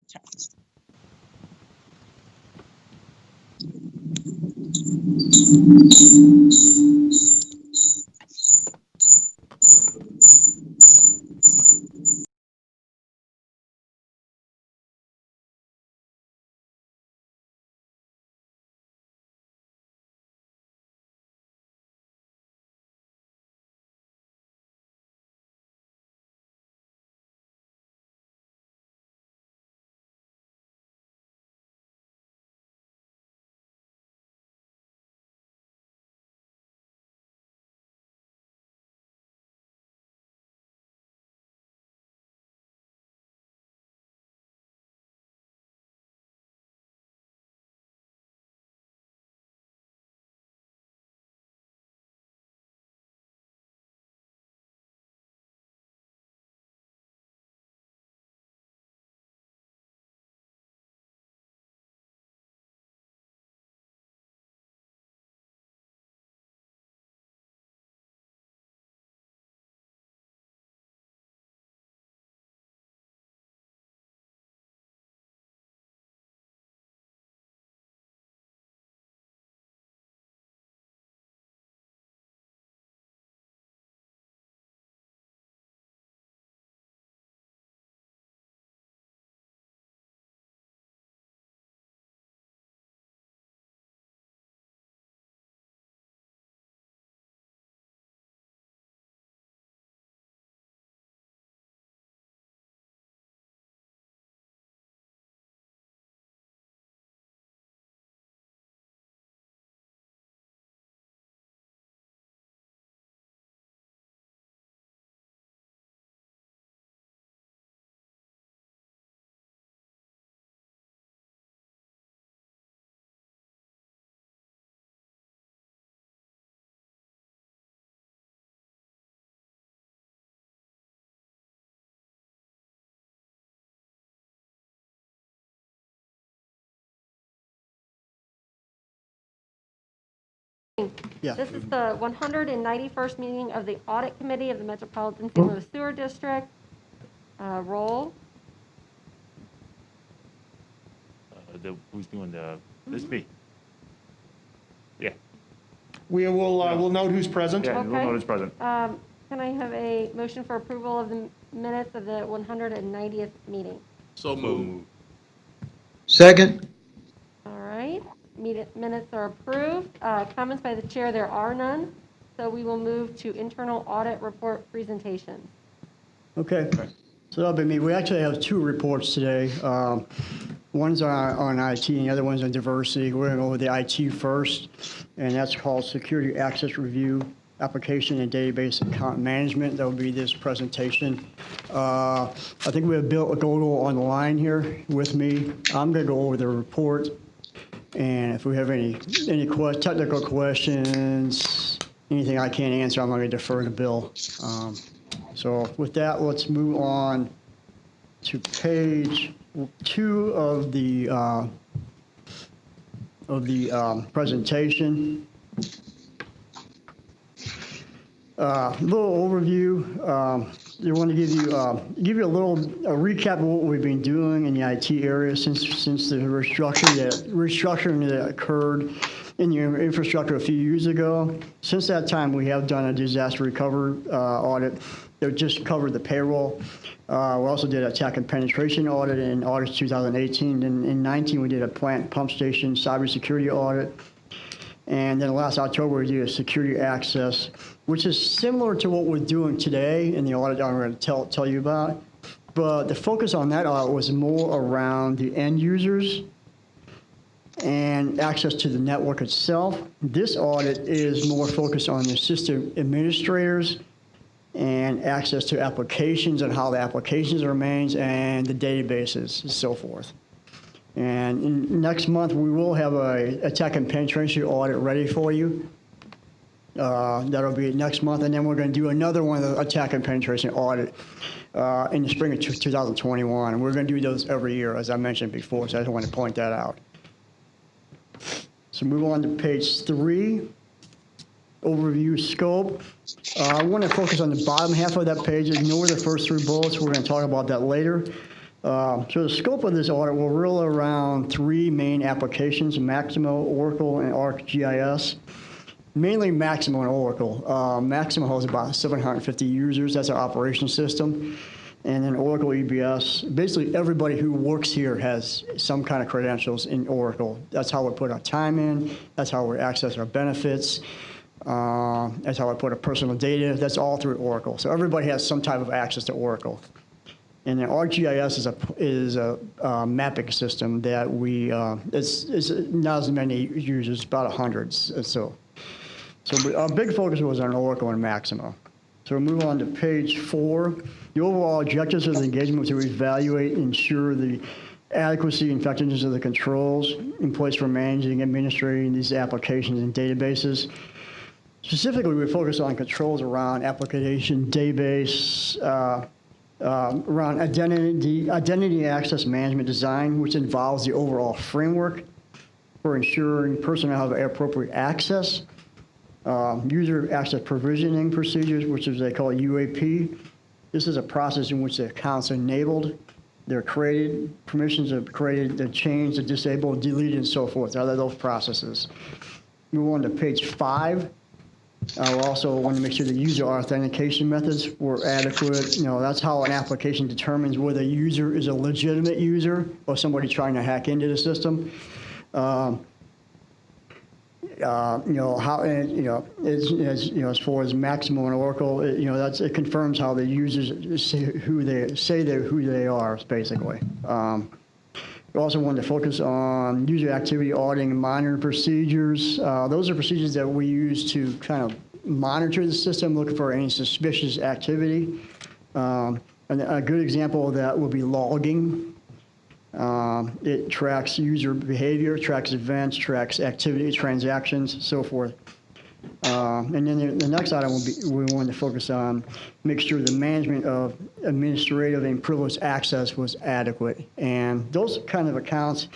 text. Yeah. This is the 191st meeting of the Audit Committee of the Metropolitan St. Louis Sewer District. Roll. Who's doing the, this me? Yeah, We will, we'll note who's present. yeah, we'll Okay. notice present. Can I have a motion for approval of the minutes of the 190th meeting? So moved. Second. All right, minutes are approved. Comments by the chair, there are none. So we will move to internal audit report presentation. Okay, so that'll be me. We actually have two reports today. One's on IT and the other one's on diversity. We're going to go with the IT first, and that's called Security Access Review, Application and Database Account Management. That will be this presentation. I think we have Bill Gogo on the line here with me. I'm going to go over the report, and if we have any technical questions, anything I can't answer, I'm going to defer to Bill. So with that, let's move on to page 2 of the presentation. Little overview. They want to give you a little recap of what we've been doing in the IT area since the restructuring that occurred in the infrastructure a few years ago. Since that time, we have done a disaster recovery audit that just covered the payroll. We also did a attack and penetration audit in August 2018. And in 19, we did a plant pump station cybersecurity audit. And then last October, we did a security access, which is similar to what we're doing today in the audit I'm going to tell you about. But the focus on that audit was more around the end users and access to the network itself. This audit is more focused on the system administrators and access to applications and how the applications remains and the databases and so forth. And next month, we will have a attack and penetration audit ready for you. That'll be next month, and then we're going to do another one, the attack and penetration audit in the spring of 2021. And we're going to do those every year, as I mentioned before, so I just want to point that out. So move on to page 3, overview scope. I want to focus on the bottom half of that page. Ignore the first 3 bullets. We're going to talk about that later. So the scope of this audit will roll around three main applications, Maximo, Oracle, and ArcGIS. Mainly Maximo and Oracle. Maximo has about 750 users. That's our operation system. And then Oracle EBS, basically everybody who works here has some kind of credentials in Oracle. That's how we put our time in. That's how we access our benefits. That's how I put our personal data. That's all through Oracle. So everybody has some type of access to Oracle. And then ArcGIS is a mapping system that it's not as many users, about 100. So our big focus was on Oracle and Maximo. So we'll move on to page 4. The overall objectives of the engagement was to evaluate and ensure the adequacy and effectiveness of the controls in place for managing and administrating these applications and databases. Specifically, we focus on controls around application database, around identity access management design, which involves the overall framework for ensuring personnel have appropriate access, user access provisioning procedures, which is they call UAP. This is a process in which the accounts are enabled, they're created, permissions are created, they're changed, they're disabled, deleted, and so forth. Other those processes. Move on to page 5. We also want to make sure the user authentication methods were adequate. That's how an application determines whether a user is a legitimate user or somebody trying to hack into the system. As far as Maximo and Oracle, it confirms how the users say who they are, basically. We also wanted to focus on user activity auditing and monitoring procedures. Those are procedures that we use to kind of monitor the system, looking for any suspicious activity. And a good example of that would be logging. It tracks user behavior, tracks events, tracks activity, transactions, so forth. And then the next item we wanted to focus on, make sure the management of administrative and privileged access was adequate. And those kind of accounts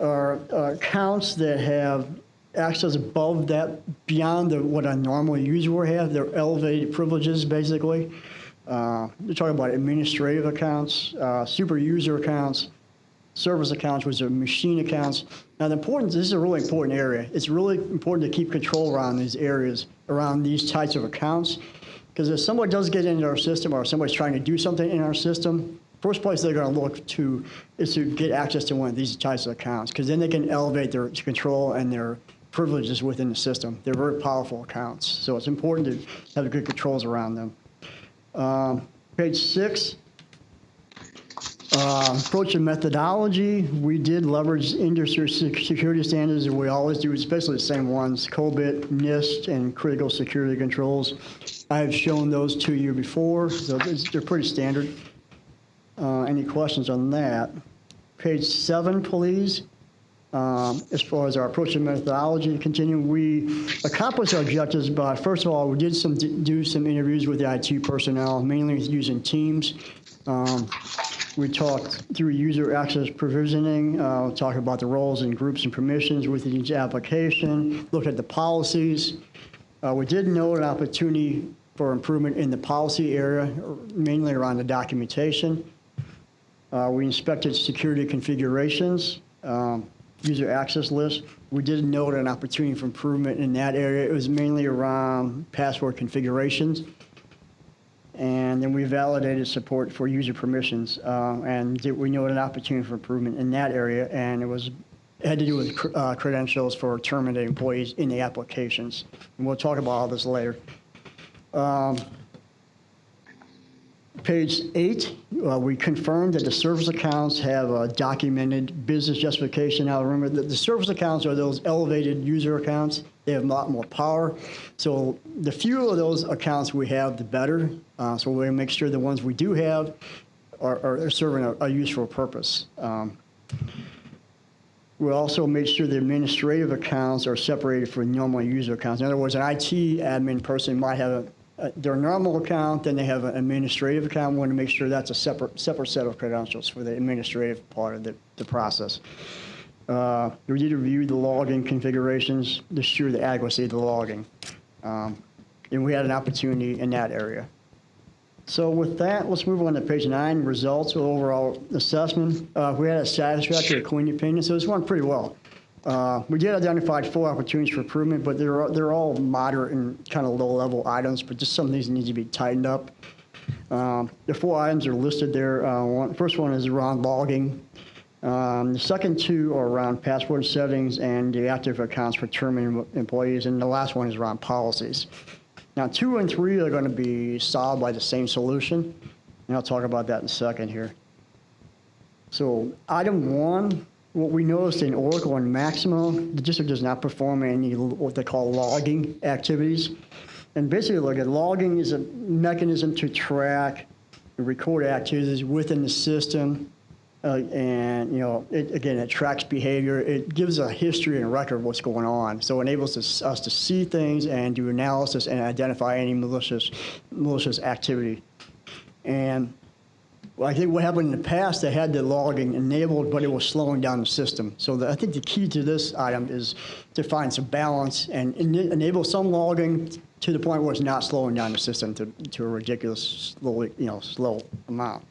are accounts that have access above that, beyond what a normal user would have. They're elevated privileges, basically. We're talking about administrative accounts, super user accounts, service accounts, which are machine accounts. Now, this is a really important area. It's really important to keep control around these areas, around these types of accounts, because if someone does get into our system or somebody's trying to do something in our system, first place they're going to look to is to get access to one of these types of accounts, because then they can elevate their control and their privileges within the system. They're very powerful accounts, so it's important to have good controls around them. Page 6. Approach and methodology. We did leverage industry security standards, and we always do, especially the same ones, COBIT, NIST, and critical security controls. I have shown those to you before, so they're pretty standard. Any questions on that? Page 7, please. As far as our approach and methodology continue, we accomplished our objectives by, first of all, we did do some interviews with the IT personnel, mainly using Teams. We talked through user access provisioning, talked about the roles and groups and permissions within each application, looked at the policies. We did note an opportunity for improvement in the policy area, mainly around the documentation. We inspected security configurations, user access lists. We did note an opportunity for improvement in that area. It was mainly around password configurations. And then we validated support for user permissions, and we noted an opportunity for improvement in that area, and it had to do with credentials for terminated employees in the applications. And we'll talk about all this later. Page 8, we confirmed that the service accounts have a documented business justification. Now remember that the service accounts are those elevated user accounts. They have a lot more power. So the fewer of those accounts we have, the better. So we're going to make sure the ones we do have are serving a useful purpose. We also made sure the administrative accounts are separated from normal user accounts. In other words, an IT admin person might have their normal account, then they have an administrative account. We want to make sure that's a separate set of credentials for the administrative part of the process. We did review the logging configurations to ensure the adequacy of the logging. And we had an opportunity in that area. So with that, let's move on to page 9, results of overall assessment. We had a satisfactory clean opinion, so this went pretty well. We did identify 4 opportunities for improvement, but they're all moderate and kind of low-level items, but just some of these need to be tightened up. The 4 items are listed there. First one is around logging. The second 2 are around password settings and the active accounts for term employees, and the last one is around policies. Now, 2 and 3 are going to be solved by the same solution, and I'll talk about that in a second here. So, item 1, what we noticed in Oracle and Maximo, the district does not perform any what they call logging activities. And basically, logging is a mechanism to track and record activities within the system. And, it tracks behavior. It gives a history and a record of what's going on. So it enables us to see things and do analysis and identify any malicious activity. And I think what happened in the past, they had the logging enabled, but it was slowing down the system. So I think the key to this item is to find some balance and enable some logging to the point where it's not slowing down the system to a ridiculous slow amount.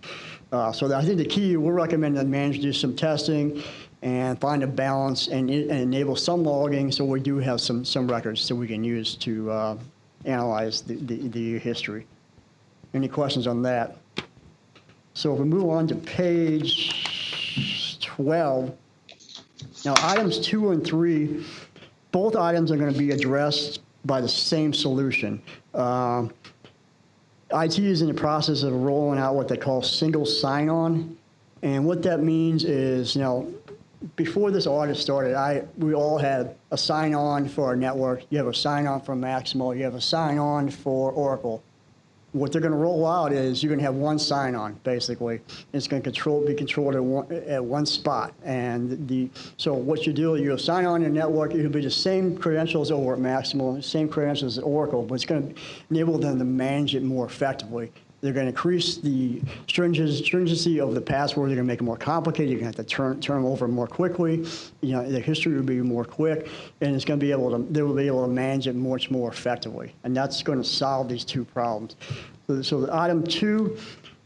So I think the key, we're recommending that managers do some testing and find a balance and enable some logging so we do have some records so we can use to analyze the history. Any questions on that? So if we move on to page 12, now items 2 and 3, both items are going to be addressed by the same solution. IT is in the process of rolling out what they call single sign-on. And what that means is, before this audit started, we all had a sign-on for our network. You have a sign-on for Maximo. You have a sign-on for Oracle. What they're going to roll out is you're going to have one sign-on, basically. It's going to be controlled at one spot. And so what you do, you sign on your network. It'll be the same credentials over at Maximo, same credentials at Oracle, but it's going to enable them to manage it more effectively. They're going to increase the stringency of the password. They're going to make it more complicated. You're going to have to turn them over more quickly. The history will be more quick, and they will be able to manage it much more effectively. And that's going to solve these 2 problems. So the item 2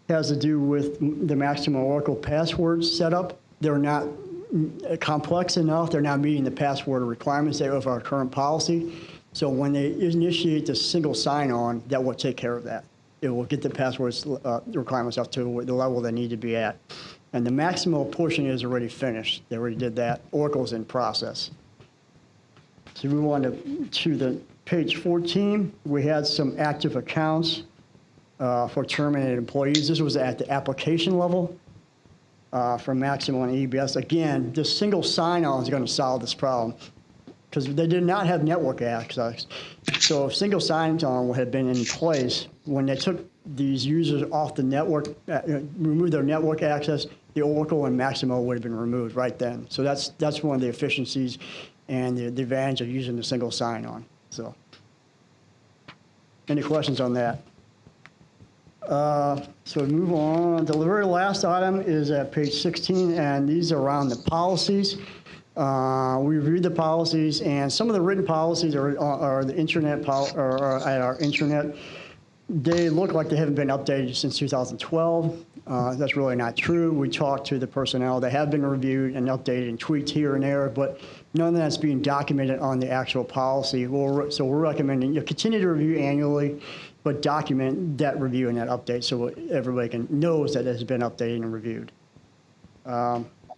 has to do with the Maximo Oracle password setup. They're not complex enough. They're not meeting the password requirements of our current policy. So when they initiate the single sign-on, that will take care of that. It will get the password requirements up to the level they need to be at. And the Maximo portion is already finished. They already did that. Oracle's in process. So we move on to the page 14. We had some active accounts for terminated employees. This was at the application level for Maximo and EBS. Again, this single sign-on is going to solve this problem because they did not have network access. So if single sign-on had been in place, when they took these users off the network, removed their network access, the Oracle and Maximo would have been removed right then. So that's one of the efficiencies and the advantage of using the single sign-on. So, any questions on that? So we move on. The very last item is at page 16, and these are around the policies. We reviewed the policies, and some of the written policies are the internet are at our intranet. They look like they haven't been updated since 2012. That's really not true. We talked to the personnel. They have been reviewed and updated and tweaked here and there, but none of that's being documented on the actual policy. So we're recommending you continue to review annually, but document that review and that update so everybody knows that it has been updated and reviewed.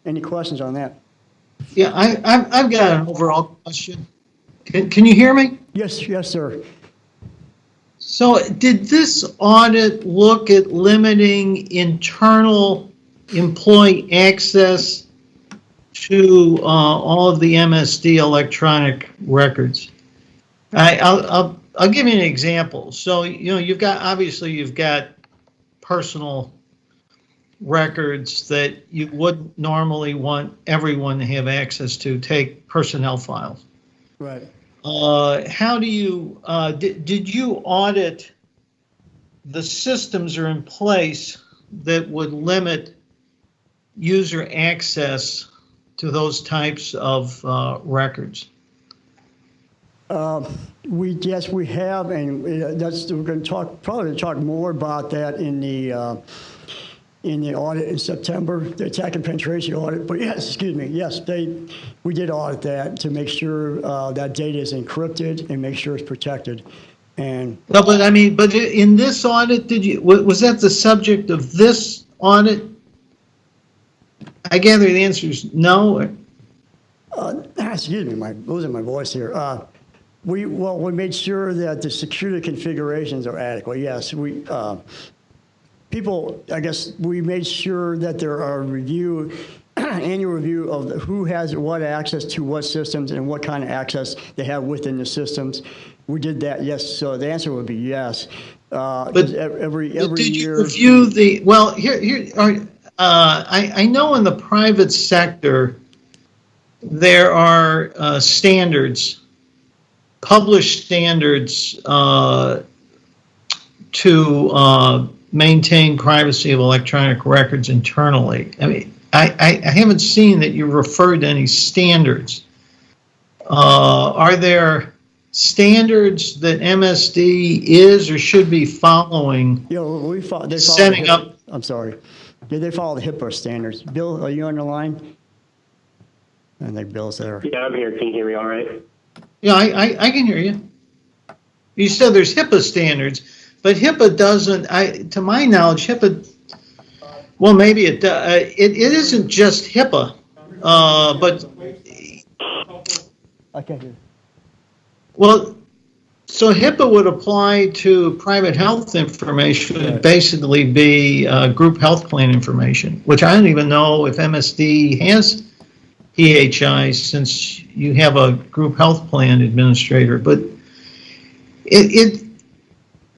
Any questions on that? Yeah, I've got an overall question. Can you hear me? Yes, sir. So did this audit look at limiting internal employee access to all of the MSD electronic records? I'll give you an example. So, you've got personal records that you wouldn't normally want everyone to have access to, take personnel files. Right. How do you, did you audit the systems are in place that would limit user access to those types of records? Yes, we have, and we're going to probably talk more about that in the audit in September, the attack and penetration audit. But yes, excuse me, yes, we did audit that to make sure that data is encrypted and make sure it's protected. And No, but I mean, but in this audit, was that the subject of this audit? I gather the answer is no. excuse me, losing my voice here. We made sure that the security configurations are adequate. Yes, I guess we made sure that there are annual review of who has what access to what systems and what kind of access they have within the systems. We did that, yes. So the answer would be yes. But every did you year. review the, well, I know in the private sector, there are standards, published standards to maintain privacy of electronic records internally. I mean, I haven't seen that you referred to any standards. Are there standards that MSD is or should be following? Setting up. I'm sorry. Yeah, they follow the HIPAA standards. Bill, are you on the line? I think Bill's there. Yeah, I'm here. Can you hear me all right? Yeah, I can hear you. You said there's HIPAA standards, but HIPAA doesn't, to my knowledge, HIPAA, well, maybe it isn't just HIPAA, but. I can't hear. Well, so HIPAA would apply to private health information, would basically be group health plan information, which I don't even know if MSD has PHI since you have a group health plan administrator. But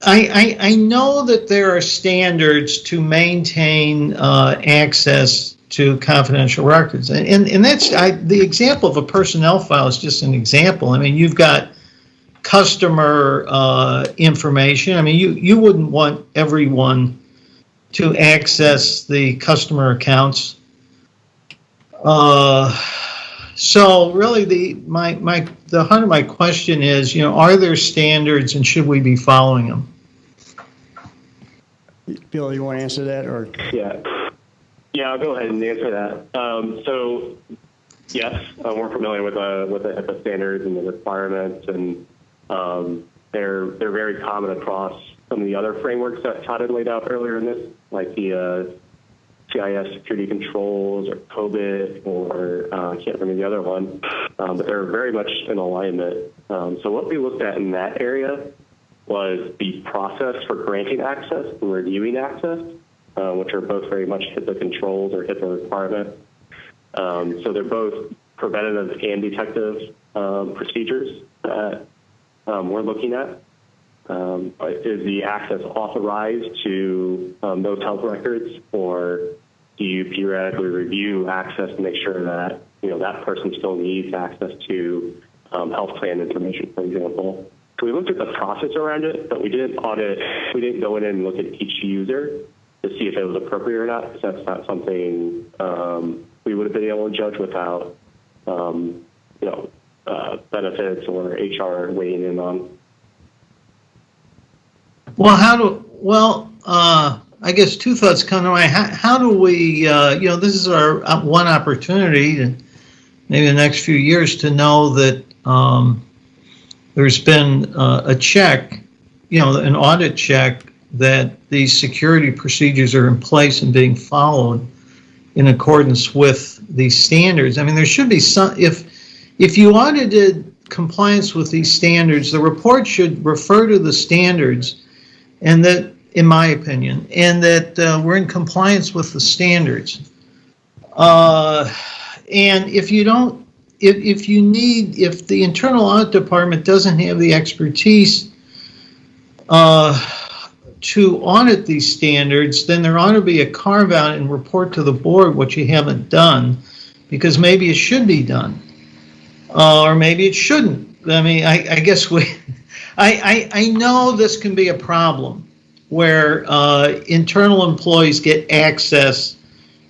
I know that there are standards to maintain access to confidential records, and that's the example of a personnel file is just an example. I mean, you've got customer information. I mean, you wouldn't want everyone to access the customer accounts. So really, the heart of my question is, are there standards and should we be following them? Bill, you want to answer that, or? Yeah, I'll go ahead and answer that. So yes, we're familiar with the HIPAA standards and the requirements, and they're very common across some of the other frameworks that Todd had laid out earlier in this, like the CIS security controls or COBIT, or I can't remember the other one, but they're very much in alignment. So what we looked at in that area was the process for granting access and reviewing access, which are both very much HIPAA controls or HIPAA requirements. So they're both preventative and detective procedures that we're looking at. Is the access authorized to those health records, or do you periodically review access to make sure that that person still needs access to health plan information, for example? So we looked at the process around it, but we didn't audit. We didn't go in and look at each user to see if it was appropriate or not, because that's not something we would have been able to judge without benefits or HR weighing in on. Well, I guess two thoughts come to mind. How do we, this is our one opportunity, and maybe the next few years, to know that there's been a check, an audit check, that these security procedures are in place and being followed in accordance with these standards. I mean, there should be some, if you audited compliance with these standards, the report should refer to the standards, and that, in my opinion, and that we're in compliance with the standards. And if you don't, if the internal audit department doesn't have the expertise to audit these standards, then there ought to be a carve out and report to the board what you haven't done, because maybe it should be done, or maybe it shouldn't. I mean, I guess I know this can be a problem where internal employees get access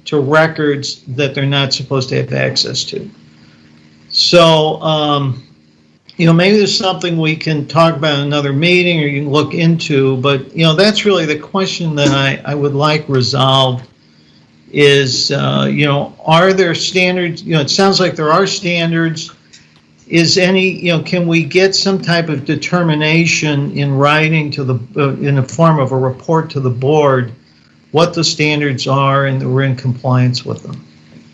to records that they're not supposed to have access to. So maybe there's something we can talk about in another meeting or you can look into, but, that's really the question that I would like resolved is, are there standards? It sounds like there are standards. Is any, can we get some type of determination in writing to in the form of a report to the board, what the standards are and that we're in compliance with them?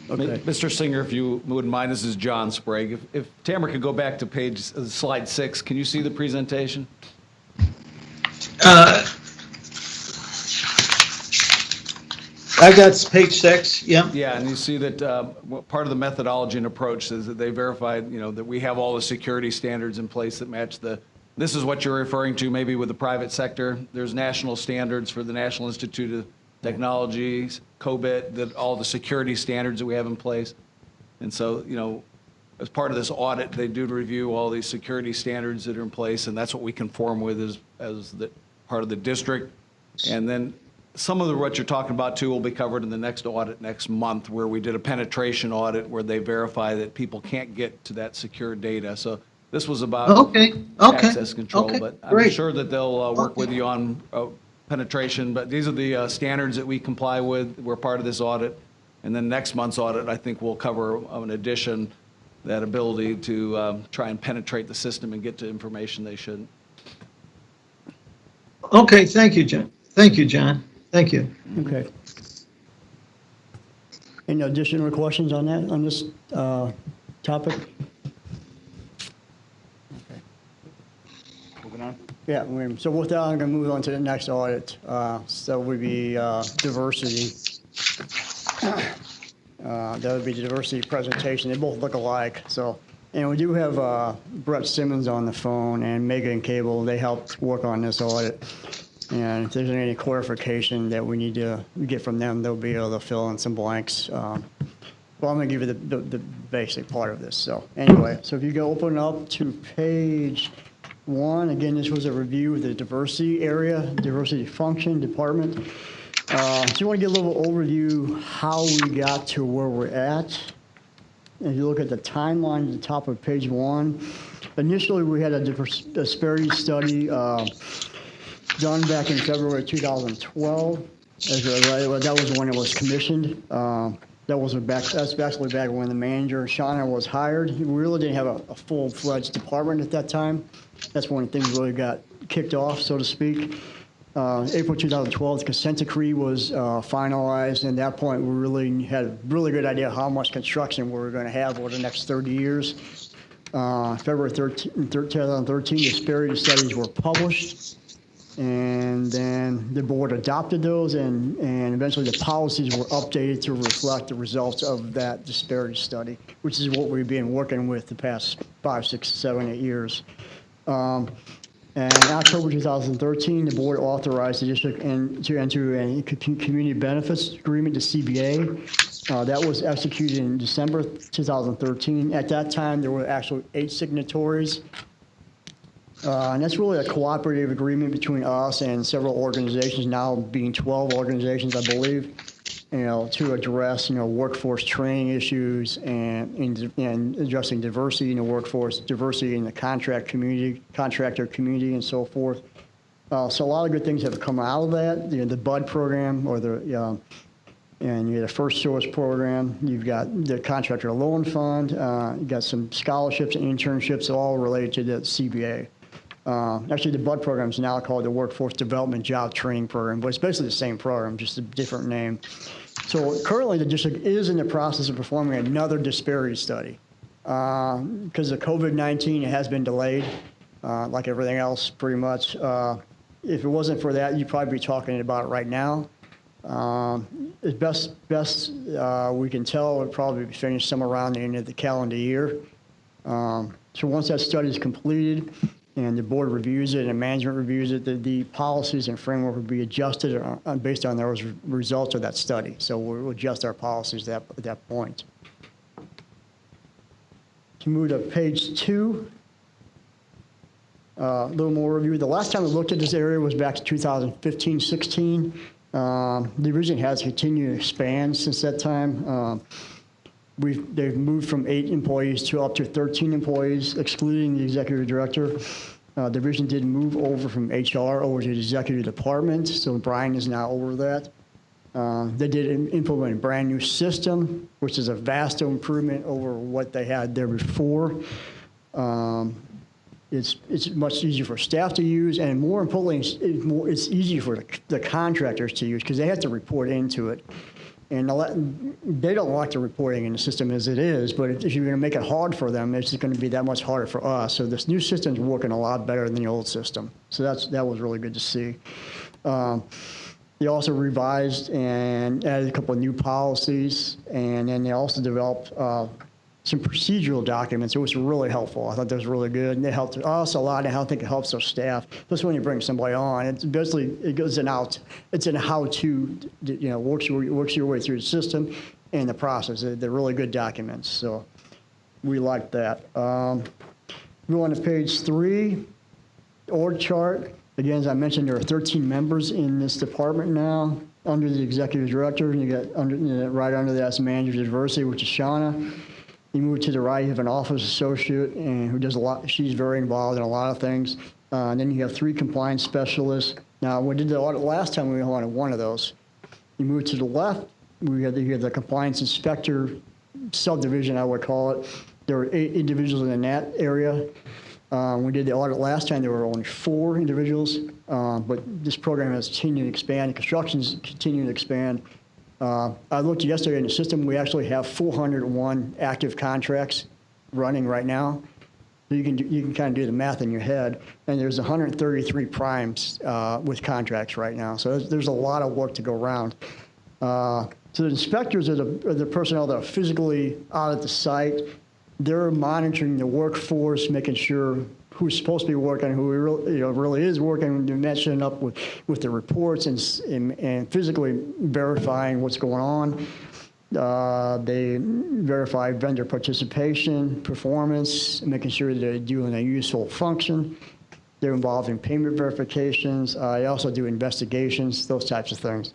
Okay. Mr. Singer, if you wouldn't mind, this is John Sprague. If Tamara could go back to slide 6, can you see the presentation? I got page 6, yeah. Yeah, and you see that part of the methodology and approach is that they verified, that we have all the security standards in place that match this is what you're referring to maybe with the private sector. There's national standards for the National Institute of Technologies, COBIT, that all the security standards that we have in place. And so, as part of this audit, they do review all these security standards that are in place, and that's what we conform with as the part of the district. And then some of what you're talking about, too, will be covered in the next audit next month, where we did a penetration audit where they verify that people can't get to that secure data. So this was about access control, but I'm sure that they'll work with you on penetration. But these are the standards that we comply with. We're part of this audit. And then next month's audit, I think, will cover, in addition, that ability to try and penetrate the system and get to information they shouldn't. Okay, thank you, John. Thank you, John. Thank you. Okay. Any additional questions on that, on this topic? Okay. Moving on. Yeah, so with that, I'm going to move on to the next audit. So would be diversity. That would be the diversity presentation. They both look alike. So, and we do have Brett Simmons on the phone and Megan Cable. They helped work on this audit. And if there's any clarification that we need to get from them, they'll be able to fill in some blanks. Well, I'm going to give you the basic part of this. So anyway, so if you go open up to page 1, again, this was a review of the diversity area, diversity function department. So you want to get a little overview how we got to where we're at. If you look at the timeline at the top of page 1, initially we had a disparity study done back in February 2012. That was when it was commissioned. That's actually back when the manager, Shauna, was hired. We really didn't have a full-fledged department at that time. That's when things really got kicked off, so to speak. April 2012, the consent decree was finalized, and at that point we really had a really good idea how much construction we were going to have over the next 30 years. February 2013, disparity studies were published. And then the board adopted those, and eventually the policies were updated to reflect the results of that disparity study, which is what we've been working with the past 5, 6, 7, 8 years. And in October 2013, the board authorized the district to enter a community benefits agreement to CBA. That was executed in December 2013. At that time, there were actually 8 signatories. And that's really a cooperative agreement between us and several organizations, now being 12 organizations, I believe, to address, workforce training issues and addressing diversity in the workforce, diversity in the contractor community, and so forth. So a lot of good things have come out of that. The BUD program, or and you had a First Source program. You've got the Contractor Loan Fund. You've got some scholarships and internships, all related to the CBA. Actually, the BUD program is now called the Workforce Development Job Training Program, but it's basically the same program, just a different name. So currently, the district is in the process of performing another disparity study. Because of COVID-19, it has been delayed, like everything else, pretty much. If it wasn't for that, you'd probably be talking about it right now. As best we can tell, it would probably be finished somewhere around the end of the calendar year. So once that study is completed, and the board reviews it and management reviews it, the policies and framework will be adjusted based on those results of that study. So we'll adjust our policies at that point. To move to page 2, a little more review. The last time we looked at this area was back to 2015-16. The region has continued to expand since that time. They've moved from 8 employees to up to 13 employees, excluding the executive director. Division did move over from HR over to the executive department, so Brian is now over that. They did implement a brand new system, which is a vast improvement over what they had there before. It's much easier for staff to use, and more importantly, it's easier for the contractors to use because they have to report into it. And they don't like the reporting in the system as it is, but if you're going to make it hard for them, it's going to be that much harder for us. So this new system is working a lot better than the old system. So that was really good to see. They also revised and added a couple of new policies, and then they also developed some procedural documents. It was really helpful. I thought that was really good, and it helped us a lot, and I think it helps our staff. Especially when you bring somebody on, it's basically it goes in out. It's in how to, works your way through the system and the process. They're really good documents, so we like that. Go on to page 3, org chart. Again, as I mentioned, there are 13 members in this department now under the executive director, and you got right under that's manager diversity, which is Shauna. You move to the right, you have an office associate and who does a lot. She's very involved in a lot of things. And then you have 3 compliance specialists. Now, we did the audit last time, we only wanted 1 of those. You move to the left, you have the compliance inspector subdivision, I would call it. There were 8 individuals in that area. We did the audit last time, there were only 4 individuals. But this program has continued to expand. Construction's continuing to expand. I looked yesterday in the system. We actually have 401 active contracts running right now. So you can kind of do the math in your head. And there's 133 primes with contracts right now. So there's a lot of work to go around. So the inspectors are the personnel that are physically out at the site. They're monitoring the workforce, making sure who's supposed to be working, who really is working, matching up with the reports and physically verifying what's going on. They verify vendor participation, performance, making sure they're doing a useful function. They're involved in payment verifications. They also do investigations, those types of things.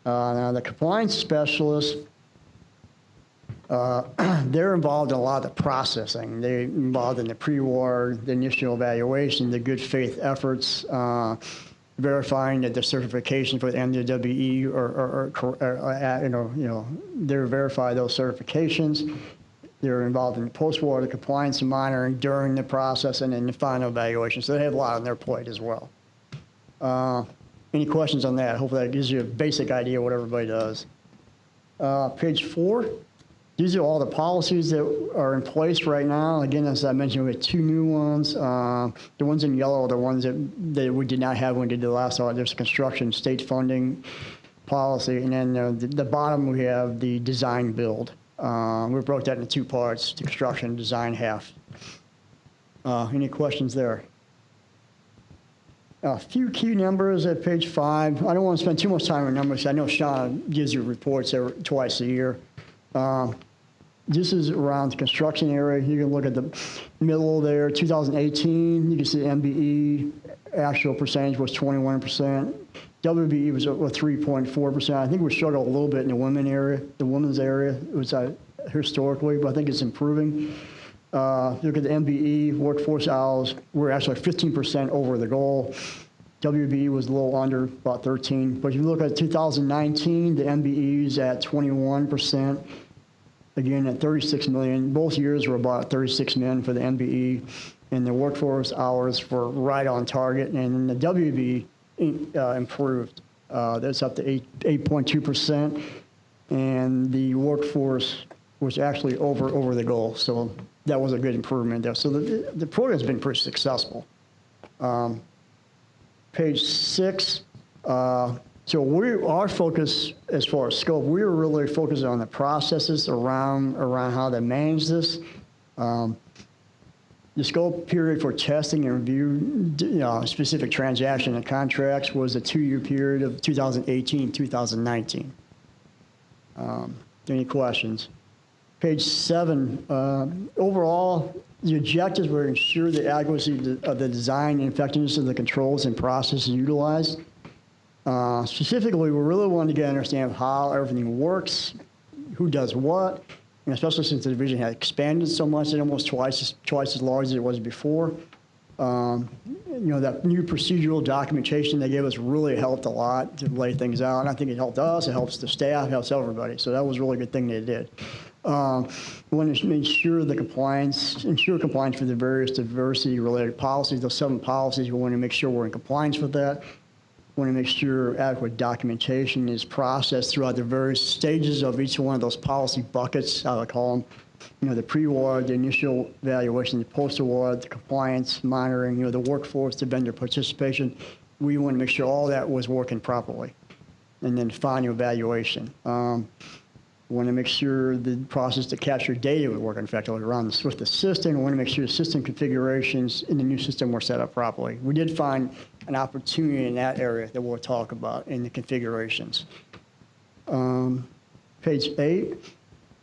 Now the compliance specialists, they're involved in a lot of the processing. They're involved in the pre-award, the initial evaluation, the good faith efforts, verifying that the certification for the MWE they verify those certifications. They're involved in post-award compliance and monitoring during the process and in the final evaluation. So they have a lot on their plate as well. Any questions on that? Hopefully that gives you a basic idea of what everybody does. Page 4. These are all the policies that are in place right now. Again, as I mentioned, we have 2 new ones. The ones in yellow are the ones that we did not have when we did the last audit. There's a construction state funding policy. And then the bottom, we have the design build. We broke that into 2 parts, the construction and design half. Any questions there? A few key numbers at page 5. I don't want to spend too much time on numbers. I know Shauna gives you reports twice a year. This is around the construction area. You can look at the middle there, 2018. You can see MBE actual percentage was 21%. WBE was 3.4%. I think we struggled a little bit in the women's area. It was historically, but I think it's improving. Look at the MBE workforce hours. We're actually 15% over the goal. WBE was a little under, about 13. But if you look at 2019, the MBE is at 21%. Again, at 36 million. Both years were about 36 million for the MBE. And the workforce hours were right on target. And the WBE improved. That's up to 8.2%. And the workforce was actually over the goal. So that was a good improvement there. So the program's been pretty successful. Page 6. So our focus as far as scope, we were really focused on the processes around how to manage this. The scope period for testing and review specific transaction and contracts was a 2-year period of 2018, 2019. Any questions? Page 7, overall, the objectives were to ensure the adequacy of the design and effectiveness of the controls and processes utilized. Specifically, we really wanted to get an understanding of how everything works, who does what, and especially since the division had expanded so much and almost twice as large as it was before. That new procedural documentation they gave us really helped a lot to lay things out. And I think it helped us, it helps the staff, it helps everybody. So that was a really good thing they did. We want to ensure compliance for the various diversity-related policies. Those 7 policies, we want to make sure we're in compliance with that. We want to make sure adequate documentation is processed throughout the various stages of each one of those policy buckets, I would call them. The pre-award, the initial evaluation, the post-award, the compliance, monitoring, the workforce, the vendor participation. We want to make sure all that was working properly. And then final evaluation. We want to make sure the process to capture data was working effectively with the system. We want to make sure the system configurations in the new system were set up properly. We did find an opportunity in that area that we'll talk about in the configurations. Page 8.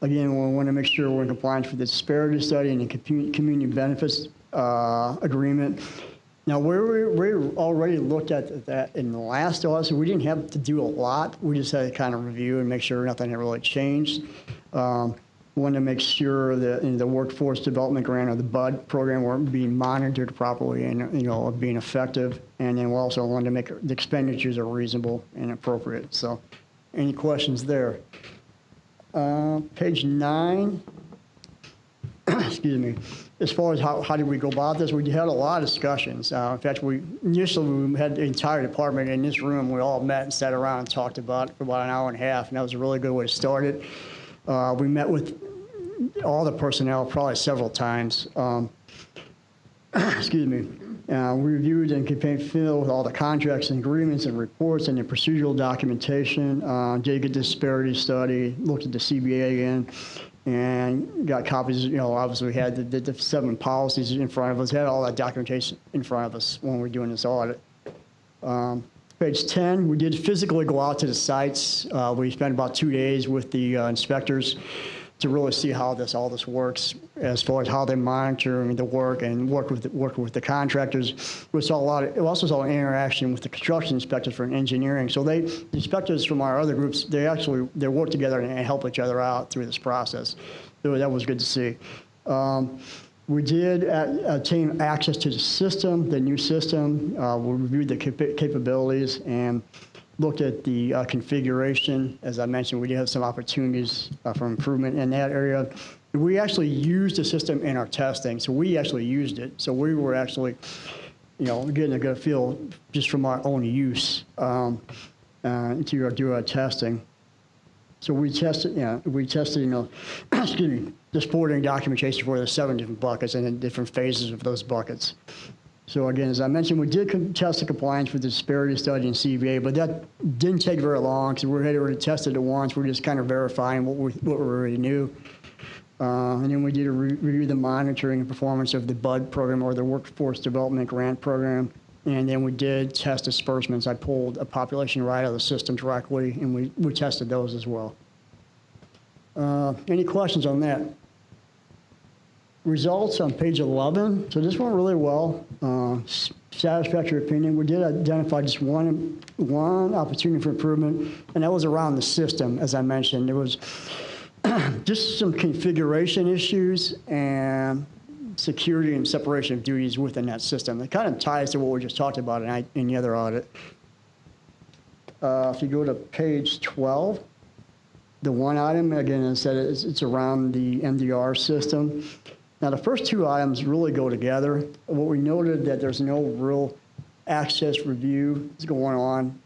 Again, we want to make sure we're in compliance with the disparity study and the community benefits agreement. Now, we already looked at that in the last audit, so we didn't have to do a lot. We just had to kind of review and make sure nothing had really changed. We wanted to make sure that the workforce development grant or the BUD program were being monitored properly and being effective. And then we also wanted to make the expenditures are reasonable and appropriate. So, any questions there? Page 9. Excuse me. As far as how did we go about this, we had a lot of discussions. In fact, initially we had the entire department in this room. We all met and sat around and talked about it for about an hour and a half, and that was a really good way to start it. We met with all the personnel probably several times. Excuse me. We reviewed and campaign fill with all the contracts and agreements and reports and the procedural documentation. Did a good disparity study, looked at the CBA again, and got copies. Obviously we had the 7 policies in front of us, had all that documentation in front of us when we were doing this audit. Page 10, we did physically go out to the sites. We spent about 2 days with the inspectors to really see how all this works as far as how they monitor the work and work with the contractors. We also saw an interaction with the construction inspectors for engineering. So the inspectors from our other groups, they work together and help each other out through this process. So that was good to see. We did obtain access to the system, the new system. We reviewed the capabilities and looked at the configuration. As I mentioned, we did have some opportunities for improvement in that area. We actually used the system in our testing, so we actually used it. So we were actually, getting a good feel just from our own use to do our testing. So we tested, excuse me, the supporting documentation for the 7 different buckets and the different phases of those buckets. So again, as I mentioned, we did test the compliance with the disparity study and CBA, but that didn't take very long because we had already tested it once. We're just kind of verifying what we already knew. And then we did review the monitoring and performance of the BUD program or the Workforce Development Grant Program. And then we did test disbursements. I pulled a population right out of the system directly, and we tested those as well. Any questions on that? Results on page 11. So this went really well. Satisfactory opinion. We did identify just one opportunity for improvement, and that was around the system. As I mentioned, there was just some configuration issues and security and separation of duties within that system. It kind of ties to what we just talked about in the other audit. If you go to page 12, the one item, again, I said it's around the MDR system. Now, the first 2 items really go together. What we noted that there's no real access review is going on.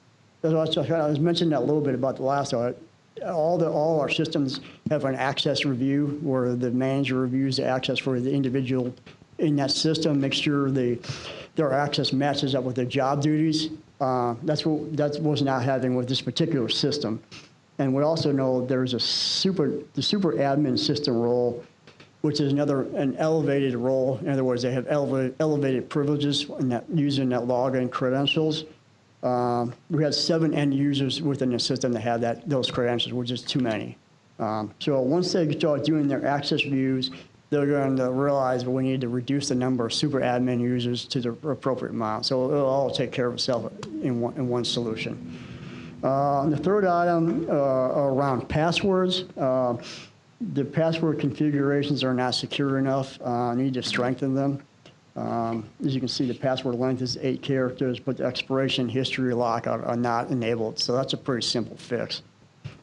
I was mentioning that a little bit about the last audit. All our systems have an access review where the manager reviews the access for the individual in that system, make sure their access matches up with their job duties. That was not happening with this particular system. And we also know there's the super admin system role, which is an elevated role. In other words, they have elevated privileges in using that login credentials. We had 7 end users within the system that have those credentials, which is too many. So once they start doing their access reviews, they're going to realize we need to reduce the number of super admin users to the appropriate amount. So it'll all take care of itself in one solution. The third item around passwords. the password configurations are not secure enough. Need to strengthen them. As you can see, the password length is 8 characters, but the expiration history lock are not enabled. So that's a pretty simple fix.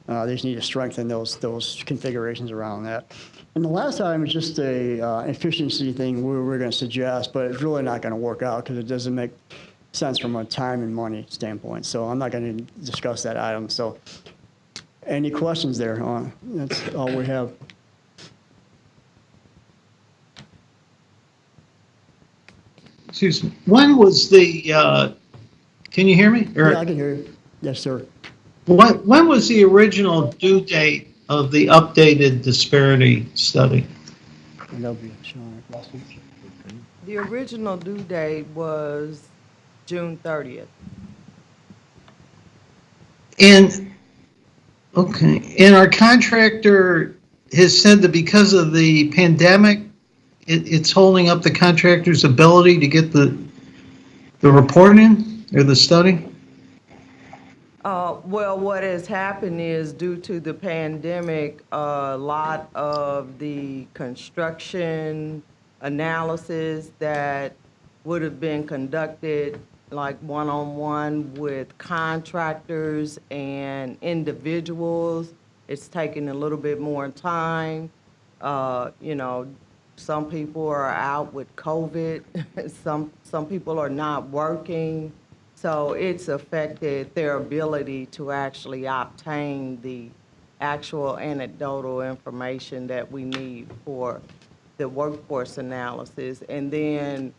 They just need to strengthen those configurations around that. And the last item is just a efficiency thing we're going to suggest, but it's really not going to work out because it doesn't make sense from a time and money standpoint. So I'm not going to discuss that item. So any questions there? That's all we have. Excuse me. When was the, can you hear me? Yeah, I can hear you. Yes, sir. When was the original due date of the updated disparity study? The original due date was June 30th. And, okay, and our contractor has said that because of the pandemic, it's holding up the contractor's ability to get the report in, or the study? Well, what has happened is due to the pandemic, a lot of the construction analysis that would have been conducted like one-on-one with contractors and individuals, it's taking a little bit more time. You know, some people are out with COVID, some people are not working. So it's affected their ability to actually obtain the actual anecdotal information that we need for the workforce analysis. And then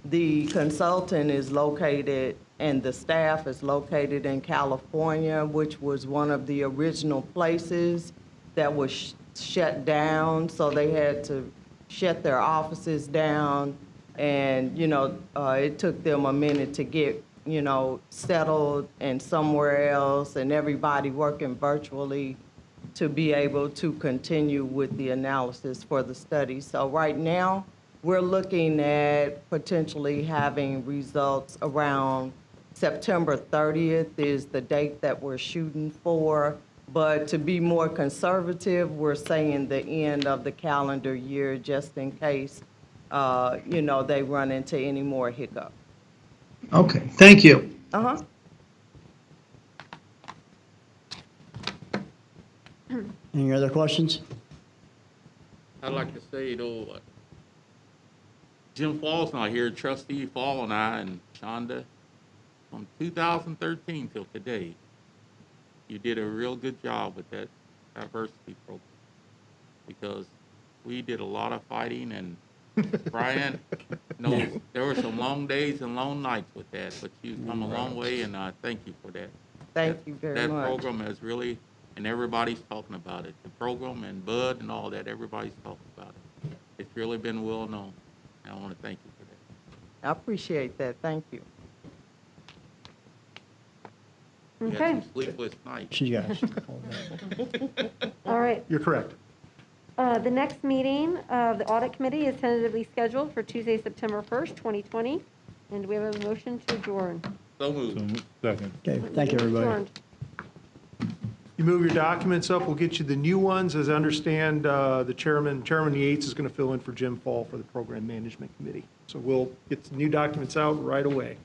the consultant is located and the staff is located in California, which was one of the original places that was shut down. So they had to shut their offices down. And, you know, it took them a minute to get, you know, settled and somewhere else, and everybody working virtually to be able to continue with the analysis for the study. So right now, we're looking at potentially having results around September 30th is the date that we're shooting for. But to be more conservative, we're saying the end of the calendar year, just in case, you know, they run into any more hiccup. Okay, thank you. Uh-huh. Any other questions? I'd like to say, though, Jim Fall's not here, Trustee Fall and I and Shonda, from 2013 till today, you did a real good job with that diversity program, because we did a lot of fighting, and Brian knows there were some long days and long nights with that, but you've come a long way, and I thank you for that. Thank you very much. That program has really, and everybody's talking about it. The program and Bud and all that, everybody's talking about it. It's really been well known. I want to thank you for that. I appreciate that. Thank you. You Okay. had some sleepless nights. She got it. All right. You're correct. The next meeting of the Audit Committee is tentatively scheduled for Tuesday, September 1st, 2020. And we have a motion to adjourn. So moved. Second. Okay, thank you, everybody. Adjourned. You move your documents up, we'll get you the new ones. As I understand, the Chairman Yates is going to fill in for Jim Fall for the Program Management Committee. So we'll get the new documents out right away.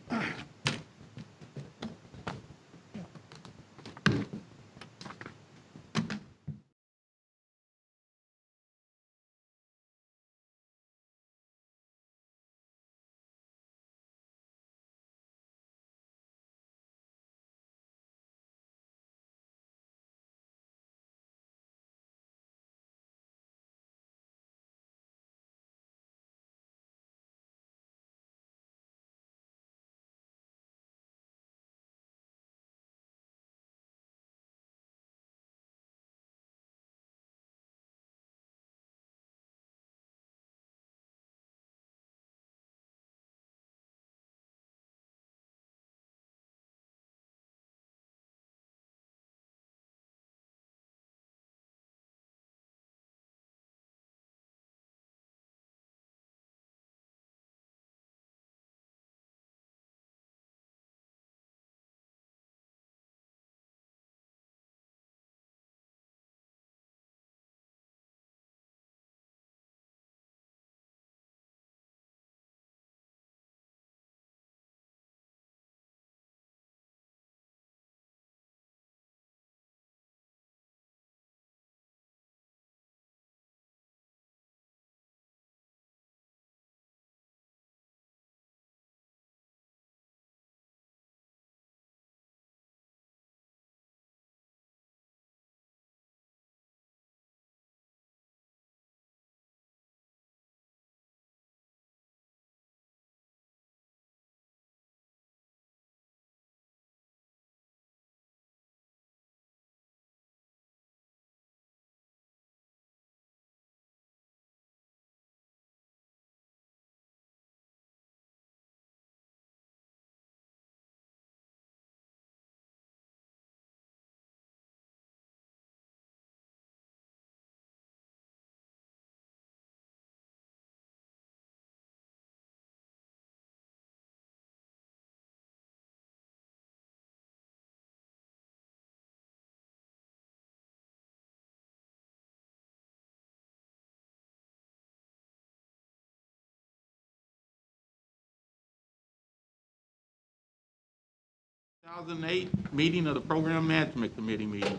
2008 meeting of the Program Management Committee meeting.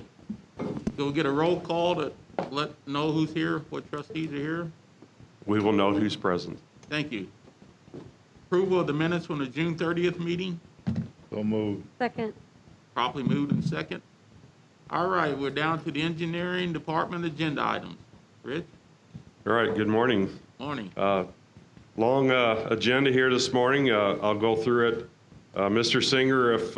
So we'll get a roll call to know who's here, what trustees are here. We will note who's present. Thank you. Approval of the minutes from the June 30th meeting. So moved. Second. Properly moved and second. All right, we're down to the Engineering Department agenda items. Rich? All right, good morning. Morning. Long agenda here this morning. I'll go through it. Mr. Singer, if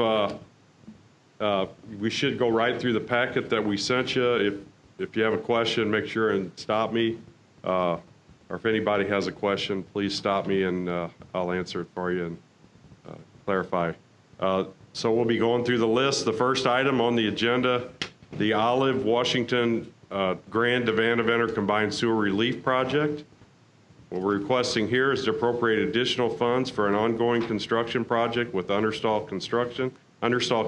we should go right through the packet that we sent you. If you have a question, make sure and stop me. Or if anybody has a question, please stop me and I'll answer it for you and clarify. So we'll be going through the list. The first item on the agenda, the Olive Washington Grand Devanaventer Combined Sewer Relief Project. What we're requesting here is to appropriate additional funds for an ongoing construction project with understall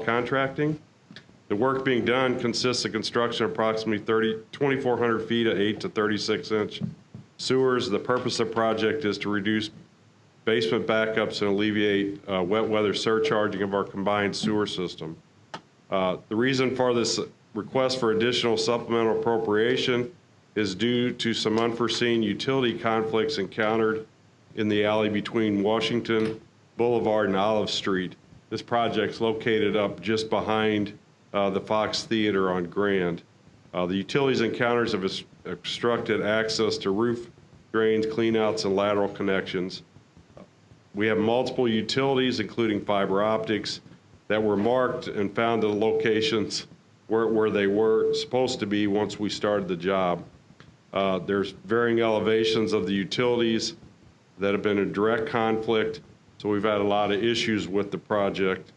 contracting. The work being done consists of construction of approximately 2,400 feet of 8 to 36-inch sewers. The purpose of the project is to reduce basement backups and alleviate wet weather surcharging of our combined sewer system. The reason for this request for additional supplemental appropriation is due to some unforeseen utility conflicts encountered in the alley between Washington Boulevard and Olive Street. This project's located up just behind the Fox Theater on Grand. The utilities encounters have obstructed access to roof drains, cleanouts, and lateral connections. We have multiple utilities, including fiber optics, that were marked and found the locations where they were supposed to be once we started the job. There's varying elevations of the utilities that have been in direct conflict, so we've had a lot of issues with the project.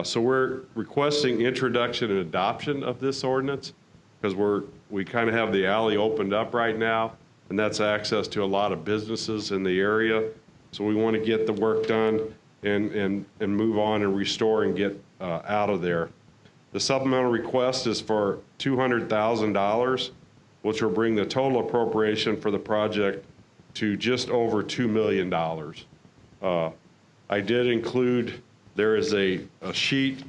So we're requesting introduction and adoption of this ordinance because we kind of have the alley opened up right now, and that's access to a lot of businesses in the area. So we want to get the work done and move on and restore and get out of there. The supplemental request is for $200,000, which will bring the total appropriation for the project to just over $2 million. I did include, there is a sheet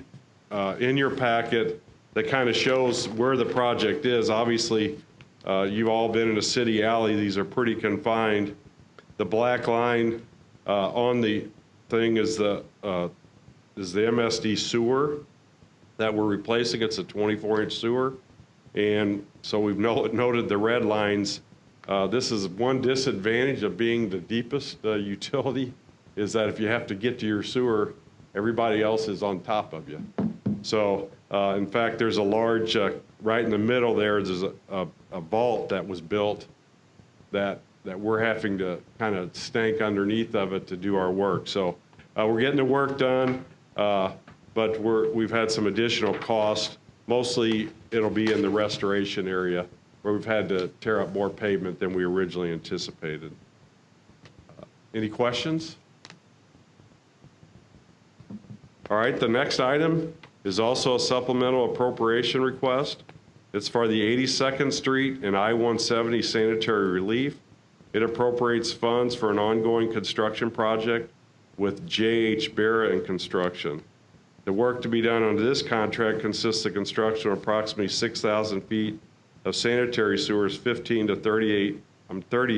in your packet that kind of shows where the project is. Obviously, you've all been in a city alley. These are pretty confined. The black line on the thing is the MSD sewer that we're replacing. It's a 24-inch sewer. And so we've noted the red lines. This is one disadvantage of being the deepest utility is that if you have to get to your sewer, everybody else is on top of you. So in fact, there's a large, right in the middle there's a vault that was built that we're having to kind of stank underneath of it to do our work. So we're getting the work done, but we've had some additional costs. Mostly it'll be in the restoration area where we've had to tear up more pavement than we originally anticipated. Any questions? All right, the next item is also a supplemental appropriation request. It's for the 82nd Street and I-170 sanitary relief. It appropriates funds for an ongoing construction project with J.H. Barrett and Construction. The work to be done under this contract consists of construction of approximately 6,000 feet of sanitary sewers 15 to 30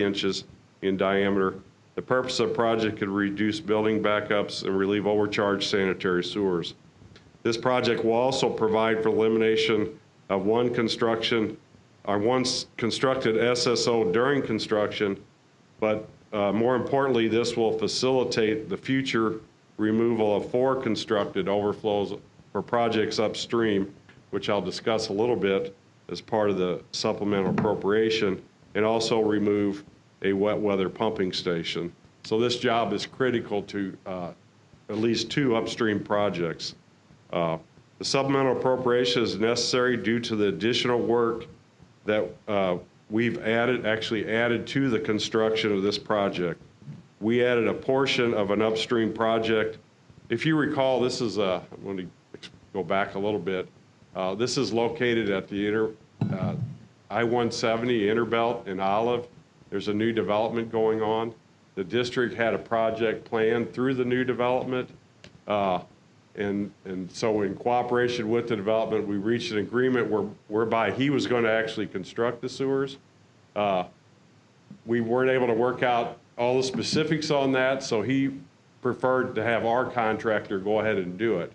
inches in diameter. The purpose of the project could reduce building backups and relieve overcharged sanitary sewers. This project will also provide for elimination of one constructed SSO during construction, but more importantly, this will facilitate the future removal of 4 constructed overflows for projects upstream, which I'll discuss a little bit as part of the supplemental appropriation, and also remove a wet weather pumping station. So this job is critical to at least 2 upstream projects. The supplemental appropriation is necessary due to the additional work that we've added to the construction of this project. We added a portion of an upstream project. If you recall, this is I'm going to go back a little bit. This is located at the I-170 Interbelt in Olive. There's a new development going on. The district had a project planned through the new development, And so in cooperation with the development, we reached an agreement whereby he was going to actually construct the sewers. We weren't able to work out all the specifics on that, so he preferred to have our contractor go ahead and do it.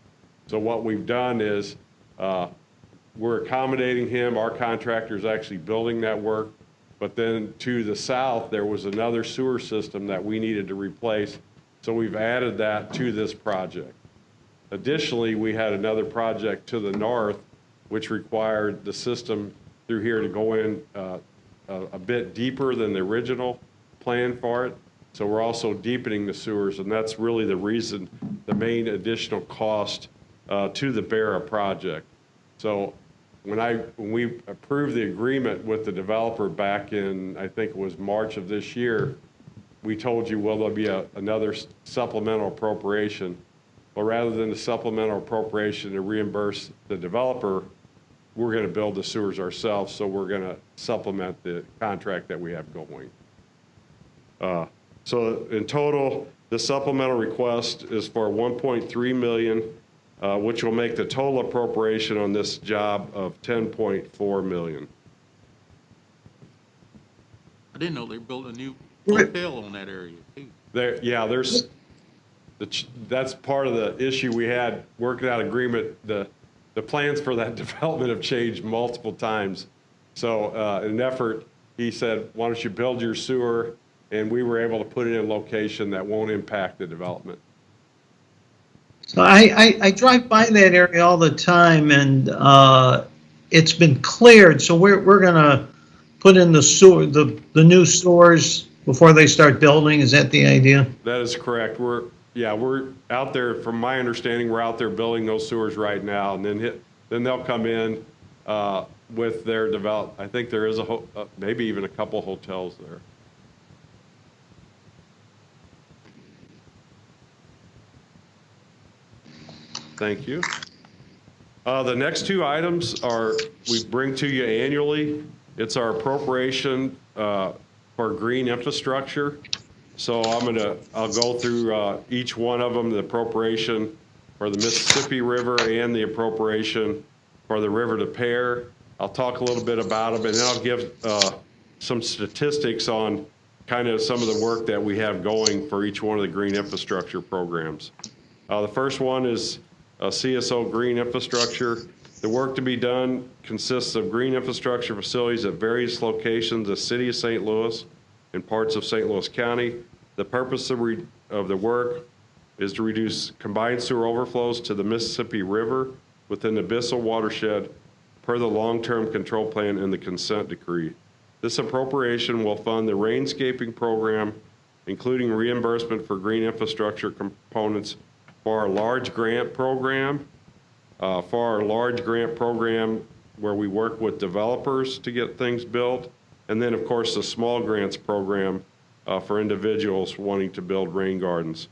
So what we've done is we're accommodating him. Our contractor is actually building that work. But then to the south, there was another sewer system that we needed to replace. So we've added that to this project. Additionally, we had another project to the north, which required the system through here to go in a bit deeper than the original plan for it. So we're also deepening the sewers, and that's really the reason, the main additional cost to the Barra project. So when we approved the agreement with the developer back in, I think it was March of this year, we told you, well, there'll be another supplemental appropriation. Well, rather than the supplemental appropriation to reimburse the developer, we're going to build the sewers ourselves, so we're going to supplement the contract that we have going. So in total, the supplemental request is for $1.3 million, which will make the total appropriation on this job of $10.4 million. I didn't know they were building a new hotel on that area too. That's part of the issue we had working out agreement. The plans for that development have changed multiple times. So in an effort, he said, why don't you build your sewer? And we were able to put it in a location that won't impact the development. So I drive by that area all the time, and it's been cleared. So we're going to put in the sewer, the new sewers before they start building. Is that the idea? That is correct. We're out there. From my understanding, we're out there building those sewers right now, and then they'll come in with their develop. I think there is maybe even a couple hotels there. Thank you. The next two items we bring to you annually. It's our appropriation for green infrastructure. So I'll go through each one of them, the appropriation for the Mississippi River and the appropriation for the river to Pear. I'll talk a little bit about them, and then I'll give some statistics on kind of some of the work that we have going for each one of the green infrastructure programs. The first one is Cso Green Infrastructure. The work to be done consists of green infrastructure facilities at various locations in the city of St. Louis and parts of St. Louis County. The purpose of the work is to reduce combined sewer overflows to the Mississippi River within the Bissell watershed per the long-term control plan and the consent decree. This appropriation will fund the rainscaping program, including reimbursement for green infrastructure components for our large grant program, where we work with developers to get things built, and then, of course, the small grants program for individuals wanting to build rain gardens.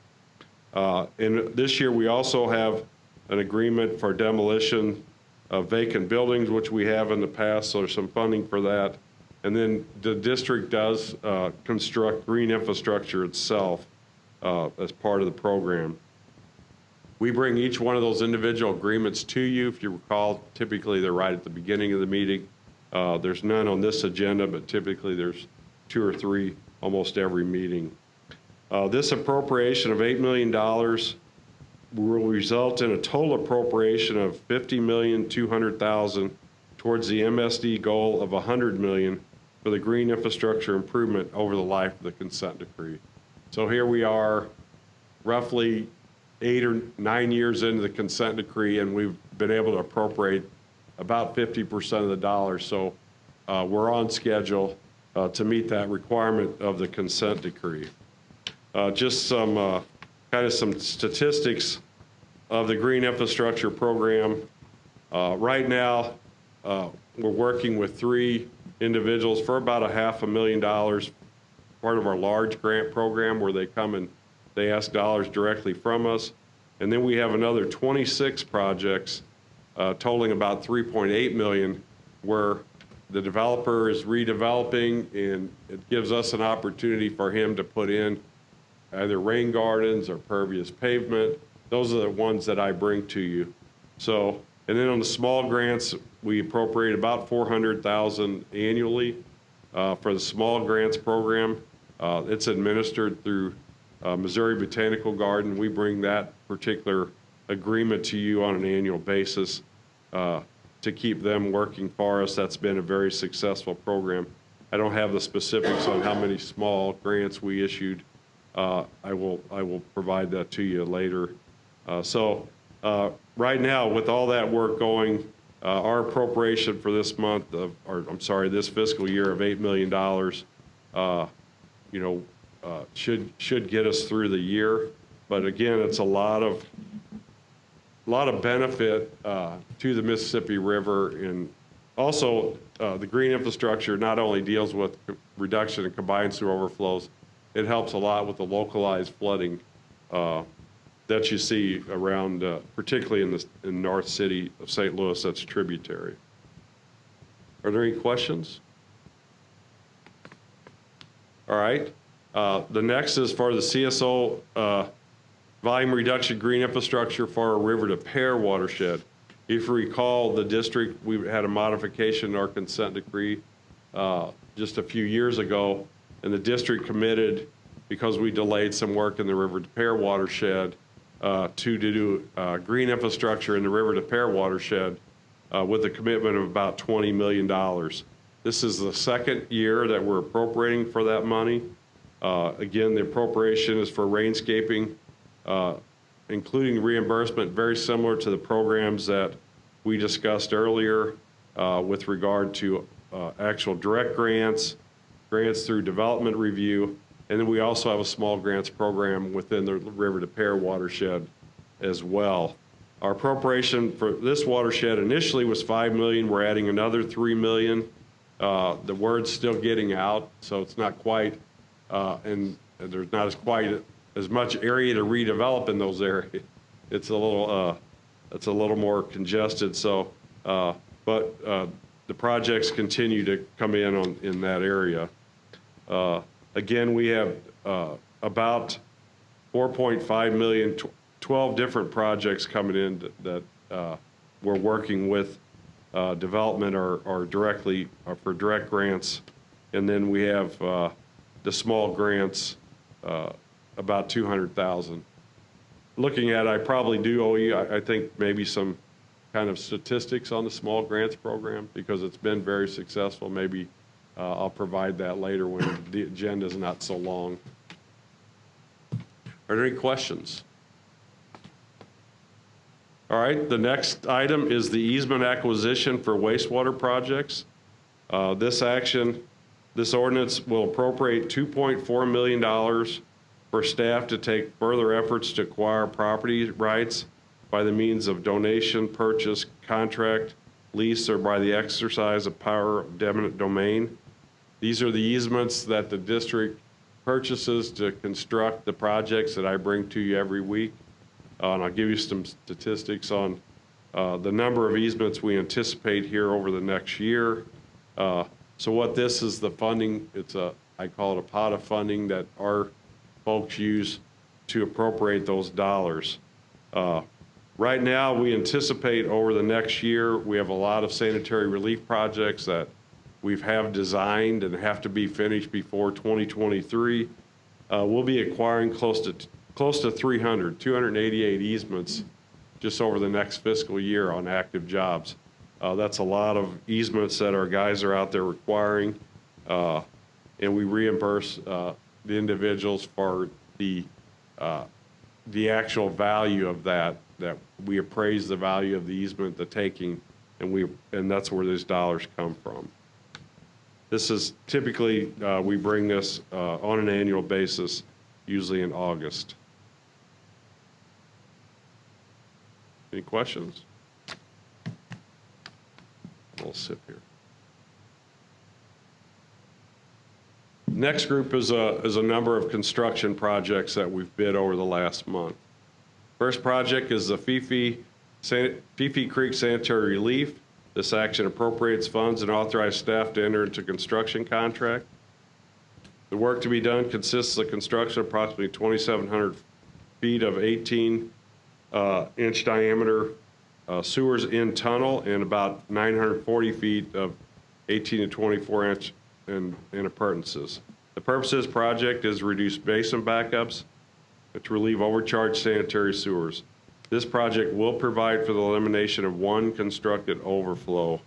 And this year, we also have an agreement for demolition of vacant buildings, which we have in the past, so there's some funding for that. And then the district does construct green infrastructure itself as part of the program. We bring each one of those individual agreements to you. If you recall, typically they're right at the beginning of the meeting. There's none on this agenda, but typically there's 2 or 3 almost every meeting. This appropriation of $8 million will result in a total appropriation of $50,200,000 towards the MSD goal of $100 million for the green infrastructure improvement over the life of the consent decree. So here we are, roughly 8 or 9 years into the consent decree, and we've been able to appropriate about 50% of the dollars. So we're on schedule to meet that requirement of the consent decree. Just some kind of some statistics of the green infrastructure program. Right now, we're working with 3 individuals for about $500,000, part of our large grant program where they come and they ask dollars directly from us. And then we have another 26 projects totaling about $3.8 million where the developer is redeveloping, and it gives us an opportunity for him to put in either rain gardens or pervious pavement those are the ones that I bring to you. So, and then on the small grants, we appropriate about $400,000 annually for the small grants program. It's administered through Missouri Botanical Garden. We bring that particular agreement to you on an annual basis to keep them working for us. That's been a very successful program. I don't have the specifics on how many small grants we issued. I will provide that to you later. Right now, with all that work going, our appropriation for this month this fiscal year of $8 million, should get us through the year. But again, it's a lot of benefit to the Mississippi River, and also the green infrastructure not only deals with reduction in combined sewer overflows, it helps a lot with the localized flooding that you see around, particularly in North City of St. Louis, that's tributary. Are there any questions? All right. The next is for the CSO volume reduction green infrastructure for our river to Pear watershed. If you recall, the district, we had a modification in our consent decree just a few years ago, and the district committed, because we delayed some work in the river to Pear watershed, to do green infrastructure in the river to Pear watershed with a commitment of about $20 million. This is the second year that we're appropriating for that money. Again, the appropriation is for rainscaping, including reimbursement, very similar to the programs that we discussed earlier with regard to actual direct grants, grants through development review, and then we also have a small grants program within the river to Pear watershed as well. Our appropriation for this watershed initially was $5 million. We're adding another $3 million. The word's still getting out, so it's not quite, and there's not quite as much area to redevelop in those areas. It's a little more congested. So, but the projects continue to come in that area. Again, we have about 4.5 million, 12 different projects coming in that we're working with development or directly for direct grants. And then we have the small grants, about 200,000. Looking at, I probably do owe you, I think, maybe some kind of statistics on the small grants program because it's been very successful. Maybe I'll provide that later when the agenda is not so long. Are there any questions? All right, the next item is the easement acquisition for wastewater projects. This ordinance will appropriate $2.4 million for staff to take further efforts to acquire property rights by the means of donation, purchase, contract, lease, or by the exercise of power of eminent domain. These are the easements that the district purchases to construct the projects that I bring to you every week. And I'll give you some statistics on the number of easements we anticipate here over the next year. So what this is, the funding, I call it a pot of funding that our folks use to appropriate those dollars. Right now, we anticipate over the next year, we have a lot of sanitary relief projects that we have designed and have to be finished before 2023. We'll be acquiring close to 288 easements just over the next fiscal year on active jobs. That's a lot of easements that our guys are out there requiring, and we reimburse the individuals for the actual value of that we appraise the value of the easement, the taking, and that's where these dollars come from. This is typically, we bring this on an annual basis, usually in August. Any questions? I'll sit here. Next group is a number of construction projects that we've bid over the last month. First project is the Fifi Creek Sanitary Relief. This action appropriates funds and authorizes staff to enter into construction contract. The work to be done consists of construction of approximately 2,700 feet of 18 inch diameter sewers in tunnel and about 940 feet of 18 to 24 inch in appurtenances. The purpose of this project is to reduce basin backups to relieve overcharged sanitary sewers. This project will provide for the elimination of one constructed overflow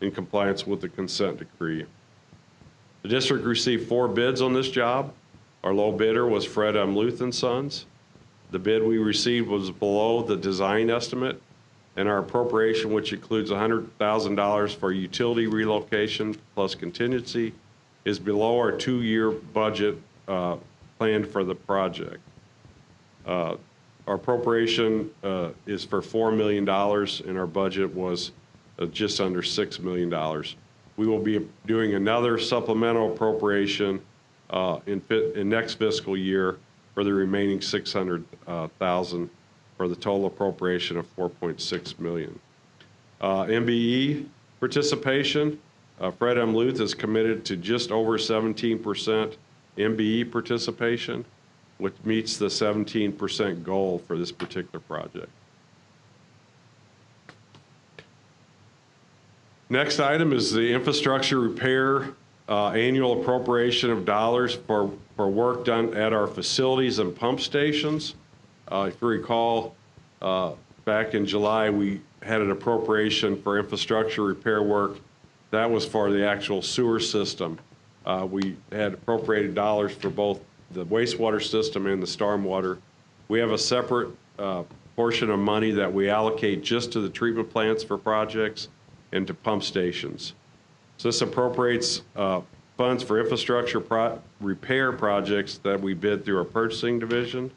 in compliance with the consent decree. The district received 4 bids on this job. Our low bidder was Fred M. Luth and Sons. The bid we received was below the design estimate, and our appropriation, which includes $100,000 for utility relocation plus contingency, is below our 2-year budget planned for the project. Our appropriation is for $4 million, and our budget was just under $6 million. We will be doing another supplemental appropriation in next fiscal year for the remaining $600,000 for the total appropriation of $4.6 million. MBE participation, Fred M. Luth is committed to just over 17% MBE participation, which meets the 17% goal for this particular project. Next item is the infrastructure repair annual appropriation of dollars for work done at our facilities and pump stations. If you recall, back in July, we had an appropriation for infrastructure repair work. That was for the actual sewer system. We had appropriated dollars for both the wastewater system and the stormwater. We have a separate portion of money that we allocate just to the treatment plants for projects and to pump stations. So this appropriates funds for infrastructure repair projects that we bid through our purchasing division.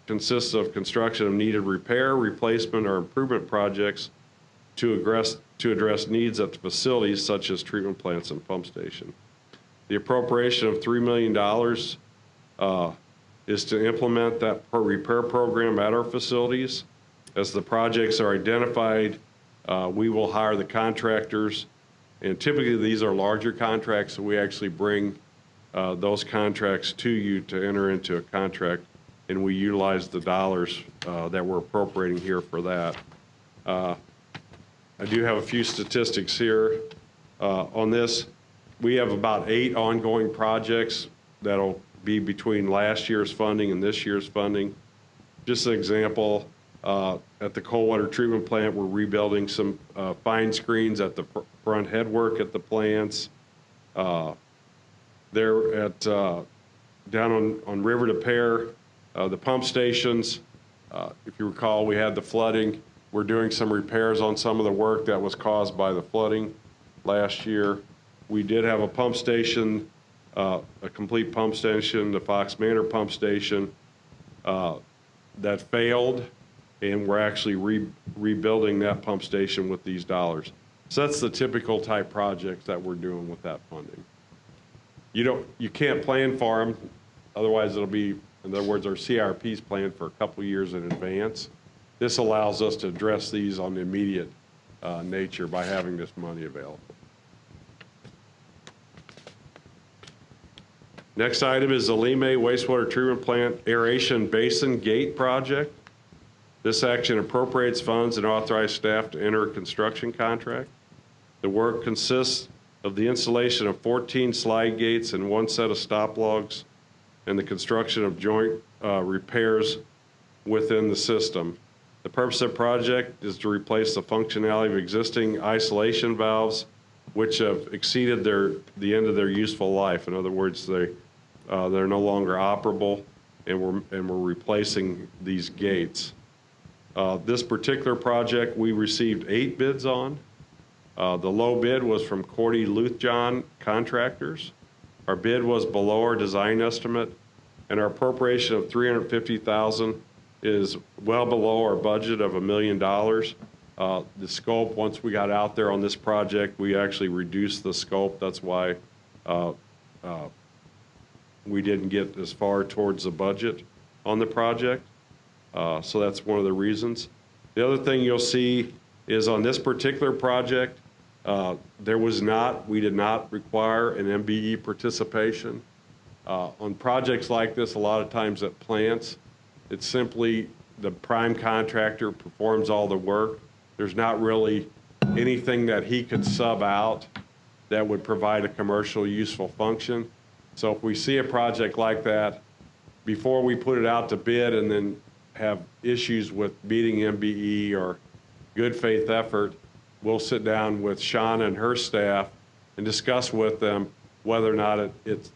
Consists of construction of needed repair, replacement, or improvement projects to address needs at the facilities such as treatment plants and pump station. The appropriation of $3 million is to implement that repair program at our facilities. As the projects are identified, we will hire the contractors, and typically these are larger contracts, so we actually bring those contracts to you to enter into a contract, and we utilize the dollars that we're appropriating here for that. I do have a few statistics here on this. We have about 8 ongoing projects that'll be between last year's funding and this year's funding. Just an example, at the cold water treatment plant, we're rebuilding some fine screens at the front headwork at the plants. There at down on River to Pear, the pump stations, if you recall, we had the flooding. We're doing some repairs on some of the work that was caused by the flooding last year. We did have a pump station, a complete pump station, the Fox Manor pump station, that failed, and we're actually rebuilding that pump station with these dollars. So that's the typical type projects that we're doing with that funding. You can't plan for them, otherwise it'll be, in other words, our CRP's planned for a couple years in advance. This allows us to address these on the immediate nature by having this money available. Next item is the Lemay Wastewater Treatment Plant Aeration Basin Gate Project. This action appropriates funds and authorizes staff to enter a construction contract. The work consists of the installation of 14 slide gates and 1 set of stop logs and the construction of joint repairs within the system. The purpose of the project is to replace the functionality of existing isolation valves which have exceeded the end of their useful life. In other words, they're no longer operable, and we're replacing these gates. This particular project we received 8 bids on. The low bid was from Cordy Luthjohn Contractors. Our bid was below our design estimate, and our appropriation of $350,000 is well below our budget of $1 million. The scope, once we got out there on this project, we actually reduced the scope. That's why we didn't get as far towards the budget on the project. So that's one of the reasons. The other thing you'll see is on this particular project, we did not require an MBE participation. On projects like this, a lot of times at plants, it's simply the prime contractor performs all the work. There's not really anything that he could sub out that would provide a commercial useful function. So if we see a project like that, before we put it out to bid and then have issues with meeting MBE or good faith effort, we'll sit down with Shauna and her staff and discuss with them whether or not it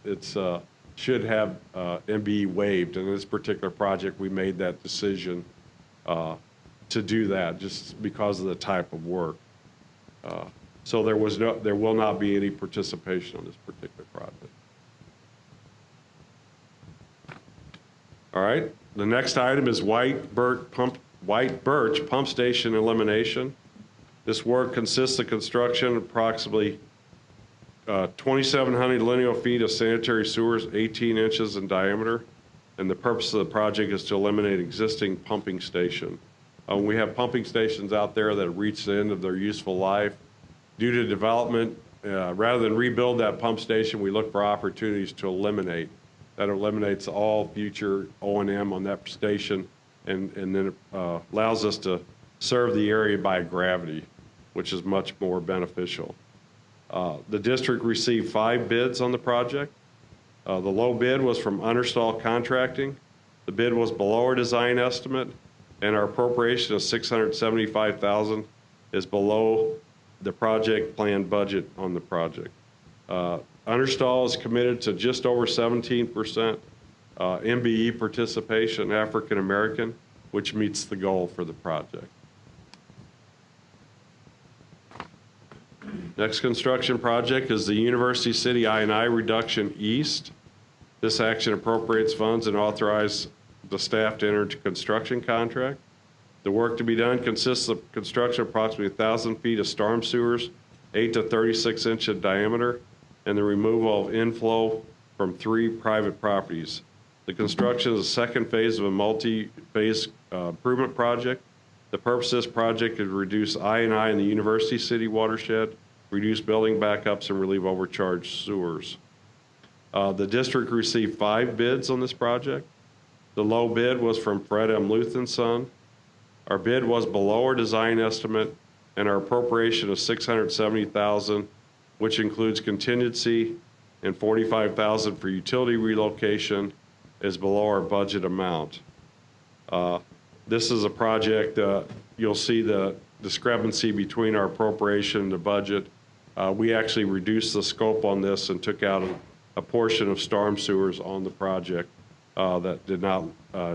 should have MBE waived. And in this particular project, we made that decision to do that just because of the type of work. So there will not be any participation on this particular project. All right, the next item is White Birch Pump Station Elimination. This work consists of construction of approximately 2,700 lineal feet of sanitary sewers, 18 inches in diameter, and the purpose of the project is to eliminate existing pumping station. We have pumping stations out there that have reached the end of their useful life. Due to development, rather than rebuild that pump station, we look for opportunities to eliminate. That eliminates all future O&M on that station, and then it allows us to serve the area by gravity, which is much more beneficial. The district received 5 bids on the project. The low bid was from Understall Contracting. The bid was below our design estimate, and our appropriation of $675,000 is below the project plan budget on the project. Understall is committed to just over 17% MBE participation, African American, which meets the goal for the project. Next construction project is the University City I&I Reduction East. This action appropriates funds and authorizes the staff to enter into construction contract. The work to be done consists of construction of approximately 1,000 feet of storm sewers, 8 to 36 inch in diameter, and the removal of inflow from 3 private properties. The construction is the second phase of a multi-phase improvement project. The purpose of this project is to reduce I&I in the University City watershed, reduce building backups, and relieve overcharged sewers. The district received 5 bids on this project. The low bid was from Fred M. Luth & Son. Our bid was below our design estimate, and our appropriation of $670,000, which includes contingency and $45,000 for utility relocation, is below our budget amount. This is a project, you'll see the discrepancy between our appropriation and the budget. We actually reduced the scope on this and took out a portion of storm sewers on the project that did not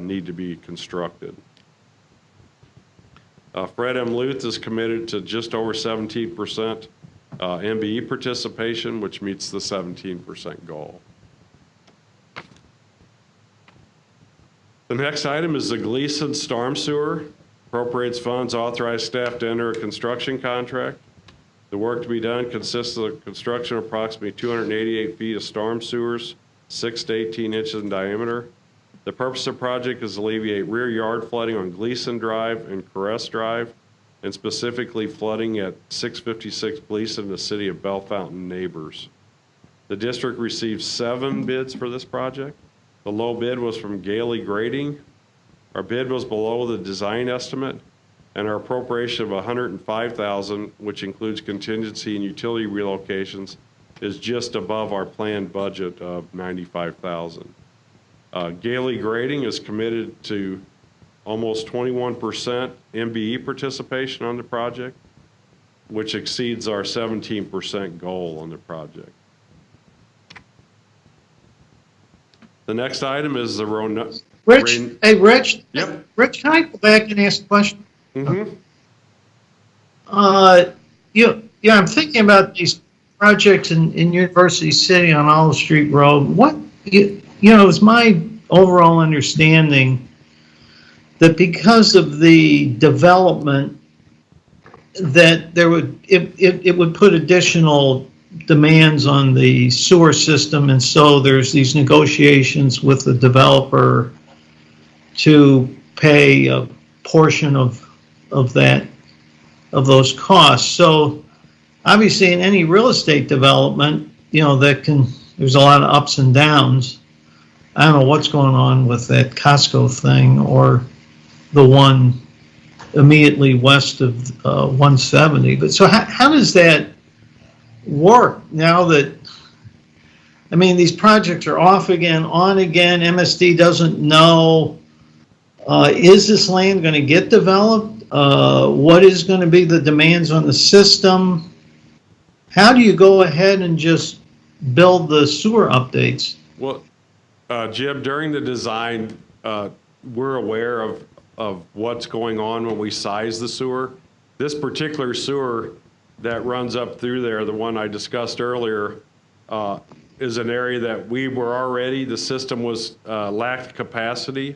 need to be constructed. Fred M. Luth is committed to just over 17% MBE participation, which meets the 17% goal. The next item is the Gleason Storm Sewer. Appropriates funds, authorized staff to enter a construction contract. The work to be done consists of the construction of approximately 288 feet of storm sewers, 6 to 18 inches in diameter. The purpose of the project is to alleviate rear yard flooding on Gleason Drive and Caress Drive, and specifically flooding at 656 Gleason in the city of Bellefontaine neighbors. The district received 7 bids for this project. The low bid was from Gailey Grading. Our bid was below the design estimate, and our appropriation of $105,000, which includes contingency and utility relocations, is just above our planned budget of $95,000. Gailey Grading is committed to almost 21% MBE participation on the project, which exceeds our 17% goal on the project. The next item is the Rich, hey, Rich. Yep. Rich, can I go back and ask a question? Mm-hmm. I'm thinking about these projects in University City on Olive Street Road. It's my overall understanding that because of the development, that it would put additional demands on the sewer system, and so there's these negotiations with the developer to pay a portion of those costs. So obviously in any real estate development, there's a lot of ups and downs. I don't know what's going on with that Costco thing, or the one immediately west of 170. But so how does that work now that, I mean, these projects are off again, on again, MSD doesn't know, is this land going to get developed? What is going to be the demands on the system? How do you go ahead and just build the sewer updates? Well, Jim, during the design, we're aware of what's going on when we size the sewer. This particular sewer that runs up through there, the one I discussed earlier, is an area that we were already, the system was lacked capacity.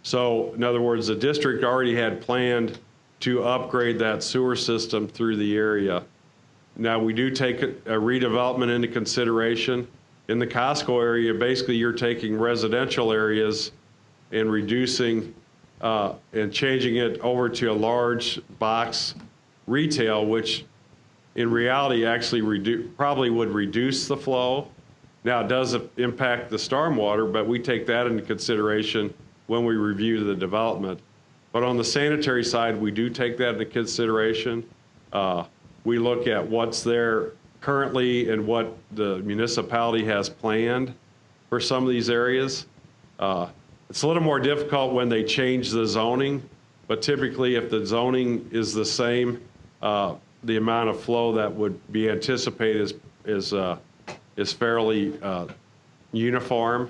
So in other words, the district already had planned to upgrade that sewer system through the area. Now we do take a redevelopment into consideration. In the Costco area, basically you're taking residential areas and reducing and changing it over to a large box retail, which in reality actually probably would reduce the flow. Now it does impact the stormwater, but we take that into consideration when we review the development. But on the sanitary side, we do take that into consideration. We look at what's there currently and what the municipality has planned for some of these areas. It's a little more difficult when they change the zoning, but typically if the zoning is the same, the amount of flow that would be anticipated is fairly uniform.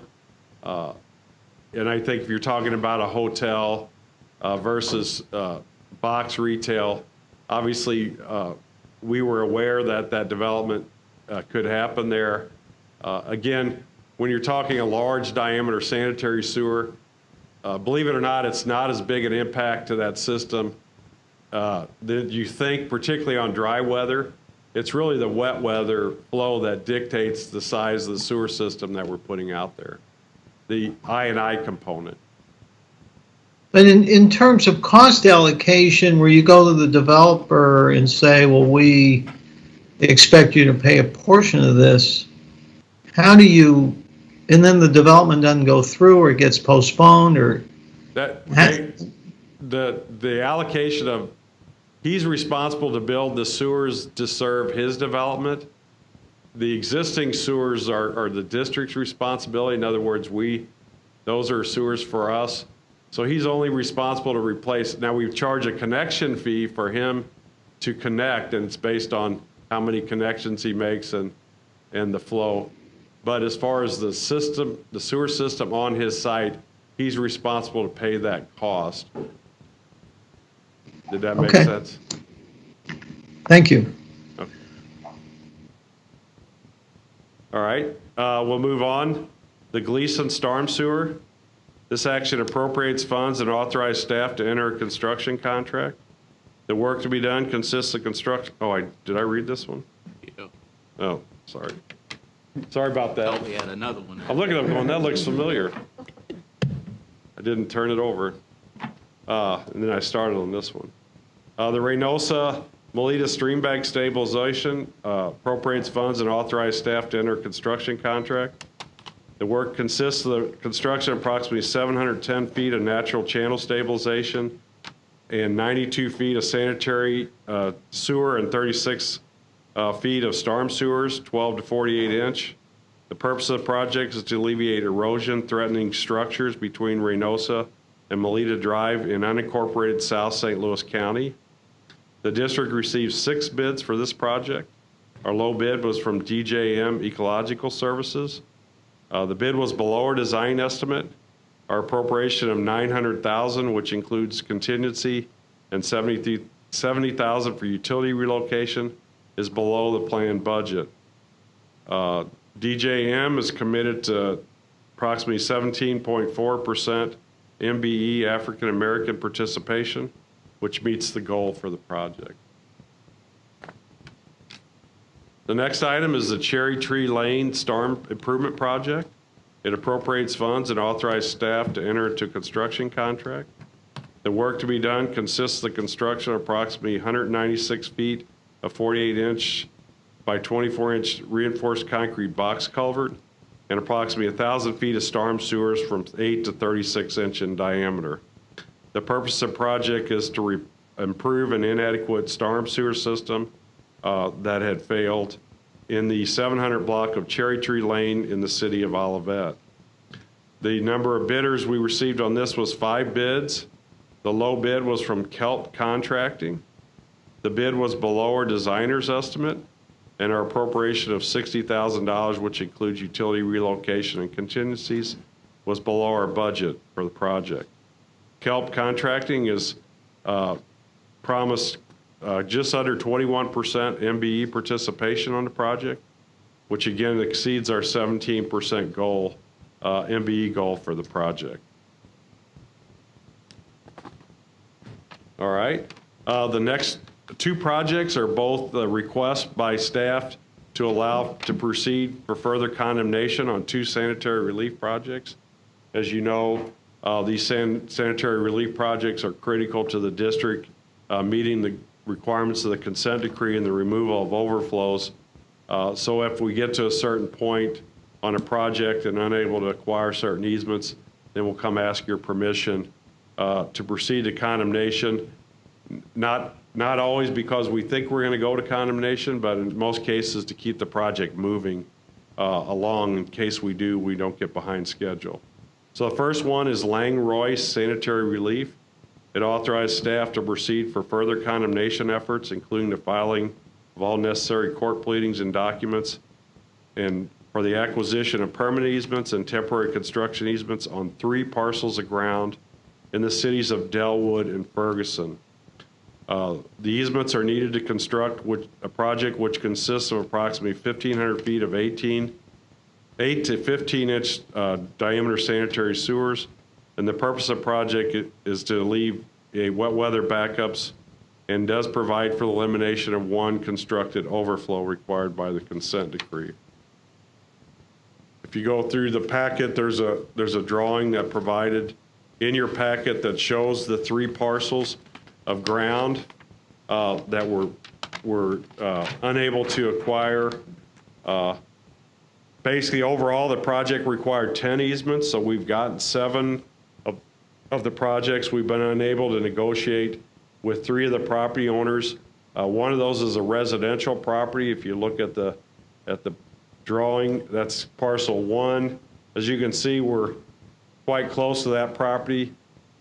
And I think if you're talking about a hotel versus box retail, obviously we were aware that that development could happen there. Again, when you're talking a large diameter sanitary sewer, believe it or not, it's not as big an impact to that system that you think, particularly on dry weather. It's really the wet weather flow that dictates the size of the sewer system that we're putting out there, the I&I component. But in terms of cost allocation, where you go to the developer and say, well, we expect you to pay a portion of this, how do you, and then the development doesn't go through or it gets postponed or? The allocation of, he's responsible to build the sewers to serve his development. The existing sewers are the district's responsibility. In other words, those are sewers for us. So he's only responsible to replace. Now we charge a connection fee for him to connect, and it's based on how many connections he makes and the flow. But as far as the system, the sewer system on his site, he's responsible to pay that cost. Did that make sense? Thank you. Okay. All right, we'll move on. The Gleason Storm Sewer. This action appropriates funds and authorizes staff to enter a construction contract. The work to be done consists of construction. Oh, did I read this one? Yeah. Oh, sorry. Sorry about that. Thought we had another one. I'm looking at it going, that looks familiar. I didn't turn it over. And then I started on this one. The Reynosa Melita Stream Bank Stabilization appropriates funds and authorizes staff to enter a construction contract. The work consists of the construction of approximately 710 feet of natural channel stabilization and 92 feet of sanitary sewer and 36 feet of storm sewers, 12 to 48 inch. The purpose of the project is to alleviate erosion threatening structures between Reynosa and Melita Drive in unincorporated South St. Louis County. The district received 6 bids for this project. Our low bid was from DJM Ecological Services. The bid was below our design estimate. Our appropriation of $900,000, which includes contingency, and $70,000 for utility relocation, is below the planned budget. DJM is committed to approximately 17.4% MBE African American participation, which meets the goal for the project. The next item is the Cherry Tree Lane Storm Improvement Project. It appropriates funds and authorizes staff to enter into a construction contract. The work to be done consists of the construction of approximately 196 feet of 48 inch by 24 inch reinforced concrete box culvert and approximately 1,000 feet of storm sewers from 8 to 36 inch in diameter. The purpose of the project is to improve an inadequate storm sewer system that had failed in the 700 block of Cherry Tree Lane in the city of Olivet. The number of bidders we received on this was 5 bids. The low bid was from Kelp Contracting. The bid was below our designer's estimate, and our appropriation of $60,000, which includes utility relocation and contingencies, was below our budget for the project. Kelp Contracting is promised just under 21% Mbe participation on the project, which again exceeds our 17% goal, Mbe goal for the project. All right. The next 2 projects are both the request by staff to allow to proceed for further condemnation on 2 sanitary relief projects. As you know, these sanitary relief projects are critical to the district meeting the requirements of the consent decree and the removal of overflows. So if we get to a certain point on a project and unable to acquire certain easements, then we'll come ask your permission to proceed to condemnation. Not always because we think we're going to go to condemnation, but in most cases to keep the project moving along in case we don't get behind schedule. So the first one is Langrois Sanitary Relief. It authorized staff to proceed for further condemnation efforts, including the filing of all necessary court pleadings and documents, and for the acquisition of permanent easements and temporary construction easements on 3 parcels of ground in the cities of Delwood and Ferguson. The easements are needed to construct a project which consists of approximately 1,500 feet of 8 to 15-inch diameter sanitary sewers, and the purpose of the project is to alleviate wet weather backups and does provide for the elimination of 1 constructed overflow required by the consent decree. If you go through the packet, there's a drawing that provided in your packet that shows the 3 parcels of ground that were unable to acquire. Basically, overall, the project required 10 easements, so we've gotten 7 of the projects. We've been unable to negotiate with 3 of the property owners. One of those is a residential property. If you look at the drawing, that's parcel 1. As you can see, we're quite close to that property.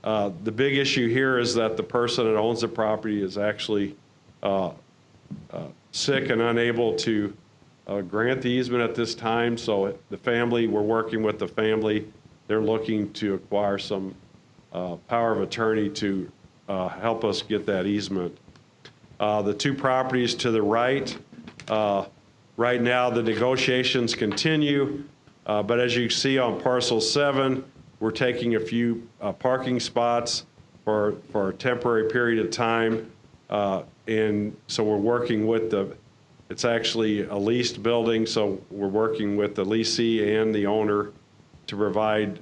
The big issue here is that the person that owns the property is actually sick and unable to grant the easement at this time. So the family, we're working with the family. They're looking to acquire some power of attorney to help us get that easement. The 2 properties to the right, right now the negotiations continue, but as you see on parcel 7, we're taking a few parking spots for a temporary period of time. And so we're working with it's actually a leased building, so we're working with the leasee and the owner to provide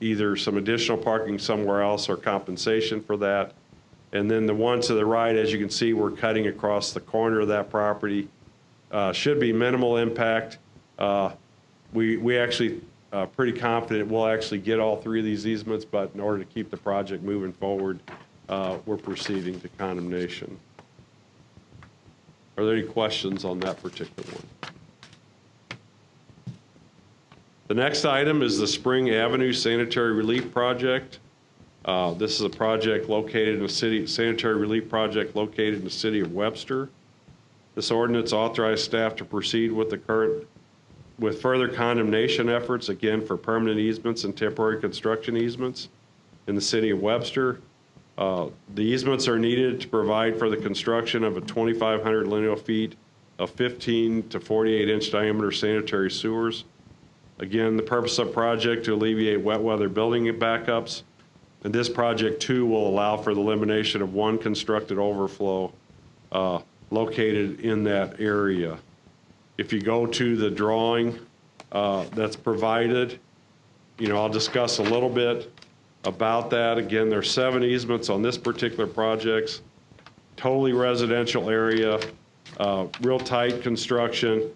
either some additional parking somewhere else or compensation for that. And then the one to the right, as you can see, we're cutting across the corner of that property. Should be minimal impact. We actually pretty confident we'll actually get all 3 of these easements, but in order to keep the project moving forward, we're proceeding to condemnation. Are there any questions on that particular one? The next item is the Spring Avenue Sanitary Relief Project. This is a project located in the city, sanitary relief project located in the city of Webster. This ordinance authorized staff to proceed with further condemnation efforts, again for permanent easements and temporary construction easements in the city of Webster. The easements are needed to provide for the construction of a 2,500 lineal feet of 15 to 48-inch diameter sanitary sewers. Again, the purpose of the project to alleviate wet weather building backups. And this project too will allow for the elimination of 1 constructed overflow located in that area. If you go to the drawing that's provided, I'll discuss a little bit about that. Again, there's 7 easements on this particular project, totally residential area, real tight construction.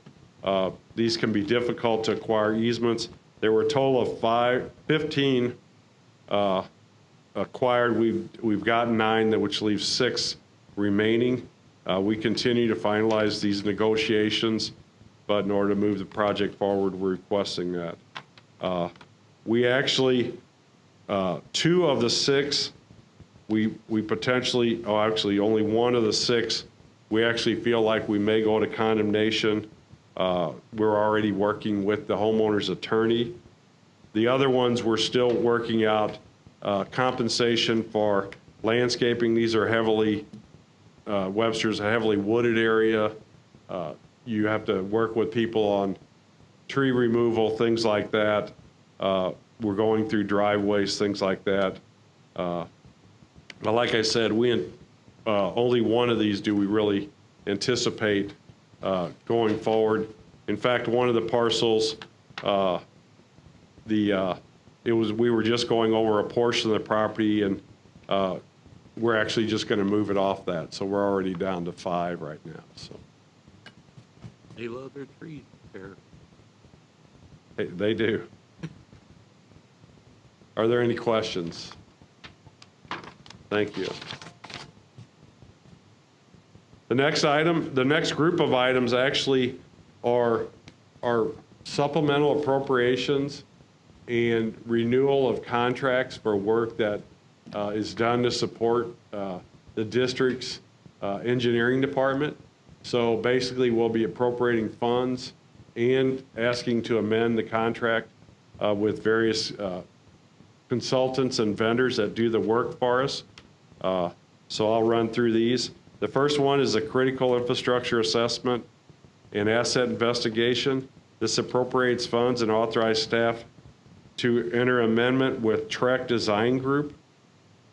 These can be difficult to acquire easements. There were a total of 15 acquired, we've gotten 9, which leaves 6 remaining. We continue to finalize these negotiations, but in order to move the project forward, we're requesting that. We actually, 2 of the 6, we potentially, actually only 1 of the 6, we actually feel like we may go to condemnation. We're already working with the homeowner's attorney. The other ones, we're still working out compensation for landscaping. These are heavily, Webster's a heavily wooded area. You have to work with people on tree removal, things like that. We're going through driveways, things like that. But like I said, only 1 of these do we really anticipate going forward. In fact, one of the parcels, we were just going over a portion of the property, and we're actually just going to move it off that. So we're already down to 5 right now. So They love their trees there. they do. Are there any questions? Thank you. The next group of items actually are supplemental appropriations and renewal of contracts for work that is done to support the district's engineering department. So basically, we'll be appropriating funds and asking to amend the contract with various consultants and vendors that do the work for us. So I'll run through these. The first one is a critical infrastructure assessment and asset investigation. This appropriates funds and authorized staff to enter amendment with Trek Design Group.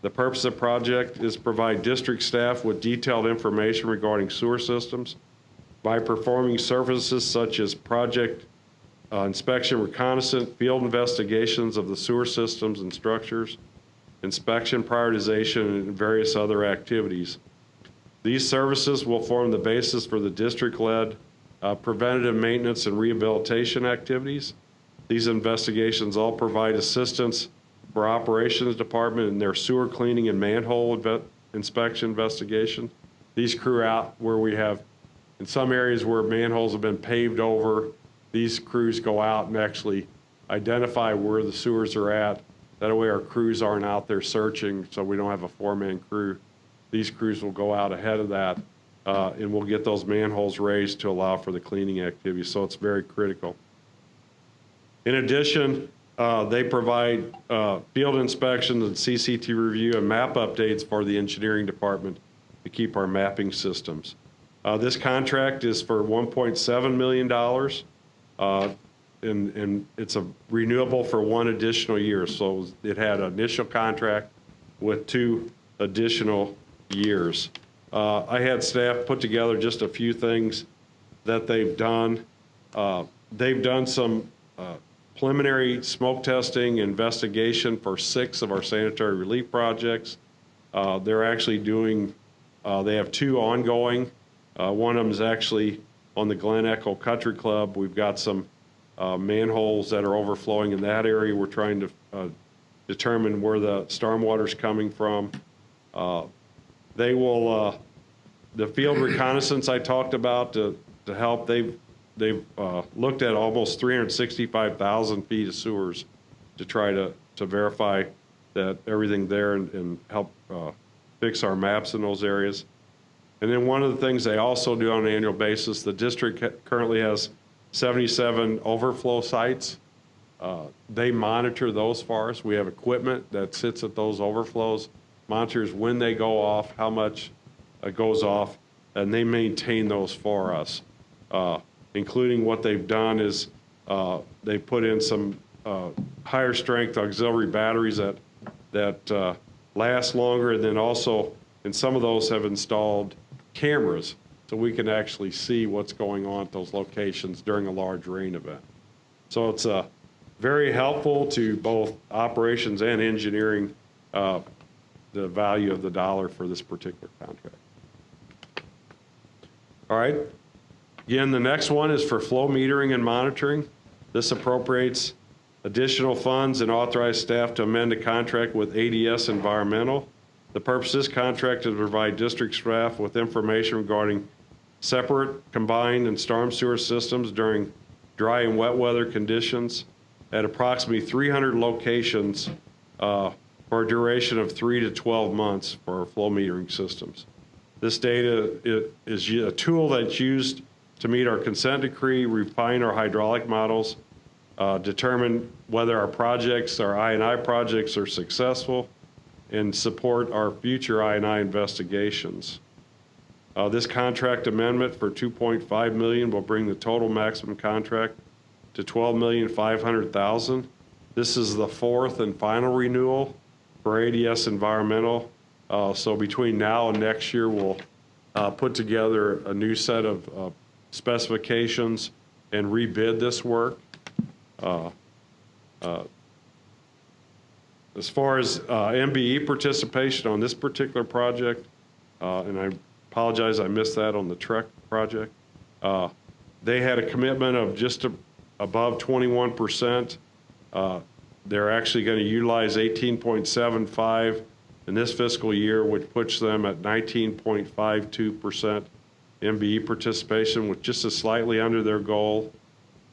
The purpose of the project is provide district staff with detailed information regarding sewer systems by performing services such as project inspection, reconnaissance, field investigations of the sewer systems and structures, inspection, prioritization, and various other activities. These services will form the basis for the district-led preventative maintenance and rehabilitation activities. These investigations all provide assistance for operations department in their sewer cleaning and manhole inspection investigation. These crew out where we have, in some areas where manholes have been paved over, these crews go out and actually identify where the sewers are at. That way our crews aren't out there searching, so we don't have a 4-man crew. These crews will go out ahead of that, and we'll get those manholes raised to allow for the cleaning activity, so it's very critical. In addition, they provide field inspections and CCT review and map updates for the engineering department to keep our mapping systems. This contract is for $1.7 million, and it's a renewable for 1 additional year. So it had an initial contract with 2 additional years. I had staff put together just a few things that they've done. They've done some preliminary smoke testing investigation for 6 of our sanitary relief projects. They're actually doing, they have 2 ongoing. One of them is actually on the Glen Echo Country Club. We've got some manholes that are overflowing in that area. We're trying to determine where the stormwater is coming from. They will, the field reconnaissance I talked about to help, they've looked at almost 365,000 feet of sewers to try to verify that everything there and help fix our maps in those areas. And then one of the things they also do on an annual basis, the district currently has 77 overflow sites. They monitor those for us. We have equipment that sits at those overflows, monitors when they go off, how much goes off, and they maintain those for us. Including what they've done is they put in some higher strength auxiliary batteries that last longer, and then also, and some of those have installed cameras so we can actually see what's going on at those locations during a large rain event. So it's very helpful to both operations and engineering, the value of the dollar for this particular contract. All right. Again, the next one is for flow metering and monitoring. This appropriates additional funds and authorize staff to amend the contract with ADS Environmental. The purpose of this contract is to provide district staff with information regarding separate, combined, and storm sewer systems during dry and wet weather conditions at approximately 300 locations for a duration of 3 to 12 months for our flow metering systems. This data is a tool that's used to meet our consent decree, refine our hydraulic models, determine whether our projects, our I&I projects are successful, and support our future I&I investigations. This contract amendment for $2.5 million will bring the total maximum contract to $12,500,000. This is the fourth and final renewal for ADS Environmental. So between now and next year, we'll put together a new set of specifications and rebid this work. As far as MBE participation on this particular project, and I apologize, I missed that on the Trek project. They had a commitment of just above 21%. They're actually going to utilize 18.75 in this fiscal year, which puts them at 19.52% MBE participation, which just is slightly under their goal.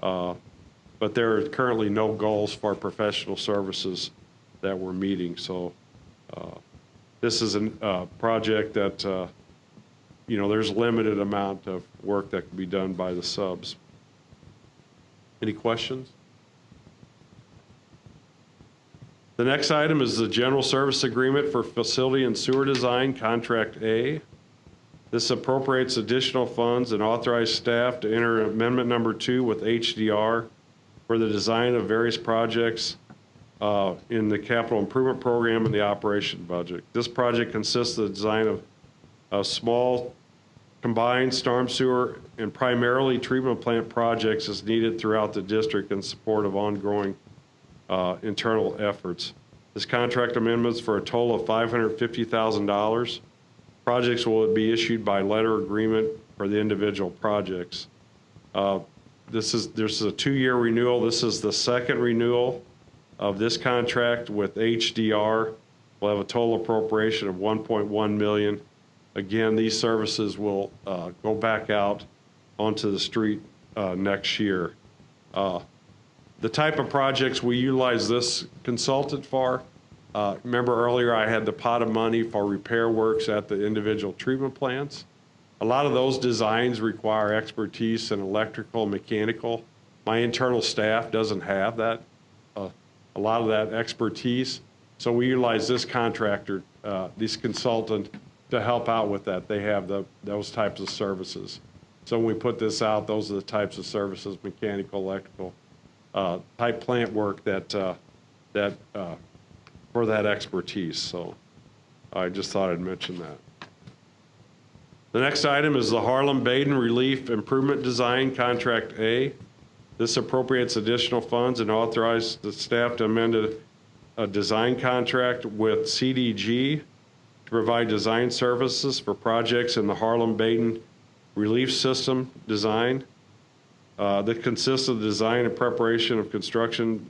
But there are currently no goals for professional services that we're meeting. So this is a project that, you know, there's limited amount of work that can be done by the subs. Any questions? The next item is the General Service Agreement for Facility and Sewer Design, Contract A. This appropriates additional funds and authorized staff to enter Amendment Number 2 with HDR for the design of various projects in the capital improvement program and the operation budget. This project consists of the design of a small combined storm sewer and primarily treatment plant projects as needed throughout the district in support of ongoing internal efforts. This contract amendment is for a total of $550,000. Projects will be issued by letter agreement for the individual projects. This is a 2-year renewal. This is the second renewal of this contract with HDR. We'll have a total appropriation of $1.1 million. Again, these services will go back out onto the street next year. The type of projects we utilize this consultant for, remember earlier I had the pot of money for repair works at the individual treatment plants. A lot of those designs require expertise in electrical, mechanical. My internal staff doesn't have that, a lot of that expertise. So we utilize this contractor, this consultant, to help out with that. They have those types of services. So when we put this out, those are the types of services, mechanical, electrical, type plant work that for that expertise. So I just thought I'd mention that. The next item is the Harlem Baden Relief Improvement Design Contract A. This appropriates additional funds and authorizes the staff to amend a design contract with CDG to provide design services for projects in the Harlem Baden Relief System design. That consists of the design and preparation of construction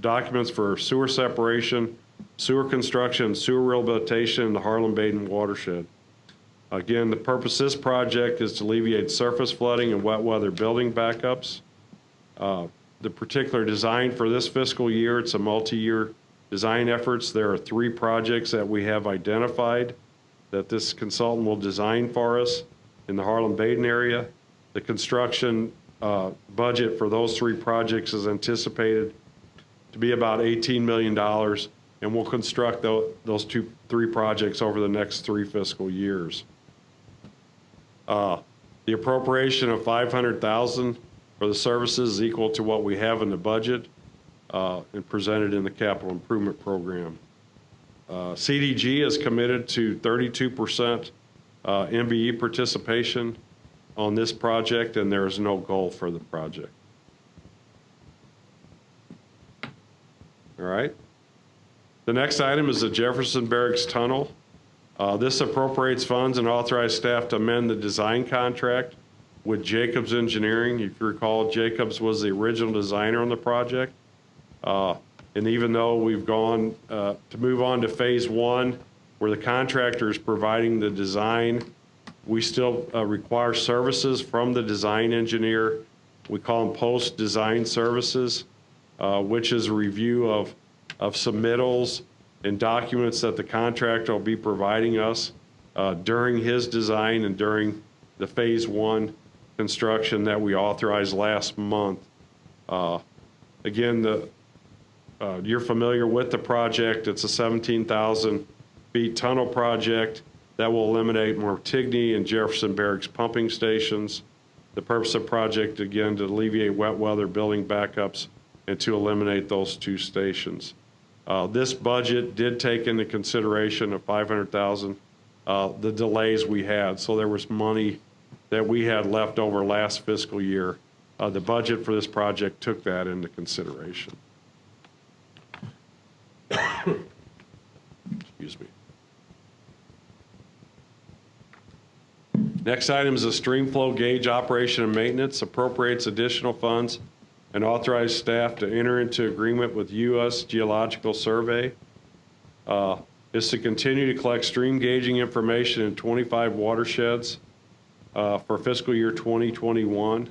documents for sewer separation, sewer construction, sewer rehabilitation in the Harlem Baden watershed. Again, the purpose of this project is to alleviate surface flooding and wet weather building backups. The particular design for this fiscal year, it's a multi-year design efforts. There are 3 projects that we have identified that this consultant will design for us in the Harlem Baden area. The construction budget for those 3 projects is anticipated to be about $18 million, and we'll construct those 3 projects over the next 3 fiscal years. The appropriation of $500,000 for the services is equal to what we have in the budget and presented in the capital improvement program. CDG is committed to 32% MBE participation on this project, and there is no goal for the project. All right. The next item is the Jefferson Barracks Tunnel. This appropriates funds and authorized staff to amend the design contract with Jacobs Engineering. If you recall, Jacobs was the original designer on the project. And even though we've gone to move on to phase one, where the contractor is providing the design, we still require services from the design engineer. We call them post-design services, which is a review of submittals and documents that the contractor will be providing us during his design and during the phase one construction that we authorized last month. Again, you're familiar with the project. It's a 17,000 feet tunnel project that will eliminate Mortigny and Jefferson Barracks pumping stations. The purpose of the project, again, to alleviate wet weather building backups and to eliminate those two stations. This budget did take into consideration of $500,000, the delays we had. So there was money that we had left over last fiscal year. The budget for this project took that into consideration. Excuse me. Next item is a stream flow gauge operation and maintenance, appropriates additional funds and authorize staff to enter into agreement with U.S. Geological Survey. Is to continue to collect stream gauging information in 25 watersheds for fiscal year 2021.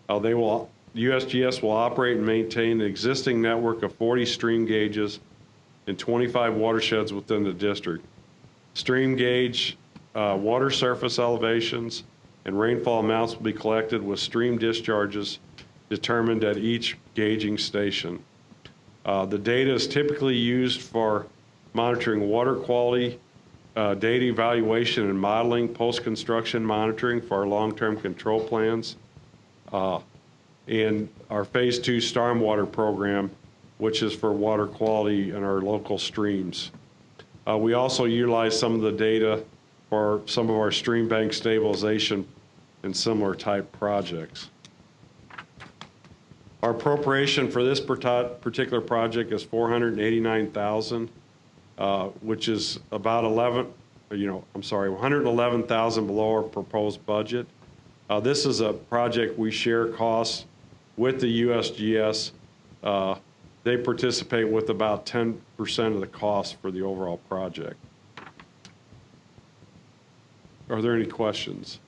USGS will operate and maintain an existing network of 40 stream gauges in 25 watersheds within the district. Stream gauge water surface elevations and rainfall amounts will be collected with stream discharges determined at each gauging station. The data is typically used for monitoring water quality, data evaluation and modeling, post-construction monitoring for our long-term control plans, and our phase two stormwater program, which is for water quality in our local streams. We also utilize some of the data for some of our stream bank stabilization and similar type projects. Our appropriation for this particular project is $489,000, which is about 111,000 below our proposed budget. This is a project we share costs with the USGS. They participate with about 10% of the cost for the overall project. Are there any questions?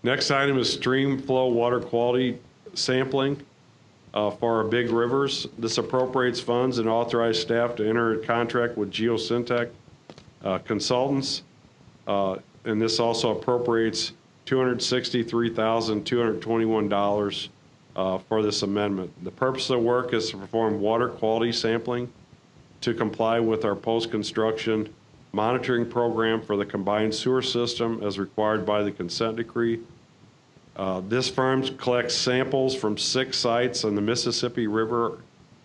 Next item is stream flow water quality sampling for our big rivers. This appropriates funds and authorizes staff to enter a contract with Geosyntec consultants. And this also appropriates $263,221 for this amendment. The purpose of the work is to perform water quality sampling to comply with our post-construction monitoring program for the combined sewer system as required by the consent decree. This firm collects samples from 6 sites on the Mississippi River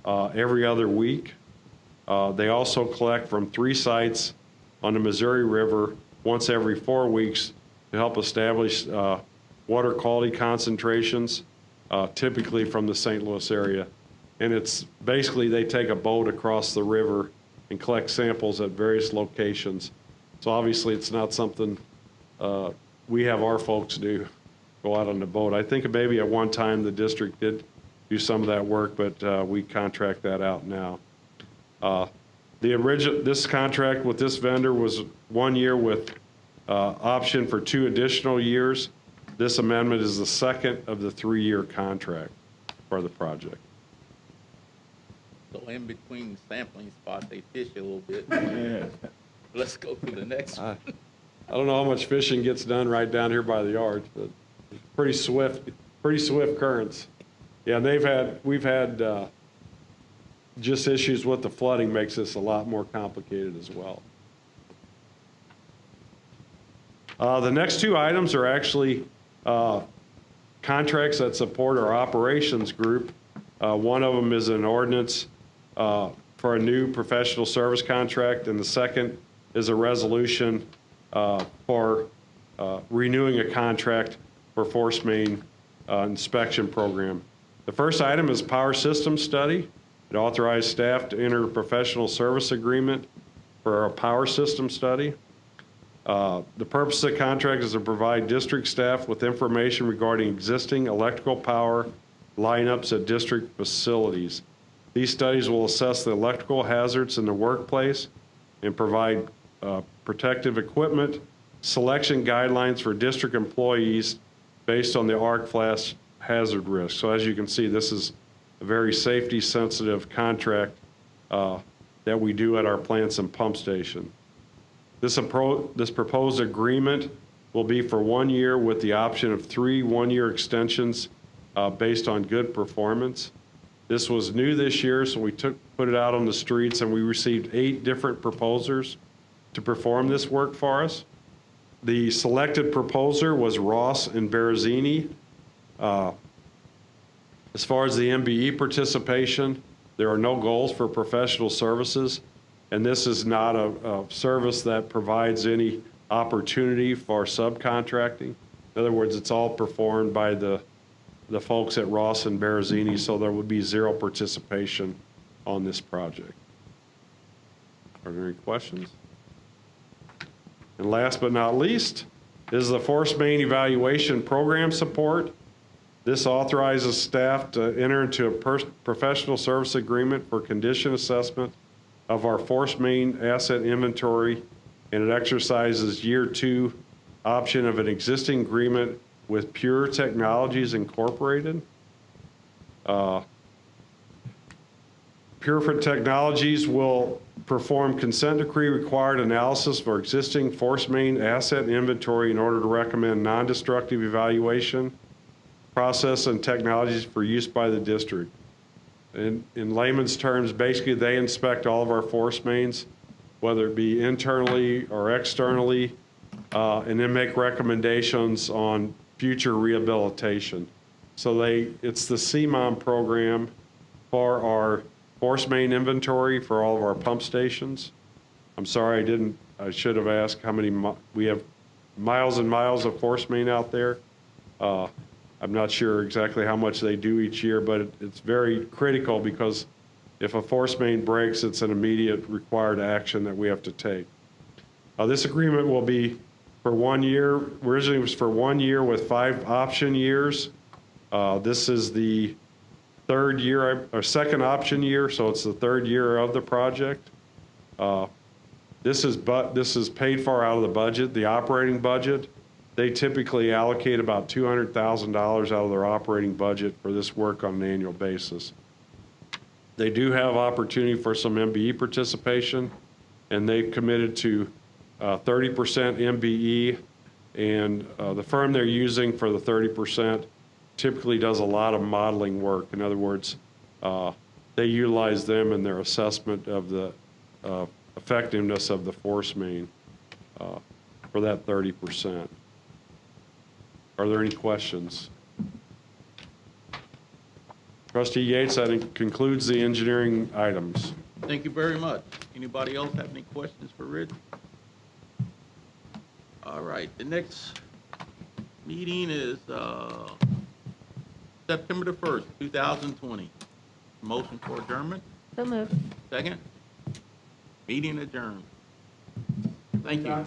every other week. They also collect from 3 sites on the Missouri River once every 4 weeks to help establish water quality concentrations, typically from the St. Louis area. And it's basically they take a boat across the river and collect samples at various locations. So obviously it's not something we have our folks do, go out on the boat. I think maybe at one time the district did do some of that work, but we contract that out now. This contract with this vendor was 1 year with option for 2 additional years. This amendment is the second of the 3-year contract for the project. So in between sampling spots, they fish a little bit. Let's go to the next one. I don't know how much fishing gets done right down here by the yards, but pretty swift currents. Yeah, we've had just issues with the flooding makes this a lot more complicated as well. The next 2 items are actually contracts that support our operations group. One of them is an ordinance for a new professional service contract, and the second is a resolution for renewing a contract for force main inspection program. The first item is power system study. It authorized staff to enter a professional service agreement for a power system study. The purpose of the contract is to provide district staff with information regarding existing electrical power lineups at district facilities. These studies will assess the electrical hazards in the workplace and provide protective equipment selection guidelines for district employees based on the arc flash hazard risk. So as you can see, this is a very safety sensitive contract that we do at our plants and pump station. This proposed agreement will be for 1 year with the option of 3 one-year extensions based on good performance. This was new this year, so we put it out on the streets, and we received 8 different proposers to perform this work for us. The selected proposer was Ross and Barazzini. As far as the Mbe participation, there are no goals for professional services, and this is not a service that provides any opportunity for subcontracting. In other words, it's all performed by the folks at Ross and Barazzini, so there would be 0 participation on this project. Are there any questions? And last but not least is the force main evaluation program support. This authorizes staff to enter into a professional service agreement for condition assessment of our force main asset inventory, and it exercises year 2 option of an existing agreement with Pure Technologies Incorporated. Pure Technologies will perform consent decree required analysis for existing force main asset inventory in order to recommend non-destructive evaluation, process, and technologies for use by the district. In layman's terms, basically they inspect all of our force mains, whether it be internally or externally, and then make recommendations on future rehabilitation. So it's the CMOM program for our force main inventory for all of our pump stations. I'm sorry, I should have asked how many, we have miles and miles of force main out there. I'm not sure exactly how much they do each year, but it's very critical because if a force main breaks, it's an immediate required action that we have to take. This agreement will be for 1 year. Originally it was for 1 year with 5 option years. This is the 3rd year, or 2nd option year, so it's the 3rd year of the project. This is paid for out of the budget, the operating budget. They typically allocate about $200,000 out of their operating budget for this work on an annual basis. They do have opportunity for some MBE participation, and they've committed to 30% MBE, and the firm they're using for the 30% typically does a lot of modeling work. In other words, they utilize them in their assessment of the effectiveness of the force main for that 30%. Are there any questions? Trustee Yates, that concludes the engineering items. Thank you very much. Anybody else have any questions for Rich? All right, the next meeting is September the 1st, 2020. Motion for adjournment? So moved. Second? Meeting adjourned. Thank you.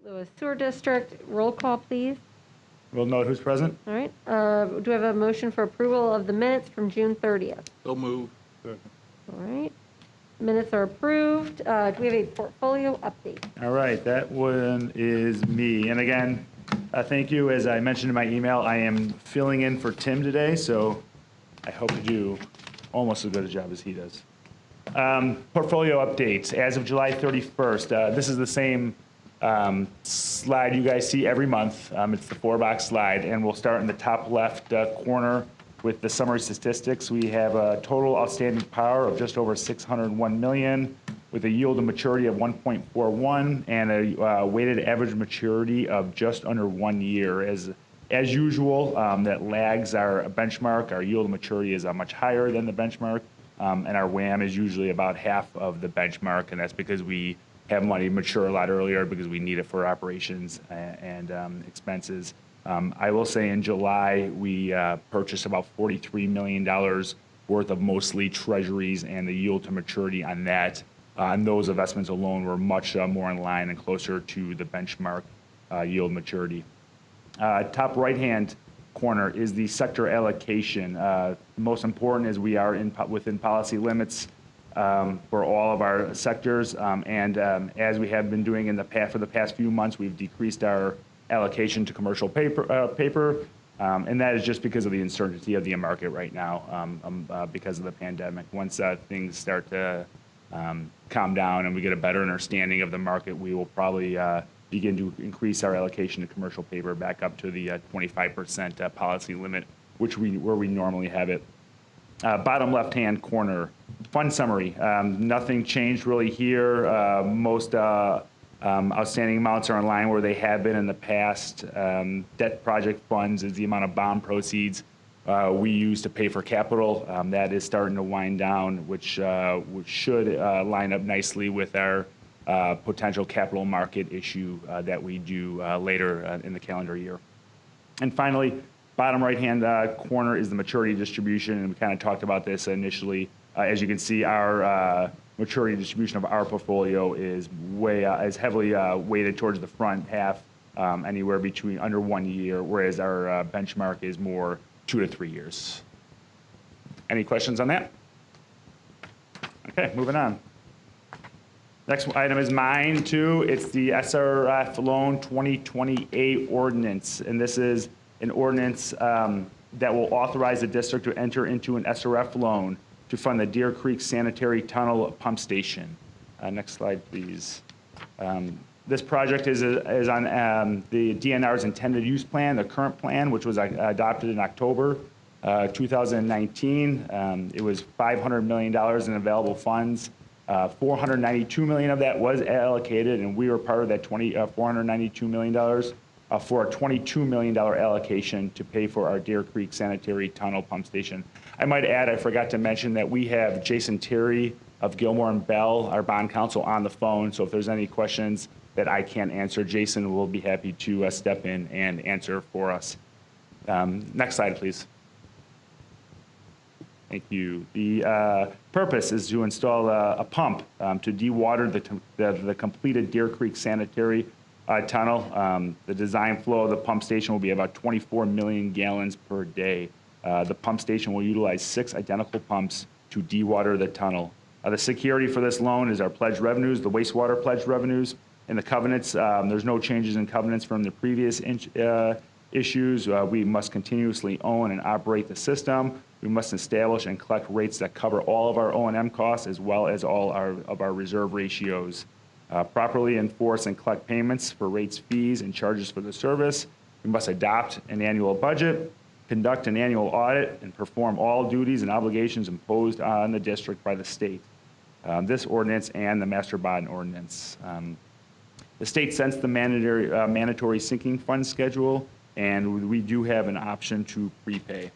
Louis Sewer District. Roll call, please. We'll note who's present. All right. Do we have a motion for approval of the minutes from June 30th? So move. All right. Minutes are approved. Do we have a portfolio update? All right, that one is me. And again, thank you. As I mentioned in my email, I am filling in for Tim today, so I hope to do almost as good a job as he does. Portfolio updates. As of July 31st, this is the same slide you guys see every month. It's the 4-box slide, and we'll start in the top left corner with the summary statistics. We have a total outstanding power of just over 601 million, with a yield to maturity of 1.41 and a weighted average maturity of just under 1 year. As usual, that lags our benchmark. Our yield to maturity is much higher than the benchmark, and our WAM is usually about half of the benchmark, and that's because we have money mature a lot earlier because we need it for operations and expenses. I will say in July, we purchased about $43 million worth of mostly treasuries, and the yield to maturity on that, on those investments alone, were much more in line and closer to the benchmark yield maturity. Top right-hand corner is the sector allocation. Most important is we are within policy limits for all of our sectors, and as we have been doing for the past few months, we've decreased our allocation to commercial paper, and that is just because of the uncertainty of the market right now, because of the pandemic. Once things start to calm down and we get a better understanding of the market, we will probably begin to increase our allocation to commercial paper back up to the 25% policy limit, where we normally have it. Bottom left-hand corner, fund summary. Nothing changed really here. Most outstanding amounts are in line where they have been in the past. Debt project funds is the amount of bond proceeds we use to pay for capital. That is starting to wind down, which should line up nicely with our potential capital market issue that we do later in the calendar year. And finally, bottom right-hand corner is the maturity distribution, and we kind of talked about this initially. As you can see, our maturity distribution of our portfolio is heavily weighted towards the front half, anywhere between under 1 year, whereas our benchmark is more 2 to 3 years. Any questions on that? Okay, moving on. Next item is mine too. It's the Srf Loan 2028 ordinance, and this is an ordinance that will authorize the district to enter into an Srf loan to fund the Deer Creek Sanitary Tunnel Pump Station. Next slide, please. This project is on the DNR's intended use plan, the current plan, which was adopted in October 2019. It was $500 million in available funds. 492 million of that was allocated, and we were part of that $492 million for a $22 million allocation to pay for our Deer Creek Sanitary Tunnel Pump Station. I might add, I forgot to mention that we have Jason Terry of Gilmore and Bell, our bond counsel, on the phone. So if there's any questions that I can't answer, Jason will be happy to step in and answer for us. Next slide, please. Thank you. The purpose is to install a pump to dewater the completed Deer Creek Sanitary tunnel. The design flow of the pump station will be about 24 million gallons per day. The pump station will utilize 6 identical pumps to dewater the tunnel. The security for this loan is our pledged revenues, the wastewater pledged revenues, and the covenants. There's no changes in covenants from the previous issues. We must continuously own and operate the system. We must establish and collect rates that cover all of our O&M costs as well as all of our reserve ratios. Properly enforce and collect payments for rates, fees, and charges for the service. We must adopt an annual budget, conduct an annual audit, and perform all duties and obligations imposed on the district by the state. This ordinance and the master bond ordinance. The state sets the mandatory sinking fund schedule, and we do have an option to prepay.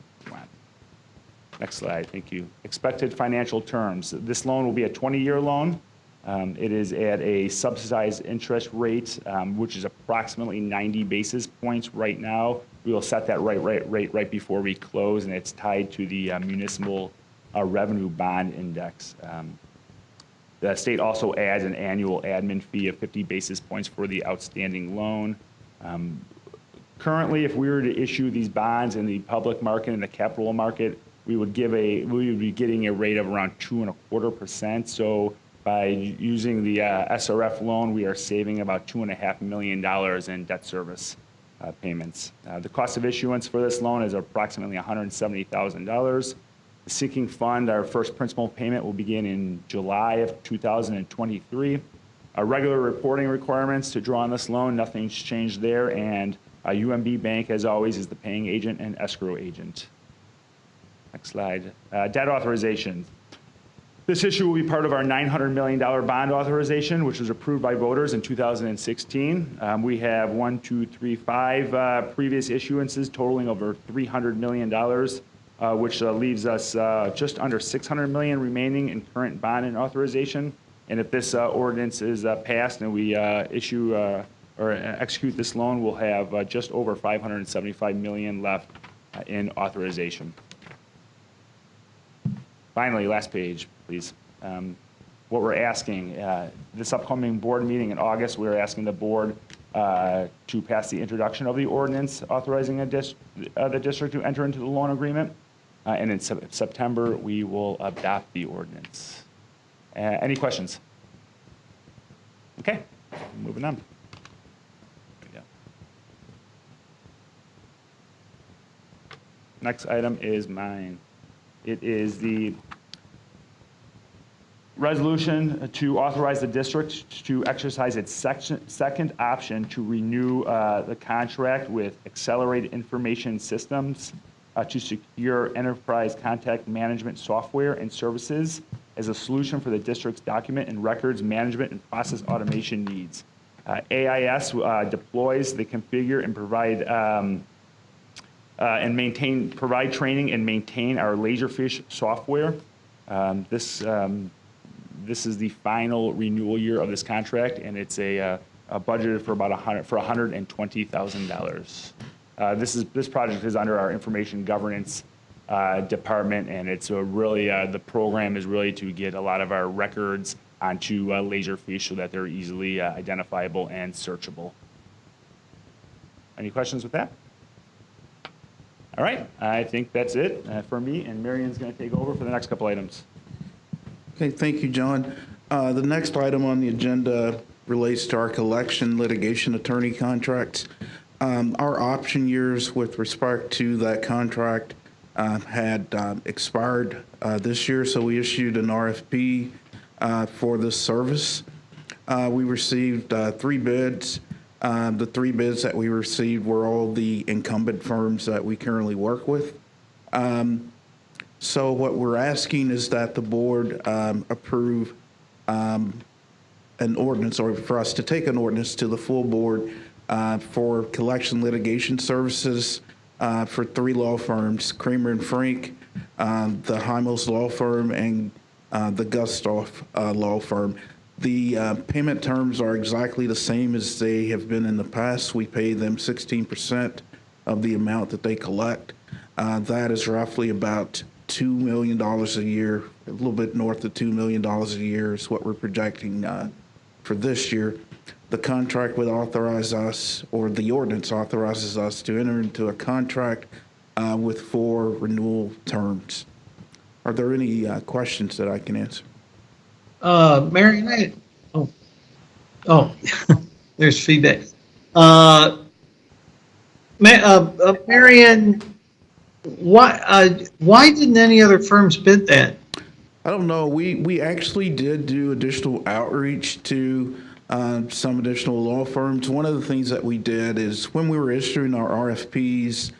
Next slide, thank you. Expected financial terms. This loan will be a 20-year loan. It is at a subsidized interest rate, which is approximately 90 basis points right now. We will set that rate right before we close, and it's tied to the municipal revenue bond index. The state also adds an annual admin fee of 50 basis points for the outstanding loan. Currently, if we were to issue these bonds in the public market and the capital market, we would be getting a rate of around 2.25%. So by using the SRF loan, we are saving about $2.5 million in debt service payments. The cost of issuance for this loan is approximately $170,000. The sinking fund, our first principal payment will begin in July of 2023. Our regular reporting requirements to draw on this loan, nothing's changed there, and UMB Bank, as always, is the paying agent and escrow agent. Next slide. Debt authorization. This issue will be part of our $900 million bond authorization, which was approved by voters in 2016. We have 5 previous issuances totaling over $300 million, which leaves us just under $600 million remaining in current bond and authorization. And if this ordinance is passed and we issue or execute this loan, we'll have just over $575 million left in authorization. Finally, last page, please. What we're asking, this upcoming board meeting in August, we're asking the board to pass the introduction of the ordinance authorizing the district to enter into the loan agreement. And in September, we will adopt the ordinance. Any questions? Okay, moving on. Next item is mine. It is the resolution to authorize the district to exercise its second option to renew the contract with Accelerated Information Systems to secure enterprise contact management software and services as a solution for the district's document and records management and process automation needs. AIS deploys, they configure and provide provide training and maintain our Laserfish software. This is the final renewal year of this contract, and it's a budgeted for about $120,000. This project is under our information governance department, and it's really the program is really to get a lot of our records onto Laserfish so that they're easily identifiable and searchable. Any questions with that? All right, I think that's it for me, and Marion's going to take over for the next couple items. Okay, thank you, John. The next item on the agenda relates to our collection litigation attorney contracts. Our option years with respect to that contract had expired this year, so we issued an RFP for this service. We received 3 bids. The 3 bids that we received were all the incumbent firms that we currently work with. So what we're asking is that the board approve an ordinance, or for us to take an ordinance to the full board for collection litigation services for 3 law firms, Kramer and Frank, the Hymos Law Firm, and the Gustav Law Firm. The payment terms are exactly the same as they have been in the past. We pay them 16% of the amount that they collect. That is roughly about $2 million a year, a little bit north of $2 million a year is what we're projecting for this year. The contract would authorize us, or the ordinance authorizes us to enter into a contract with 4 renewal terms. Are there any questions that I can answer? Marion, there's feedback. Marion, why didn't any other firms bid that? I don't know. We actually did do additional outreach to some additional law firms. One of the things that we did is when we were issuing our RFPs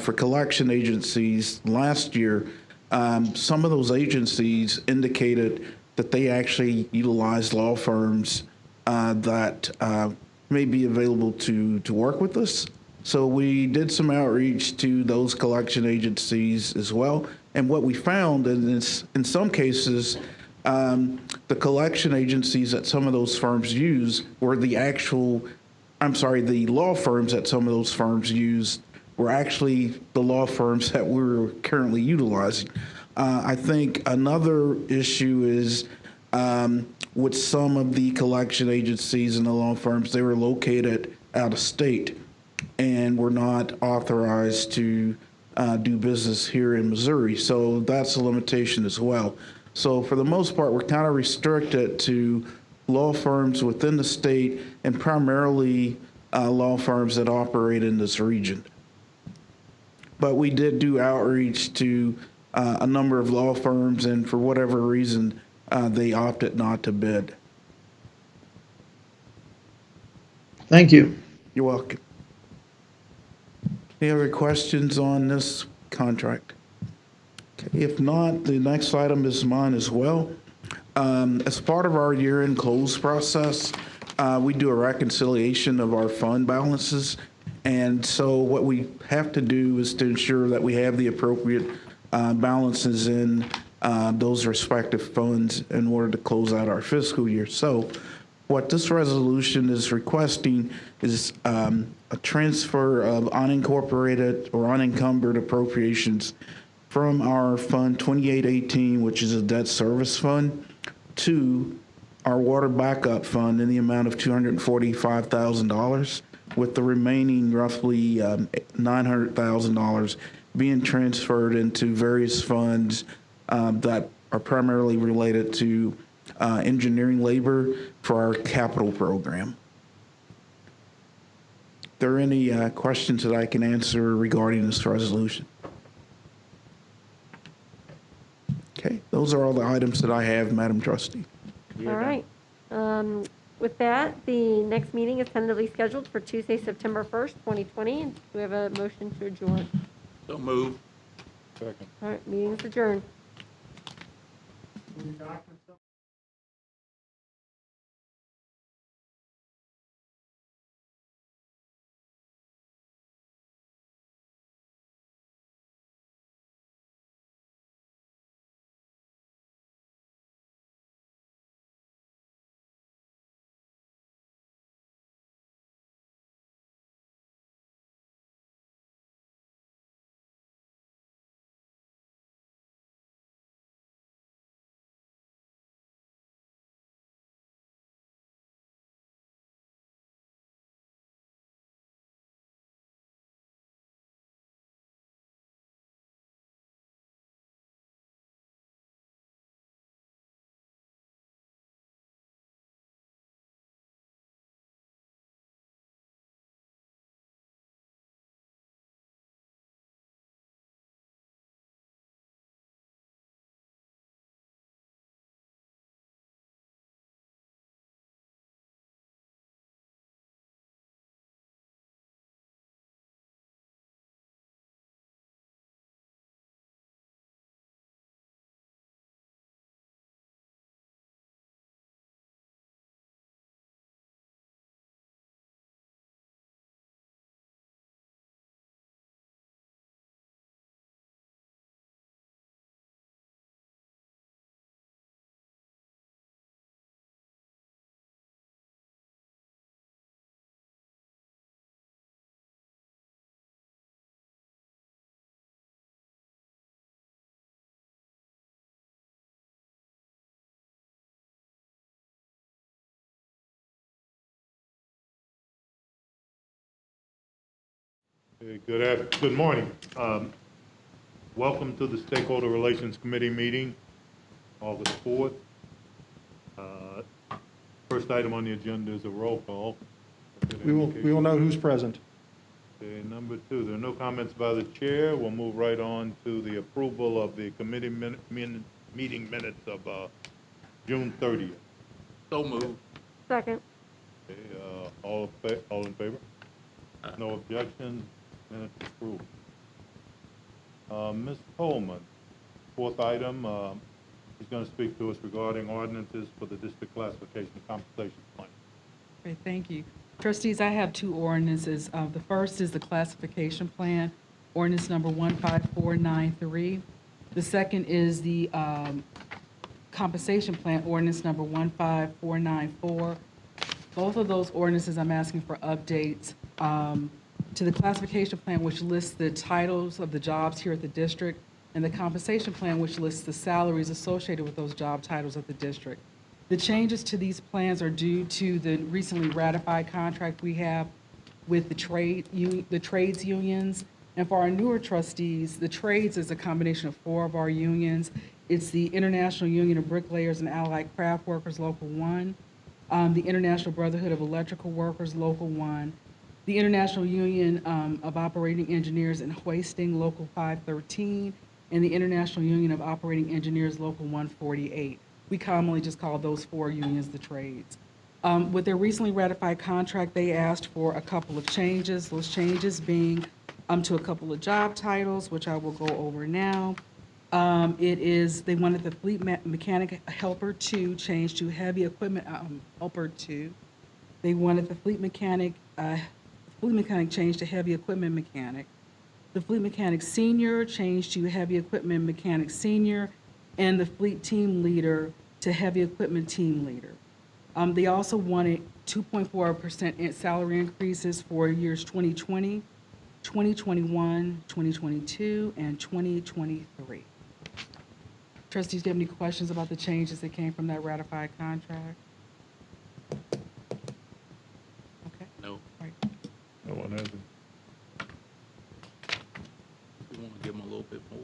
for collection agencies last year, some of those agencies indicated that they actually utilize law firms that may be available to work with us. So we did some outreach to those collection agencies as well. And what we found is in some cases, the collection agencies that some of those firms use were the law firms that some of those firms used were actually the law firms that we're currently utilizing. I think another issue is With some of the collection agencies and the law firms, they were located out of state and were not authorized to do business here in Missouri. So that's a limitation as well. So for the most part, we're kind of restricted to law firms within the state and primarily law firms that operate in this region. But we did do outreach to a number of law firms, and for whatever reason, they opted not to bid. Thank you. You're welcome. Any other questions on this contract? Okay, if not, the next item is mine as well. As part of our year-end close process, we do a reconciliation of our fund balances. And so what we have to do is to ensure that we have the appropriate balances in those respective funds in order to close out our fiscal year. So what this resolution is requesting is a transfer of unincorporated or unencumbered appropriations from our Fund 2818, which is a debt service fund, to our water backup fund in the amount of $245,000, with the remaining roughly $900,000 being transferred into various funds that are primarily related to engineering labor for our capital program. Are there any questions that I can answer regarding this resolution? Okay, those are all the items that I have, Madam Trustee. All right. With that, the next meeting is tentatively scheduled for Tuesday, September 1st, 2020. Do we have a motion to adjourn? So move. All right, meeting is adjourned. Good morning. Welcome to the Stakeholder Relations Committee meeting, August 4th. First item on the agenda is a roll call. We will know who's present. Okay, number 2, there are no comments by the chair. We'll move right on to the approval of the committee meeting minutes of June 30th. So move. Second. Okay, all in favor? No objections, minutes approved. Ms. Coleman, fourth item, is going to speak to us regarding ordinances for the district classification compensation plan. Great, thank you. Trustees, I have 2 ordinances. The first is the classification plan, ordinance number 15493. The second is the compensation plan, ordinance number 15494. Both of those ordinances, I'm asking for updates to the classification plan, which lists the titles of the jobs here at the district, and the compensation plan, which lists the salaries associated with those job titles at the district. The changes to these plans are due to the recently ratified contract we have with the trades unions. And for our newer trustees, the trades is a combination of 4 of our unions. It's the International Union of Bricklayers and Allied Craft Workers, Local 1, the International Brotherhood of Electrical Workers, Local 1, the International Union of Operating Engineers and Hoisting, Local 513, and the International Union of Operating Engineers, Local 148. We commonly just call those 4 unions the trades. With their recently ratified contract, they asked for a couple of changes, those changes being to a couple of job titles, which I will go over now. They wanted the Fleet Mechanic Helper 2 changed to Heavy Equipment Helper 2. They wanted the Fleet Mechanic changed to Heavy Equipment Mechanic. The Fleet Mechanic Senior changed to Heavy Equipment Mechanic Senior, and the Fleet Team Leader to Heavy Equipment Team Leader. They also wanted 2.4% salary increases for years 2020, 2021, 2022, and 2023. Trustees, do you have any questions about the changes that came from that ratified contract? Okay. No. All right. No one has it. We want to give them a little bit more.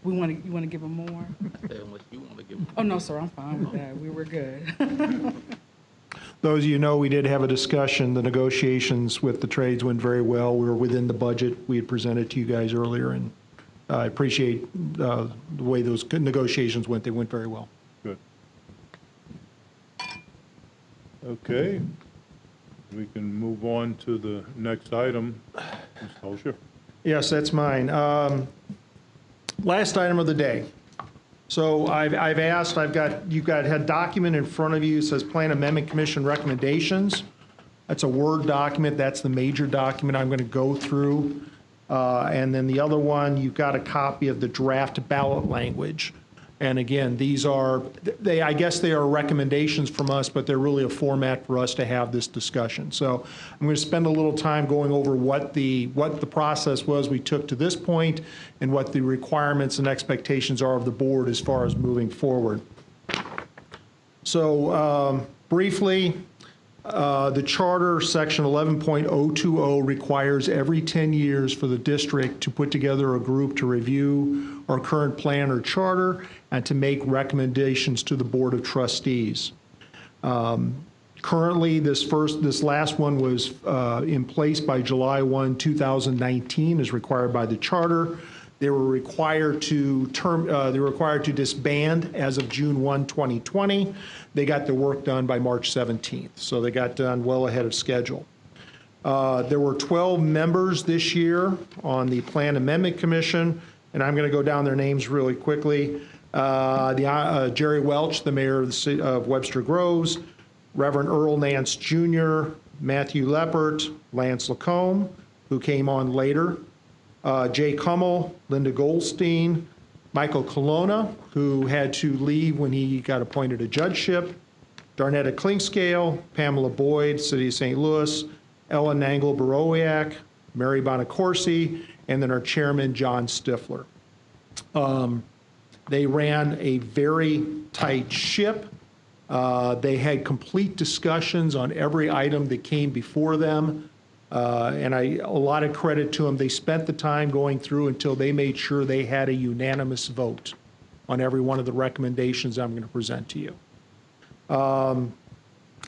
You want to give them more? Unless you want to give them. Oh, no, sir, I'm fine with that. We were good. Those of you know, we did have a discussion. The negotiations with the trades went very well. We were within the budget we had presented to you guys earlier, and I appreciate the way those negotiations went. They went very well. Good. Okay, we can move on to the next item. Ms. Hosher. Yes, that's mine. Last item of the day. So I've asked, you've got a document in front of you, it says Plan Amendment Commission recommendations. That's a Word document, that's the major document I'm going to go through. And then the other one, you've got a copy of the draft ballot language. And again, these are, I guess they are recommendations from us, but they're really a format for us to have this discussion. So I'm going to spend a little time going over what the process was we took to this point and what the requirements and expectations are of the board as far as moving forward. So briefly, the charter section 11.020 requires every 10 years for the district to put together a group to review our current plan or charter and to make recommendations to the Board of Trustees. Currently, this last one was in place by July 1, 2019, as required by the charter. They were required to disband as of June 1, 2020. They got their work done by March 17th, so they got done well ahead of schedule. There were 12 members this year on the Plan Amendment Commission, and I'm going to go down their names really quickly. Jerry Welch, the mayor of the city of Webster Groves, Reverend Earl Nance Jr., Matthew Leppert, Lance Lacombe, who came on later, Jay Kummel, Linda Goldstein, Michael Colonna, who had to leave when he got appointed a judgeship, Darnetta Clinkscale, Pamela Boyd, City of St. Louis, Ellen Nangle Barowiak, Mary Bonacorsi, and then our chairman, John Stifler. They ran a very tight ship. They had complete discussions on every item that came before them. And a lot of credit to them. They spent the time going through until they made sure they had a unanimous vote on every one of the recommendations I'm going to present to you.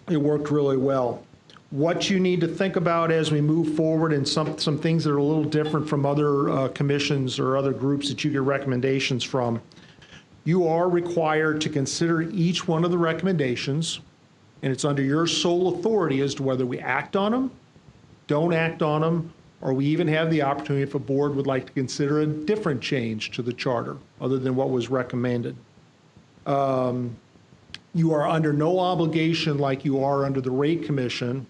It worked really well. What you need to think about as we move forward, and some things that are a little different from other commissions or other groups that you get recommendations from, you are required to consider each one of the recommendations, and it's under your sole authority as to whether we act on them, don't act on them, or we even have the opportunity if a board would like to consider a different change to the charter other than what was recommended. You are under no obligation like you are under the rate commission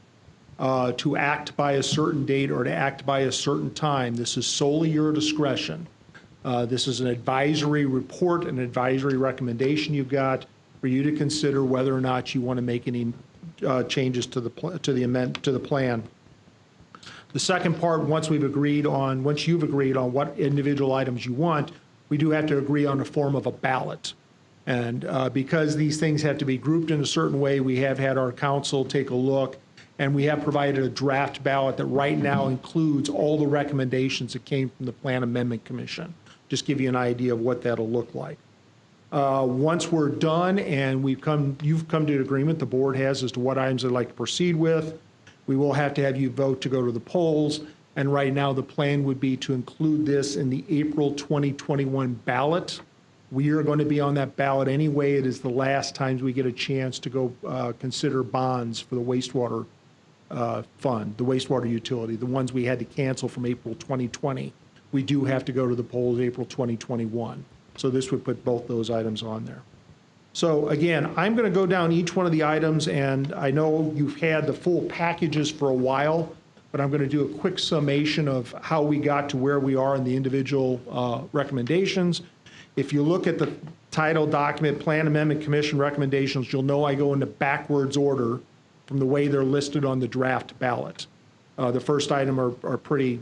to act by a certain date or to act by a certain time. This is solely your discretion. This is an advisory report, an advisory recommendation you've got for you to consider whether or not you want to make any changes to the plan. The second part, once you've agreed on what individual items you want, we do have to agree on a form of a ballot. And because these things have to be grouped in a certain way, we have had our counsel take a look, and we have provided a draft ballot that right now includes all the recommendations that came from the Plan Amendment Commission. Just give you an idea of what that'll look like. Once we're done and you've come to an agreement, the board has, as to what items they'd like to proceed with, we will have to have you vote to go to the polls. And right now, the plan would be to include this in the April 2021 ballot. We are going to be on that ballot anyway. It is the last times we get a chance to go consider bonds for the wastewater fund, the wastewater utility, the ones we had to cancel from April 2020. We do have to go to the polls April 2021. So this would put both those items on there. So again, I'm going to go down each one of the items, and I know you've had the full packages for a while, but I'm going to do a quick summation of how we got to where we are in the individual recommendations. If you look at the title document, Plan Amendment Commission recommendations, you'll know I go into backwards order from the way they're listed on the draft ballot. The first item are pretty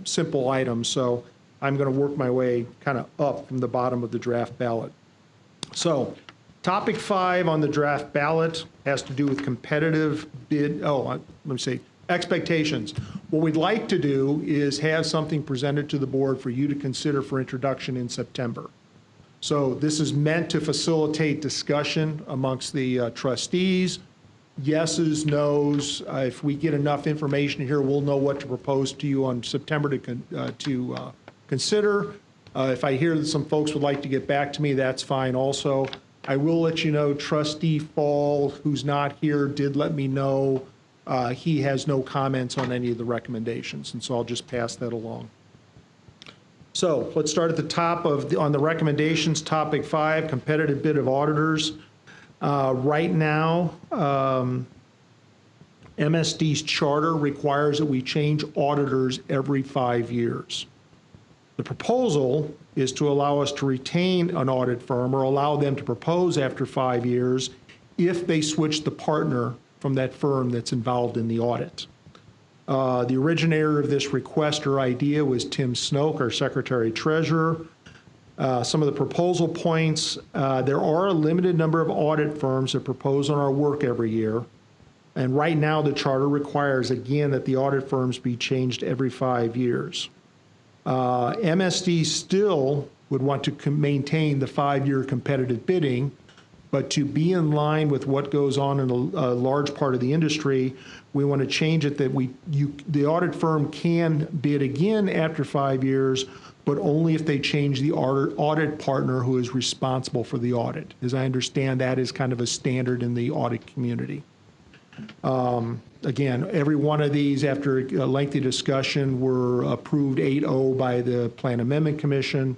simple items, so I'm going to work my way kind of up from the bottom of the draft ballot. So topic 5 on the draft ballot has to do with competitive bid, let me see, expectations. What we'd like to do is have something presented to the board for you to consider for introduction in September. So this is meant to facilitate discussion amongst the trustees. Yeses, nos. If we get enough information here, we'll know what to propose to you on September to consider. If I hear that some folks would like to get back to me, that's fine also. I will let you know Trustee Fall, who's not here, did let me know he has no comments on any of the recommendations, and so I'll just pass that along. So let's start at the top on the recommendations, topic 5, competitive bid of auditors. Right now, MSD's charter requires that we change auditors every 5 years. The proposal is to allow us to retain an audit firm or allow them to propose after 5 years if they switch the partner from that firm that's involved in the audit. The originator of this request or idea was Tim Snoke, our Secretary Treasurer. Some of the proposal points, there are a limited number of audit firms that propose on our work every year. And right now, the charter requires, again, that the audit firms be changed every 5 years. MSD still would want to maintain the 5-year competitive bidding, but to be in line with what goes on in a large part of the industry, we want to change it that the audit firm can bid again after 5 years, but only if they change the audit partner who is responsible for the audit. As I understand, that is kind of a standard in the audit community. Again, every one of these, after a lengthy discussion, were approved 8-0 by the Plan Amendment Commission.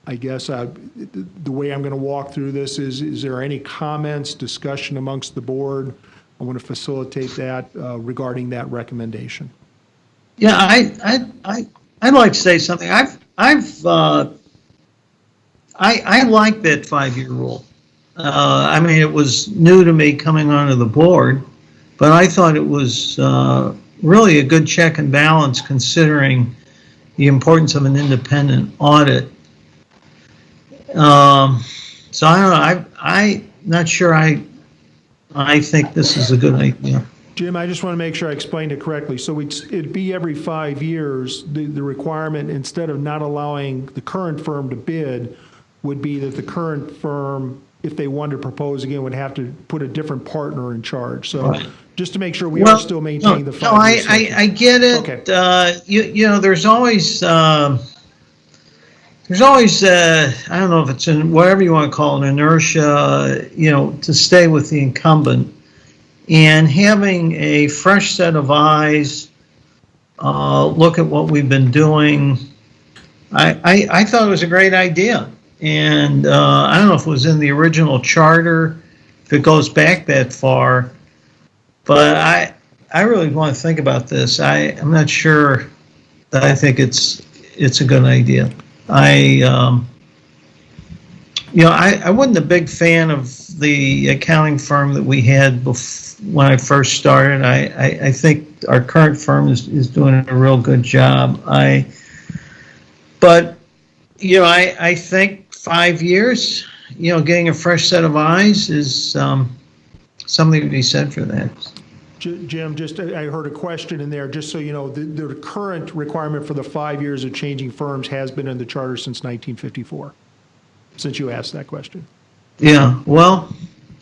I guess the way I'm going to walk through this is there any comments, discussion amongst the board? I want to facilitate that regarding that recommendation. Yeah, I'd like to say something. I like that 5-year rule. I mean, it was new to me coming onto the board, but I thought it was really a good check and balance considering the importance of an independent audit. So I don't know. I'm not sure. I think this is a good idea. Jim, I just want to make sure I explained it correctly. So it'd be every 5 years, the requirement, instead of not allowing the current firm to bid, would be that the current firm, if they wanted to propose again, would have to put a different partner in charge. So right. Just to make sure we are still maintaining the 5 years. No, I get it. Okay. You know, there's always, I don't know if it's in whatever you want to call it, inertia, to stay with the incumbent. And having a fresh set of eyes look at what we've been doing, I thought it was a great idea. And I don't know if it was in the original charter, if it goes back that far, but I really want to think about this. I'm not sure that I think it's a good idea. I wasn't a big fan of the accounting firm that we had when I first started. I think our current firm is doing a real good job. I think 5 years, getting a fresh set of eyes is something to be said for that. Jim, I heard a question in there, just so you know, the current requirement for the 5 years of changing firms has been in the charter since 1954, since you asked that question. Yeah, well,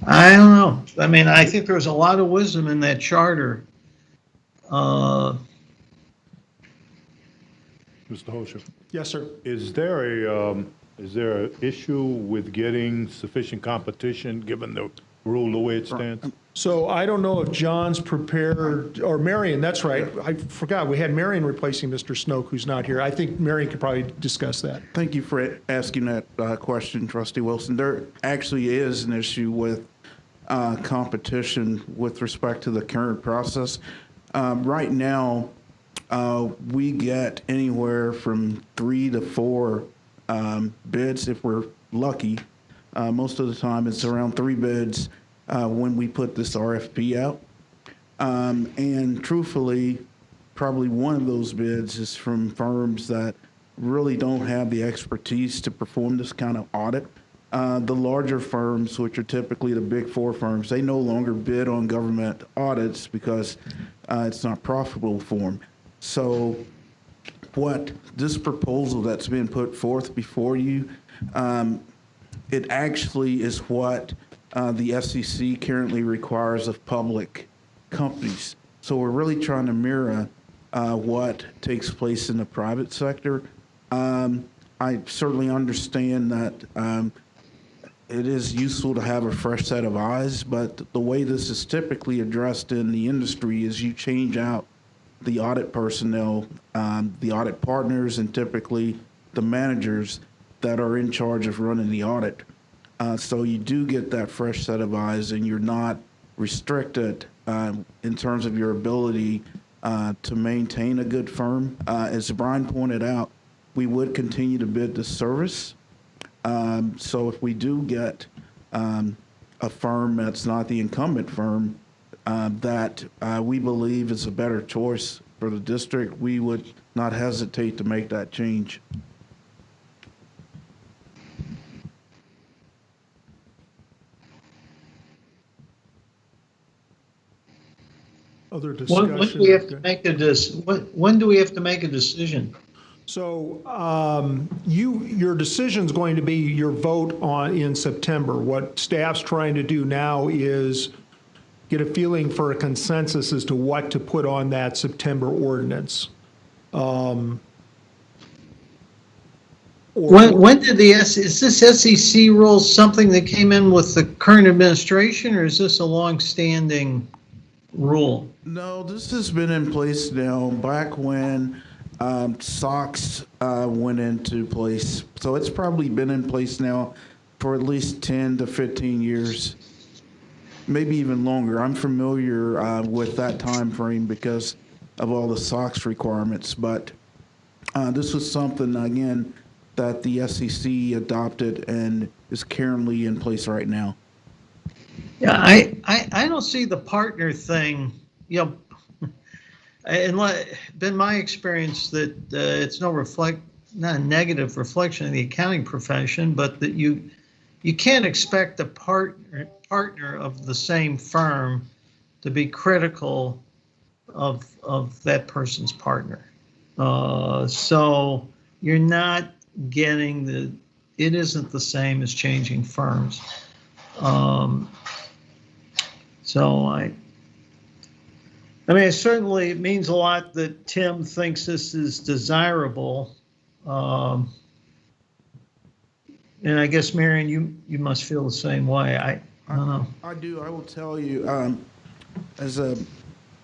I don't know. I mean, I think there's a lot of wisdom in that charter. Mr. Hosher, Yes, sir. is there an issue with getting sufficient competition, given the rule the way it stands? So I don't know if John's prepared, or Marion, that's right. I forgot, we had Marion replacing Mr. Snoke, who's not here. I think Marion could probably discuss that. Thank you for asking that question, Trustee Wilson. There actually is an issue with competition with respect to the current process. Right now, we get anywhere from 3 to 4 bids if we're lucky. Most of the time, it's around 3 bids when we put this RFP out. And truthfully, probably one of those bids is from firms that really don't have the expertise to perform this kind of audit. The larger firms, which are typically the big 4 firms, they no longer bid on government audits because it's not profitable for them. So what this proposal that's been put forth before you, it actually is what the SEC currently requires of public companies. So we're really trying to mirror what takes place in the private sector. I certainly understand that it is useful to have a fresh set of eyes, but the way this is typically addressed in the industry is you change out the audit personnel, the audit partners, and typically the managers that are in charge of running the audit. So you do get that fresh set of eyes, and you're not restricted in terms of your ability to maintain a good firm. As Brian pointed out, we would continue to bid the service. So if we do get a firm that's not the incumbent firm that we believe is a better choice for the district, we would not hesitate to make that change. Other discussion? When do we have to make when do we have to make a decision? So your decision's going to be your vote in September. What staff's trying to do now is get a feeling for a consensus as to what to put on that September ordinance. When did is this SEC rule something that came in with the current administration, or is this a long-standing rule? No, this has been in place now back when SOX went into place. So it's probably been in place now for at least 10 to 15 years, maybe even longer. I'm familiar with that time frame because of all the SOX requirements, but this was something, again, that the SEC adopted and is currently in place right now. Yeah, I don't see the partner thing, and been my experience that it's not a negative reflection of the accounting profession, but that you can't expect a partner of the same firm to be critical of that person's partner. So you're not getting it isn't the same as changing firms. So I mean, certainly it means a lot that Tim thinks this is desirable. And I guess, Marion, you must feel the same way. I don't know. I do. I will tell you, as a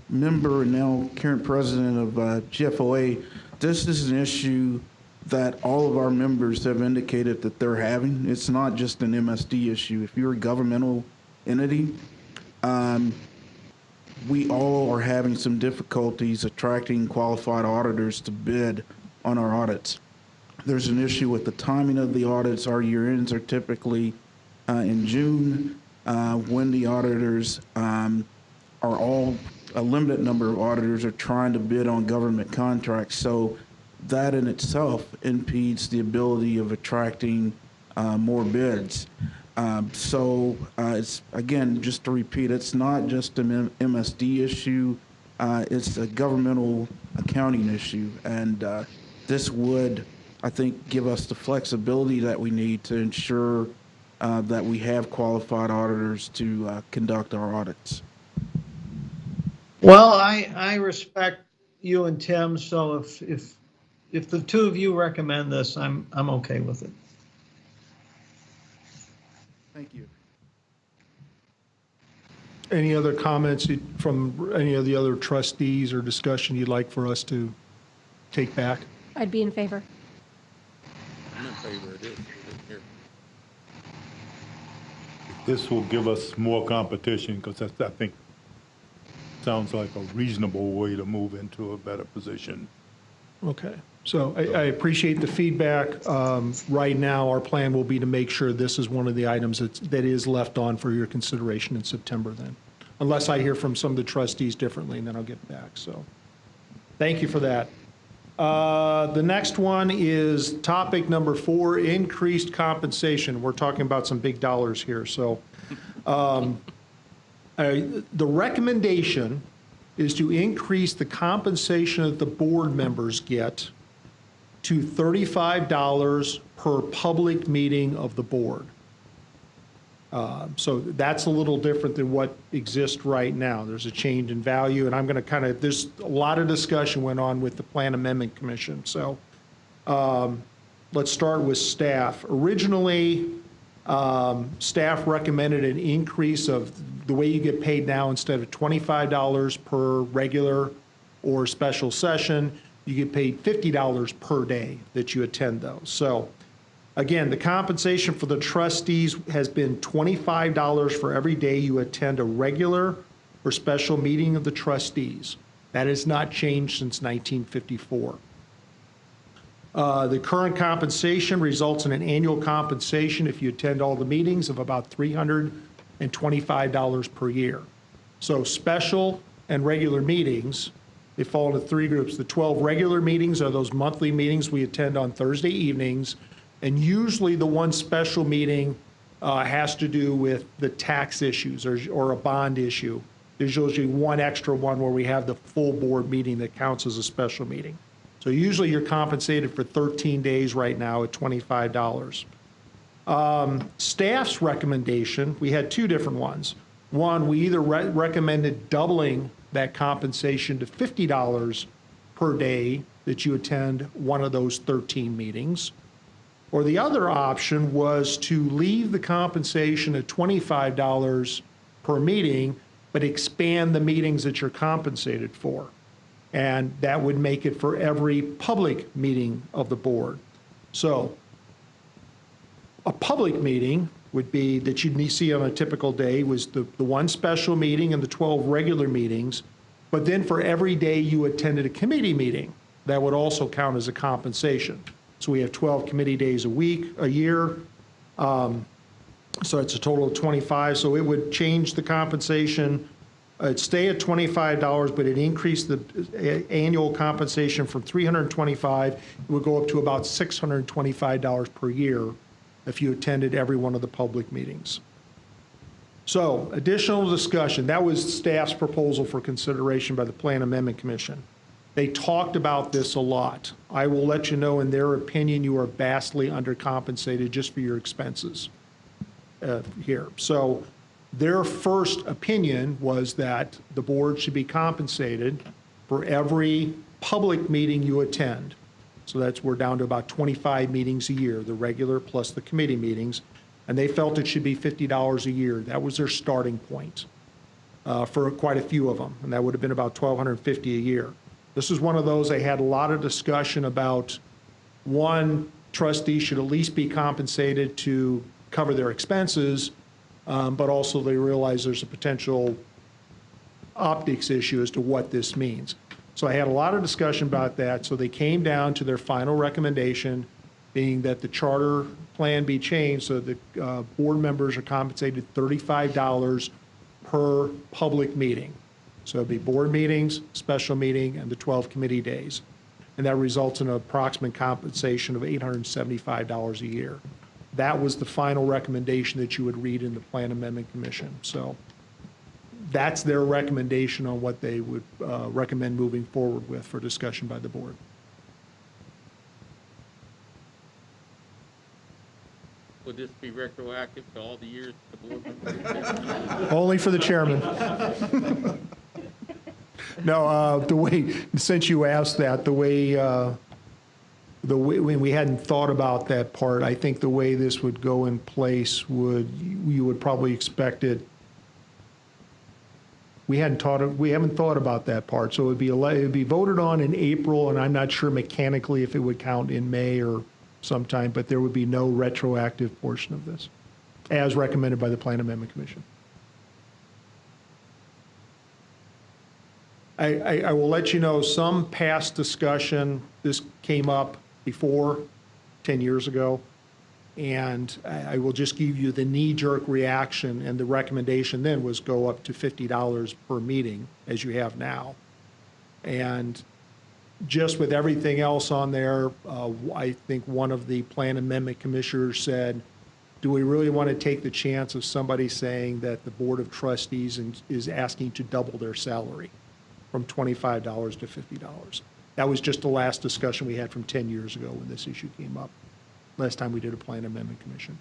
member and now current president of GFOA, this is an issue that all of our members have indicated that they're having. It's not just an MSD issue. If you're a governmental entity, we all are having some difficulties attracting qualified auditors to bid on our audits. There's an issue with the timing of the audits. Our year ends are typically in June when the auditors are all, a limited number of auditors are trying to bid on government contracts. So that in itself impedes the ability of attracting more bids. So it's, again, just to repeat, it's not just an MSD issue, it's a governmental accounting issue. And this would, I think, give us the flexibility that we need to ensure that we have qualified auditors to conduct our audits. Well, I respect you and Tim, so if the two of you recommend this, I'm okay with it. Thank you. Any other comments from any of the other trustees or discussion you'd like for us to take back? I'd be in favor. I'm in favor of this. Here. This will give us more competition because that's, I think, sounds like a reasonable way to move into a better position. Okay, so I appreciate the feedback. Right now, our plan will be to make sure this is one of the items that is left on for your consideration in September then. Unless I hear from some of the trustees differently, and then I'll get back, so. Thank you for that. The next one is topic number 4, increased compensation. We're talking about some big dollars here, so. The recommendation is to increase the compensation that the board members get to $35 per public meeting of the board. So that's a little different than what exists right now. There's a change in value, and I'm going to there's a lot of discussion went on with the Plan Amendment Commission. So let's start with staff. Originally, staff recommended an increase of the way you get paid now. Instead of $25 per regular or special session, you get paid $50 per day that you attend those. So again, the compensation for the trustees has been $25 for every day you attend a regular or special meeting of the trustees. That has not changed since 1954. The current compensation results in an annual compensation if you attend all the meetings of about $325 per year. So special and regular meetings, they fall into 3 groups. The 12 regular meetings are those monthly meetings we attend on Thursday evenings, and usually the one special meeting has to do with the tax issues or a bond issue. There's usually one extra one where we have the full board meeting that counts as a special meeting. So usually you're compensated for 13 days right now at $25. Staff's recommendation, we had 2 different ones. One, we either recommended doubling that compensation to $50 per day that you attend one of those 13 meetings. Or the other option was to leave the compensation at $25 per meeting, but expand the meetings that you're compensated for. And that would make it for every public meeting of the board. So a public meeting would be that you'd see on a typical day was the one special meeting and the 12 regular meetings. But then for every day you attended a committee meeting, that would also count as a compensation. So we have 12 committee days a year. So it's a total of 25. So it would change the compensation. It'd stay at $25, but it increased the annual compensation from $325. It would go up to about $625 per year if you attended every one of the public meetings. So additional discussion. That was staff's proposal for consideration by the Plan Amendment Commission. They talked about this a lot. I will let you know, in their opinion, you are vastly undercompensated just for your expenses here. So their first opinion was that the board should be compensated for every public meeting you attend. So we're down to about 25 meetings a year, the regular plus the committee meetings. And they felt it should be $50 a year. That was their starting point for quite a few of them. And that would have been about $1,250 a year. This is one of those they had a lot of discussion about. One, trustee should at least be compensated to cover their expenses. But also they realize there's a potential optics issue as to what this means. So I had a lot of discussion about that. So they came down to their final recommendation, being that the charter plan be changed so that board members are compensated $35 per public meeting. So it'd be board meetings, special meeting, and the 12 committee days. And that results in an approximate compensation of $875 a year. that was the final recommendation that you would read in the Plan Amendment Commission. So that's their recommendation on what they would recommend moving forward with for discussion by the board. Would this be retroactive to all the years the board members? Only for the chairman. No, the way, since you asked that, the way when we hadn't thought about that part, I think the way this would go in place you would probably expect it. We haven't thought about that part, so it would be voted on in April, and I'm not sure mechanically if it would count in May or sometime, but there would be no retroactive portion of this, as recommended by the Plan Amendment Commission. I will let you know, some past discussion, this came up before, 10 years ago, and I will just give you the knee-jerk reaction, and the recommendation then was go up to $50 per meeting, as you have now. And just with everything else on there, I think one of the Plan Amendment Commissioners said, do we really want to take the chance of somebody saying that the Board of Trustees is asking to double their salary from $25 to $50? That was just the last discussion we had from 10 years ago when this issue came up, last time we did a Plan Amendment Commission.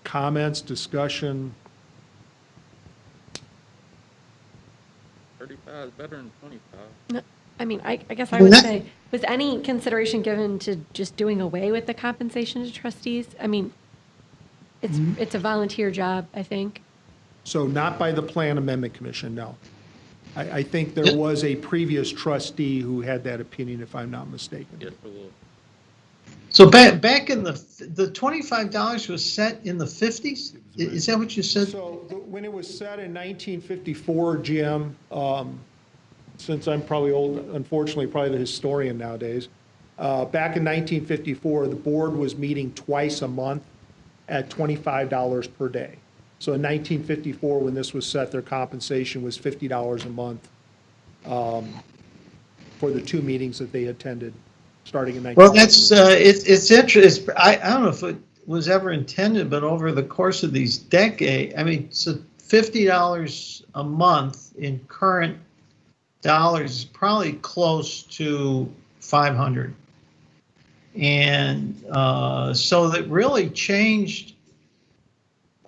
Comments, discussion? 35 is better than 25. No, I mean, I guess I would say, was any consideration given to just doing away with the compensation to trustees? I mean, it's a volunteer job, I think. So not by the Plan Amendment Commission, no. I think there was a previous trustee who had that opinion, if I'm not mistaken. Yes, it will. So back in the $25 was set in the 50s? Is that what you said? So when it was set in 1954, Jim, since I'm probably old, unfortunately, probably the historian nowadays, back in 1954, the board was meeting twice a month at $25 per day. So in 1954, when this was set, their compensation was $50 a month for the 2 meetings that they attended, starting in 1954. Well, that's it's interesting. I don't know if it was ever intended, but over the course of these decades, I mean, so $50 a month in current dollars is probably close to 500, and so that really changed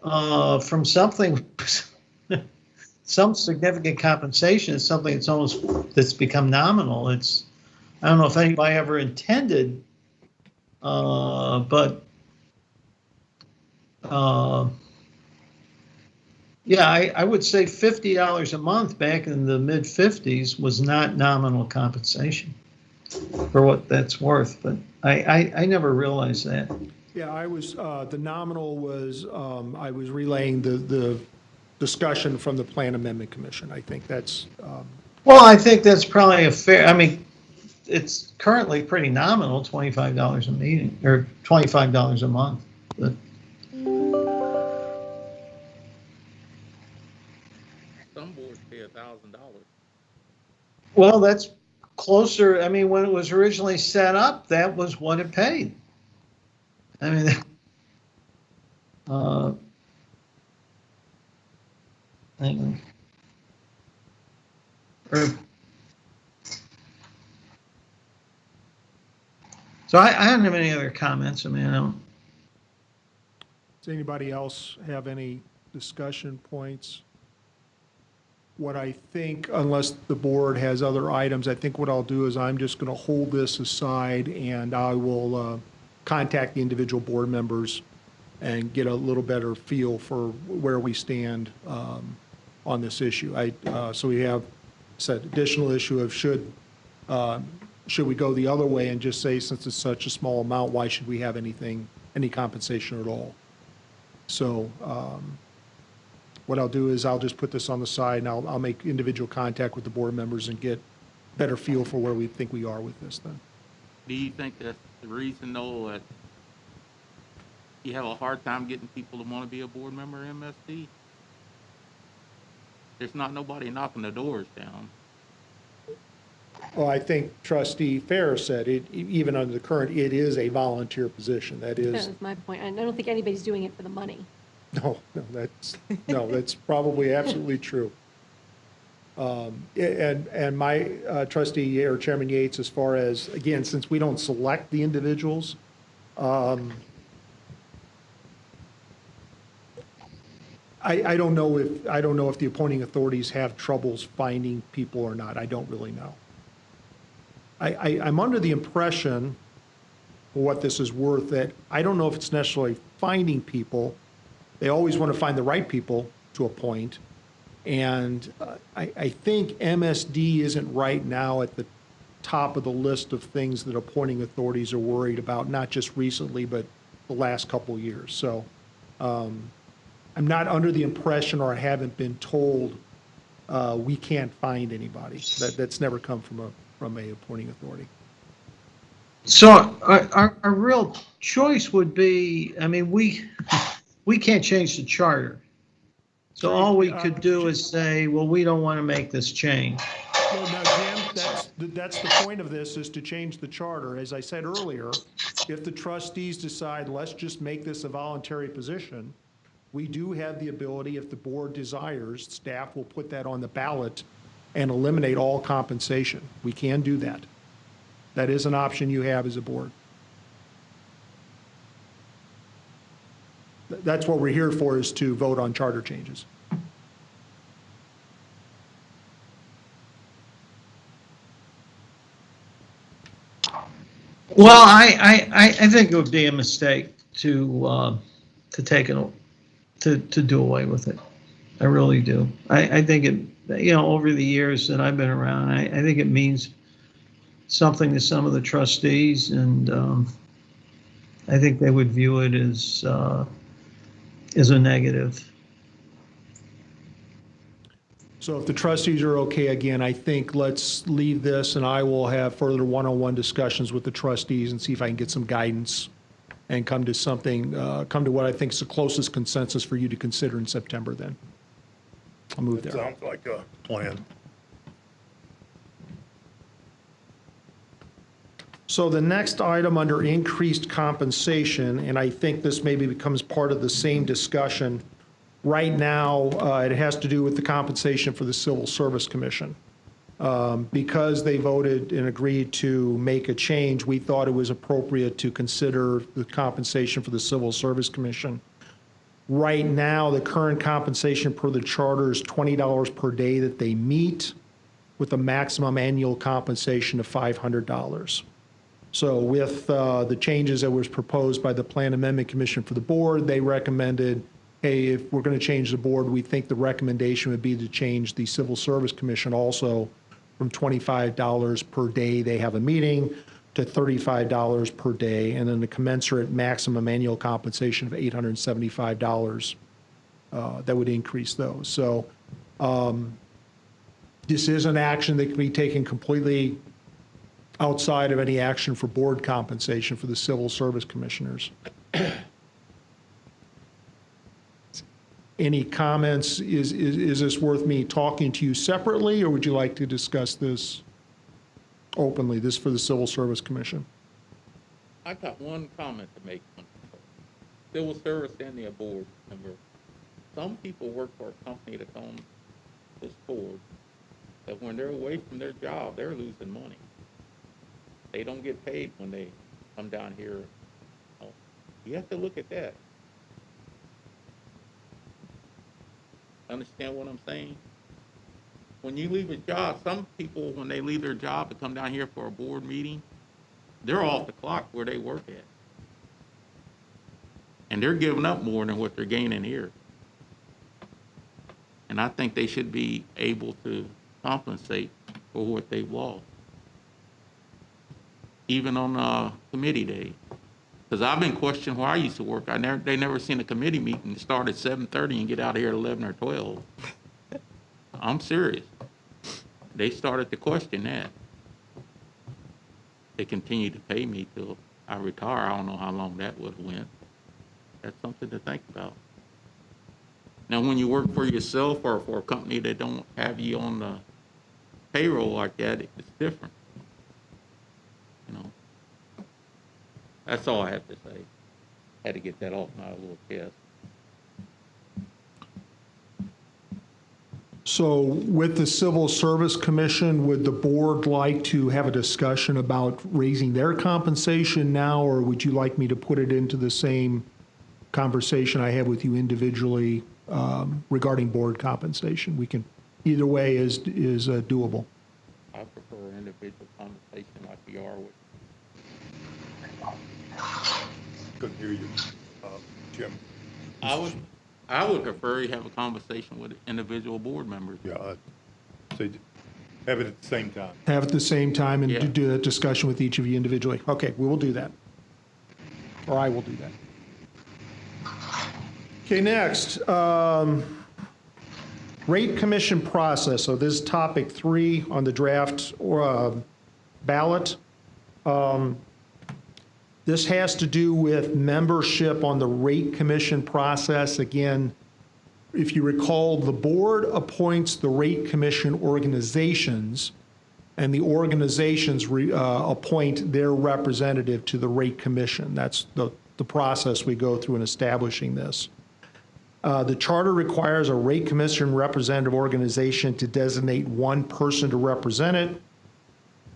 from something, some significant compensation, is something that's become nominal. I don't know if anybody ever intended, but yeah, I would say $50 a month back in the mid-50s was not nominal compensation, for what that's worth. But I never realized that. Yeah, I was, the nominal was, I was relaying the discussion from the Plan Amendment Commission. I think that's. Well, I think that's probably a fair, I mean, it's currently pretty nominal, $25 a meeting, or $25 a month. But Some boards pay $1,000. well, that's closer. I mean, when it was originally set up, that was what it paid. I mean, hang on. So I don't have any other comments. I mean, I don't. Does anybody else have any discussion points? What I think, unless the board has other items, I think what I'll do is I'm just going to hold this aside, and I will contact the individual board members and get a little better feel for where we stand on this issue. So we have said additional issue of should we go the other way and just say, since it's such a small amount, why should we have any compensation at all? So what I'll do is I'll just put this on the side, and I'll make individual contact with the board members and get better feel for where we think we are with this then. Do you think that's the reason, though, that you have a hard time getting people to want to be a board member of MSD? There's not nobody knocking the doors down. Well, I think Trustee Fair said it, even under the current, it is a volunteer position. That That is, was my point. I don't think anybody's doing it for the money. no, that's probably absolutely true. And my trustee or Chairman Yates, as far as, again, since we don't select the individuals, I don't know if the appointing authorities have troubles finding people or not. I don't really know. I'm under the impression, for what this is worth, that I don't know if it's necessarily finding people. They always want to find the right people to appoint. And I think MSD isn't right now at the top of the list of things that appointing authorities are worried about, not just recently, but the last couple of years. So I'm not under the impression, or I haven't been told, we can't find anybody. That's never come from a appointing authority. So our real choice would be, I mean, we can't change the charter. So all we could do is say, well, we don't want to make this change. Well, now, Jim, that's the point of this, is to change the charter. As I said earlier, if the trustees decide, let's just make this a voluntary position, we do have the ability, if the board desires, staff will put that on the ballot and eliminate all compensation. We can do that. That is an option you have as a board. That's what we're here for, is to vote on charter changes. Well, I think it would be a mistake to take it, to do away with it. I really do. I think it, over the years that I've been around, I think it means something to some of the trustees, and I think they would view it as a negative. So if the trustees are okay, again, I think let's leave this, and I will have further one-on-one discussions with the trustees and see if I can get some guidance and come to something, come to what I think is the closest consensus for you to consider in September then. I'll move there. Sounds like a plan. So the next item under increased compensation, and I think this maybe becomes part of the same discussion. Right now, it has to do with the compensation for the Civil Service Commission. Because they voted and agreed to make a change, we thought it was appropriate to consider the compensation for the Civil Service Commission. Right now, the current compensation per the charter is $20 per day that they meet, with a maximum annual compensation of $500. So with the changes that was proposed by the Plan Amendment Commission for the board, they recommended, hey, if we're going to change the board, we think the recommendation would be to change the Civil Service Commission also from $25 per day they have a meeting to $35 per day, and then the commensurate maximum annual compensation of $875 that would increase those. So this is an action that can be taken completely outside of any action for board compensation for the Civil Service Commissioners. Any comments? Is this worth me talking to you separately, or would you like to discuss this openly, this for the Civil Service Commission? I got one comment to make on civil service and the board member. Some people work for a company that's on this board that when they're away from their job, they're losing money. They don't get paid when they come down here. You have to look at that. Understand what I'm saying? When you leave a job, some people, when they leave their job to come down here for a board meeting, they're off the clock where they work at. And they're giving up more than what they're gaining here. And I think they should be able to compensate for what they've lost. Even on committee day. Because I've been questioned where I used to work. They never seen a committee meeting start at 7:30 and get out of here at 11 or 12. I'm serious. They started to question that. They continued to pay me till I retire. I don't know how long that would have went. That's something to think about. Now, when you work for yourself or for a company that don't have you on the payroll like that, it's different. You know, that's all I have to say. Had to get that off my little chest. So with the Civil Service Commission, would the board like to have a discussion about raising their compensation now, or would you like me to put it into the same conversation I have with you individually regarding board compensation? We can, either way is doable. I prefer individual conversation like we are with. Couldn't hear you, Jim. I would prefer you have a conversation with individual board members. Yeah, so have it at the same time. Have it at the same time and Yeah. do that discussion with each of you individually. Okay, we will do that. Or I will do that. Okay, next, rate commission process. So this is topic 3 on the draft ballot. This has to do with membership on the rate commission process. Again, if you recall, the board appoints the rate commission organizations, and the organizations appoint their representative to the rate commission. That's the process we go through in establishing this. The charter requires a rate commission representative organization to designate one person to represent it.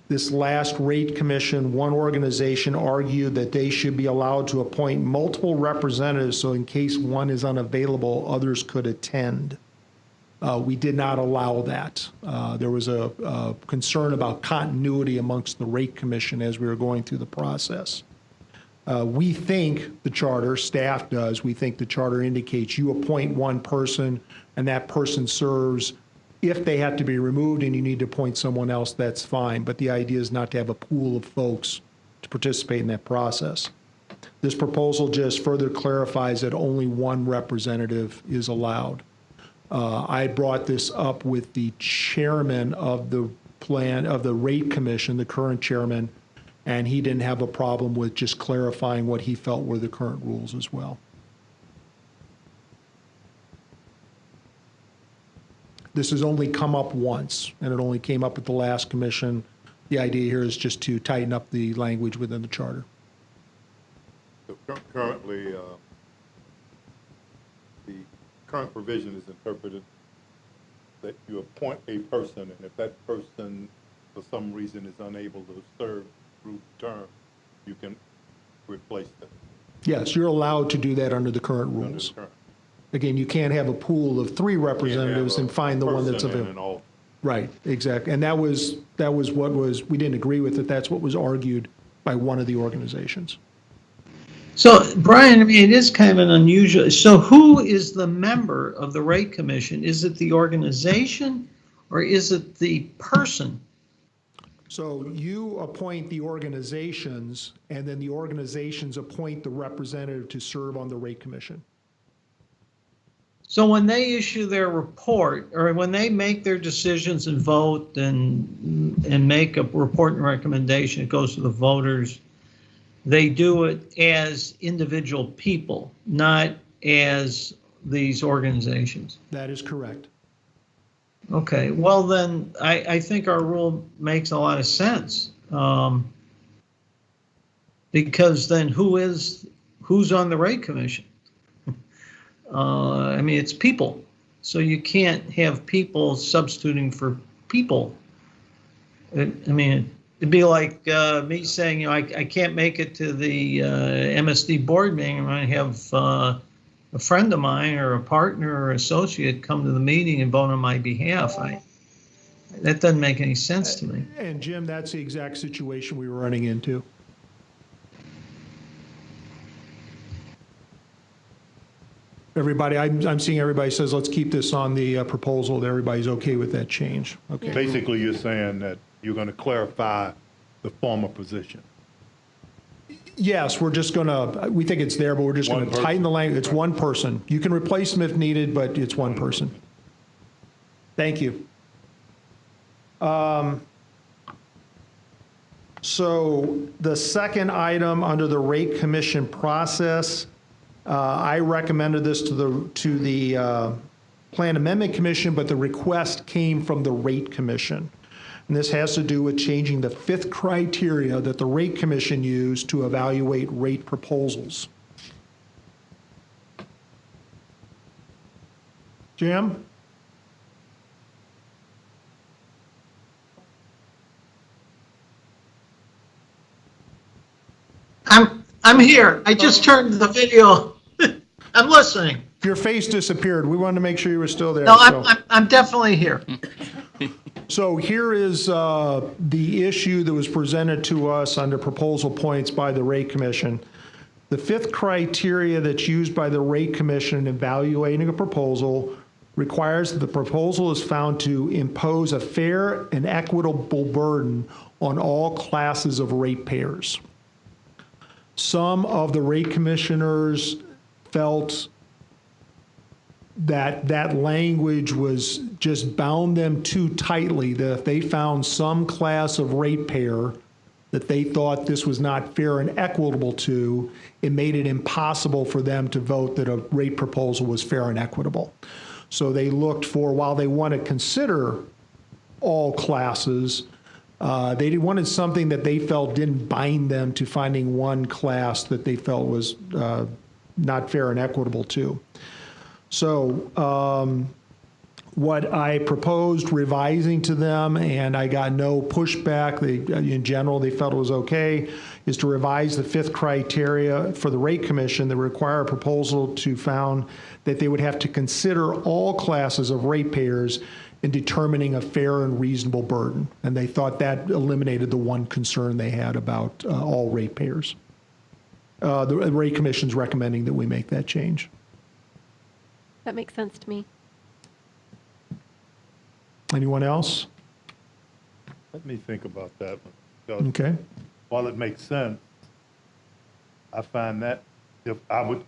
This last rate commission, one organization argued that they should be allowed to appoint multiple representatives, so in case one is unavailable, others could attend. We did not allow that. There was a concern about continuity amongst the rate commission as we were going through the process. We think the charter, staff does, we think the charter indicates you appoint one person and that person serves. If they have to be removed and you need to appoint someone else, that's fine. But the idea is not to have a pool of folks to participate in that process. This proposal just further clarifies that only one representative is allowed. I brought this up with the chairman of the rate commission, the current chairman, and he didn't have a problem with just clarifying what he felt were the current rules as well. This has only come up once, and it only came up at the last commission. The idea here is just to tighten up the language within the charter. So currently, the current provision is interpreted that you appoint a person, and if that person, for some reason, is unable to serve through the term, you can replace them. Yes, you're allowed to do that under the current Under rules. the current. Again, you can't have a pool of 3 representatives and find the one that's available. Right, exactly. And that was what was, we didn't agree with it. That's what was argued by one of the organizations. So, Brian, I mean, it is kind of an unusual. So who is the member of the rate commission? Is it the organization or is it the person? So you appoint the organizations, and then the organizations appoint the representative to serve on the rate commission. So when they issue their report, or when they make their decisions and vote and make a report and recommendation, it goes to the voters, they do it as individual people, not as these organizations. That is correct. Okay, well then, I think our rule makes a lot of sense. Because then who's on the rate commission? I mean, it's people. So you can't have people substituting for people. I mean, it'd be like me saying, you know, I can't make it to the MSD board meeting. I'm going to have a friend of mine or a partner or associate come to the meeting and vote on my behalf. That doesn't make any sense to me. And Jim, that's the exact situation we were running into. Everybody, I'm seeing everybody says, let's keep this on the proposal. Everybody's okay with that change. Okay. Basically, you're saying that you're going to clarify the former position. Yes, we're just going to, we think it's there, but we're just going to tighten the language. It's one person. You can replace them if needed, but it's one person. Thank you. So the second item under the rate commission process, I recommended this to the Plan Amendment Commission, but the request came from the Rate Commission. And this has to do with changing the 5th criteria that the Rate Commission used to evaluate rate proposals. Jim? I'm here. I just turned the video. I'm listening. Your face disappeared. We wanted to make sure you were still there. No, so. I'm definitely here. So here is the issue that was presented to us under proposal points by the Rate Commission. The 5th criteria that's used by the Rate Commission in evaluating a proposal requires that the proposal is found to impose a fair and equitable burden on all classes of ratepayers. Some of the rate commissioners felt that that language was just bound them too tightly, that if they found some class of ratepayer that they thought this was not fair and equitable to, it made it impossible for them to vote that a rate proposal was fair and equitable. So they looked for, while they want to consider all classes, they wanted something that they felt didn't bind them to finding one class that they felt was not fair and equitable to. So what I proposed revising to them, and I got no pushback, in general they felt it was okay, is to revise the 5th criteria for the Rate Commission that require a proposal to found that they would have to consider all classes of ratepayers in determining a fair and reasonable burden. And they thought that eliminated the one concern they had about all ratepayers. The Rate Commission's recommending that we make that change. That makes sense to me. Anyone else? Let me think about that one. Because Okay. while it makes sense, I find that if I would,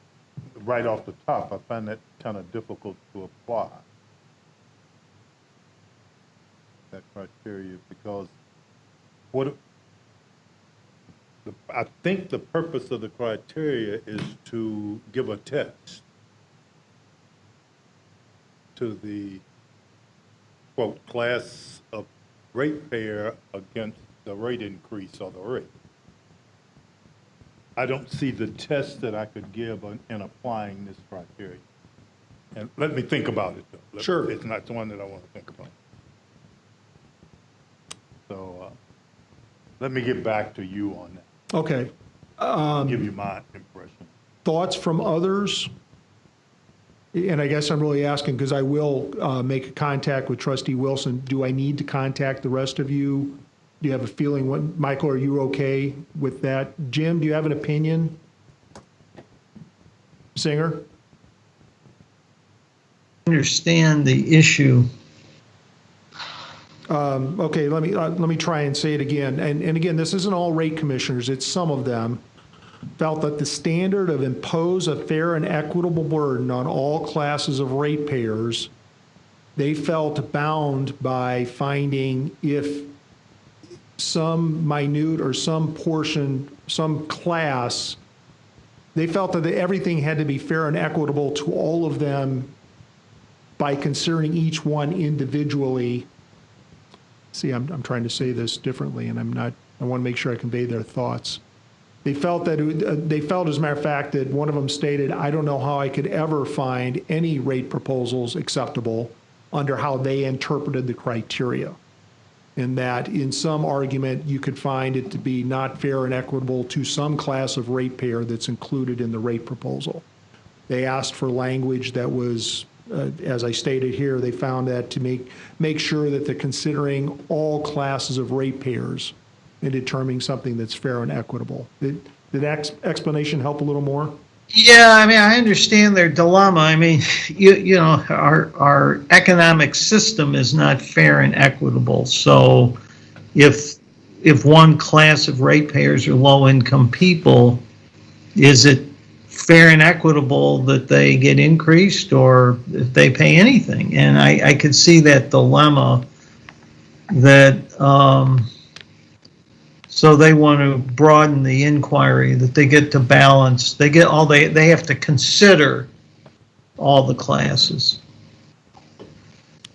right off the top, I find that kind of difficult to apply. That criteria, because I think the purpose of the criteria is to give a test to the, quote, class of ratepayer against the rate increase or the rate. I don't see the test that I could give in applying this criteria. And let me think about it, though. Sure. It's not the one that I want to think about. So let me get back to you on that. Okay. Give you my impression. Thoughts from others? And I guess I'm really asking because I will make a contact with Trustee Wilson. Do I need to contact the rest of you? Do you have a feeling? Michael, are you okay with that? Jim, do you have an opinion? Singer? Understand the issue. Okay, let me try and say it again. And again, this isn't all rate commissioners, it's some of them, felt that the standard of impose a fair and equitable burden on all classes of ratepayers, they felt bound by finding if some minute or some portion, some class, they felt that everything had to be fair and equitable to all of them by considering each one individually. See, I'm trying to say this differently, and I want to make sure I convey their thoughts. They felt that, as a matter of fact, that one of them stated, I don't know how I could ever find any rate proposals acceptable under how they interpreted the criteria. And that in some argument, you could find it to be not fair and equitable to some class of ratepayer that's included in the rate proposal. They asked for language that was, as I stated here, they found that to make sure that they're considering all classes of ratepayers in determining something that's fair and equitable. Did that explanation help a little more? Yeah, I mean, I understand their dilemma. I mean, you know, our economic system is not fair and equitable. So if one class of ratepayers are low-income people, is it fair and equitable that they get increased or if they pay anything? And I could see that dilemma that so they want to broaden the inquiry, that they get to balance, they have to consider all the classes.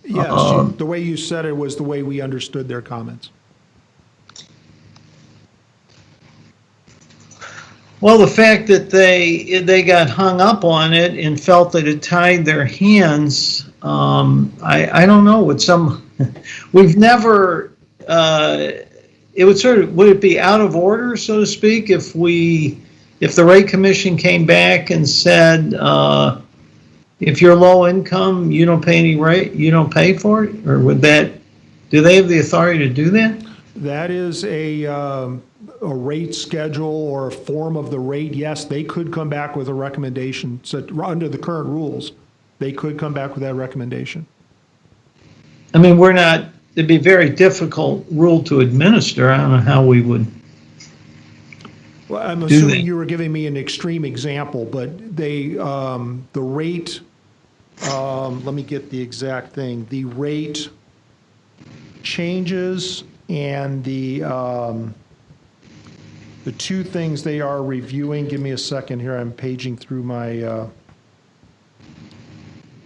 Yes, the way you said it was the way we understood their comments. Well, the fact that they got hung up on it and felt that it tied their hands, I don't know. With some, we've never. It would it be out of order, so to speak, if the rate commission came back and said, if you're low income, you don't pay any rate, you don't pay for it, or do they have the authority to do that? That is a rate schedule or a form of the rate. Yes, they could come back with a recommendation. So under the current rules, they could come back with that recommendation. I mean, it'd be a very difficult rule to administer. I don't know how we would. Well, I'm assuming you were giving me an extreme example, but the rate, let me get the exact thing. The rate changes and the two things they are reviewing, give me a second here, I'm paging through my,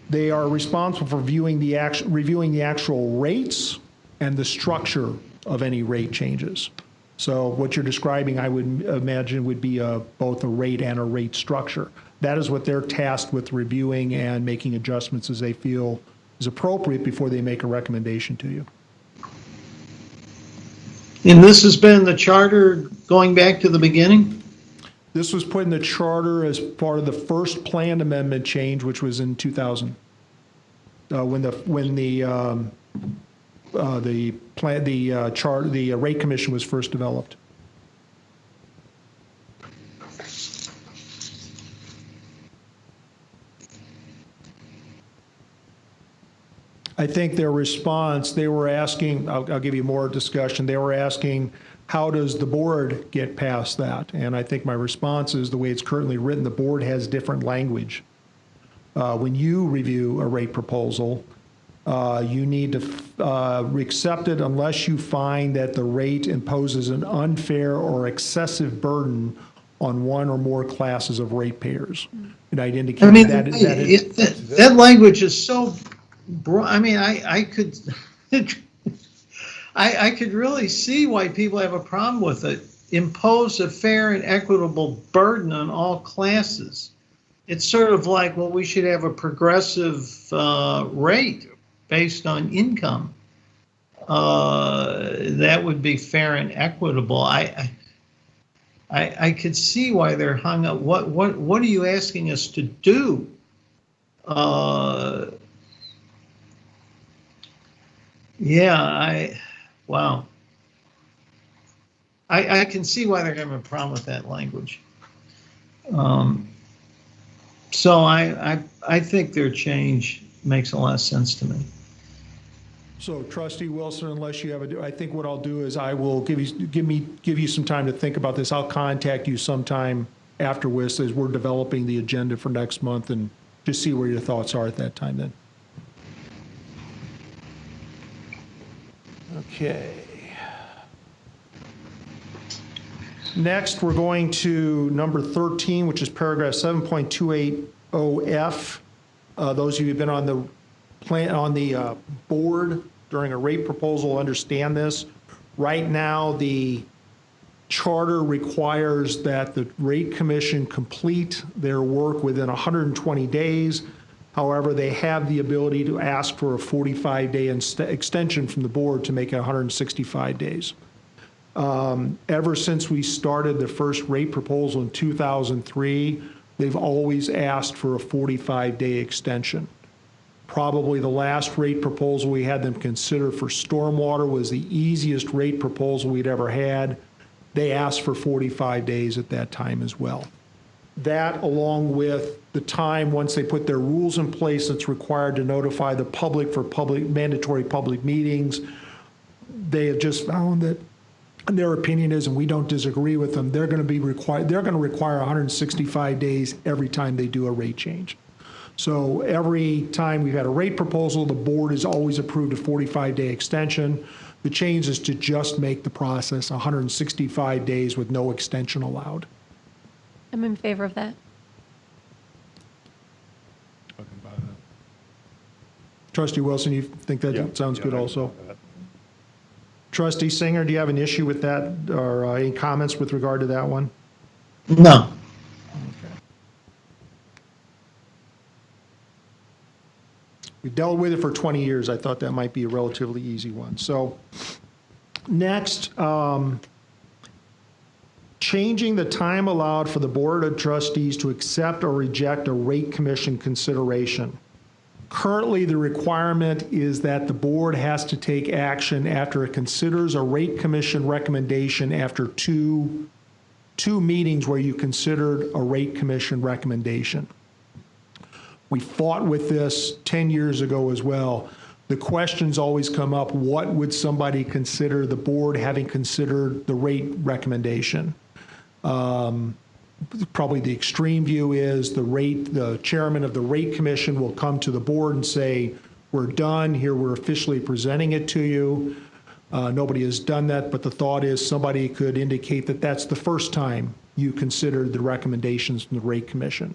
they are responsible for reviewing the actual rates and the structure of any rate changes. So what you're describing, I would imagine, would be both a rate and a rate structure. That is what they're tasked with reviewing and making adjustments as they feel is appropriate before they make a recommendation to you. And this has been the charter going back to the beginning? This was put in the charter as part of the first planned amendment change, which was in 2000, when the rate commission was first developed. I think their response, they were asking, I'll give you more discussion, they were asking, how does the board get past that? And I think my response is the way it's currently written, the board has different language. When you review a rate proposal, you need to accept it unless you find that the rate imposes an unfair or excessive burden on one or more classes of ratepayers. And I'd indicate that language is so broad. I mean, I could I could really see why people have a problem with it. Impose a fair and equitable burden on all classes. It's sort of like, well, we should have a progressive rate based on income. That would be fair and equitable. I could see why they're hung up. What are you asking us to do? Wow. I can see why they're having a problem with that language. So I think their change makes a lot of sense to me. So Trustee Wilson, unless you have I think what I'll do is I will give you some time to think about this. I'll contact you sometime afterwards as we're developing the agenda for next month and just see where your thoughts are at that time then. Okay. Next, we're going to number 13, which is paragraph 7.280F. Those of you who've been on the board during a rate proposal understand this. Right now, the charter requires that the rate commission complete their work within 120 days. However, they have the ability to ask for a 45-day extension from the board to make it 165 days. Ever since we started the first rate proposal in 2003, they've always asked for a 45-day extension. Probably the last rate proposal we had them consider for stormwater was the easiest rate proposal we'd ever had. They asked for 45 days at that time as well. That, along with the time once they put their rules in place that's required to notify the public for mandatory public meetings, they have just found that their opinion is, and we don't disagree with them, they're going to require 165 days every time they do a rate change. So every time we've had a rate proposal, the board has always approved a 45-day extension. The change is to just make the process 165 days with no extension allowed. I'm in favor of that. Trustee Wilson, you think Yeah. that sounds good Yeah, I also? understand that. Trustee Singer, do you have an issue with that or any comments with regard to that one? No. We dealt with it for 20 years. I thought that might be a relatively easy one. So next, changing the time allowed for the Board of Trustees to accept or reject a rate commission consideration. Currently, the requirement is that the board has to take action after it considers a rate commission recommendation after two meetings where you considered a rate commission recommendation. We fought with this 10 years ago as well. The questions always come up, what would somebody consider the board having considered the rate recommendation? Probably the extreme view is the chairman of the rate commission will come to the board and say, we're done, here we're officially presenting it to you. Nobody has done that, but the thought is somebody could indicate that that's the first time you considered the recommendations from the rate commission.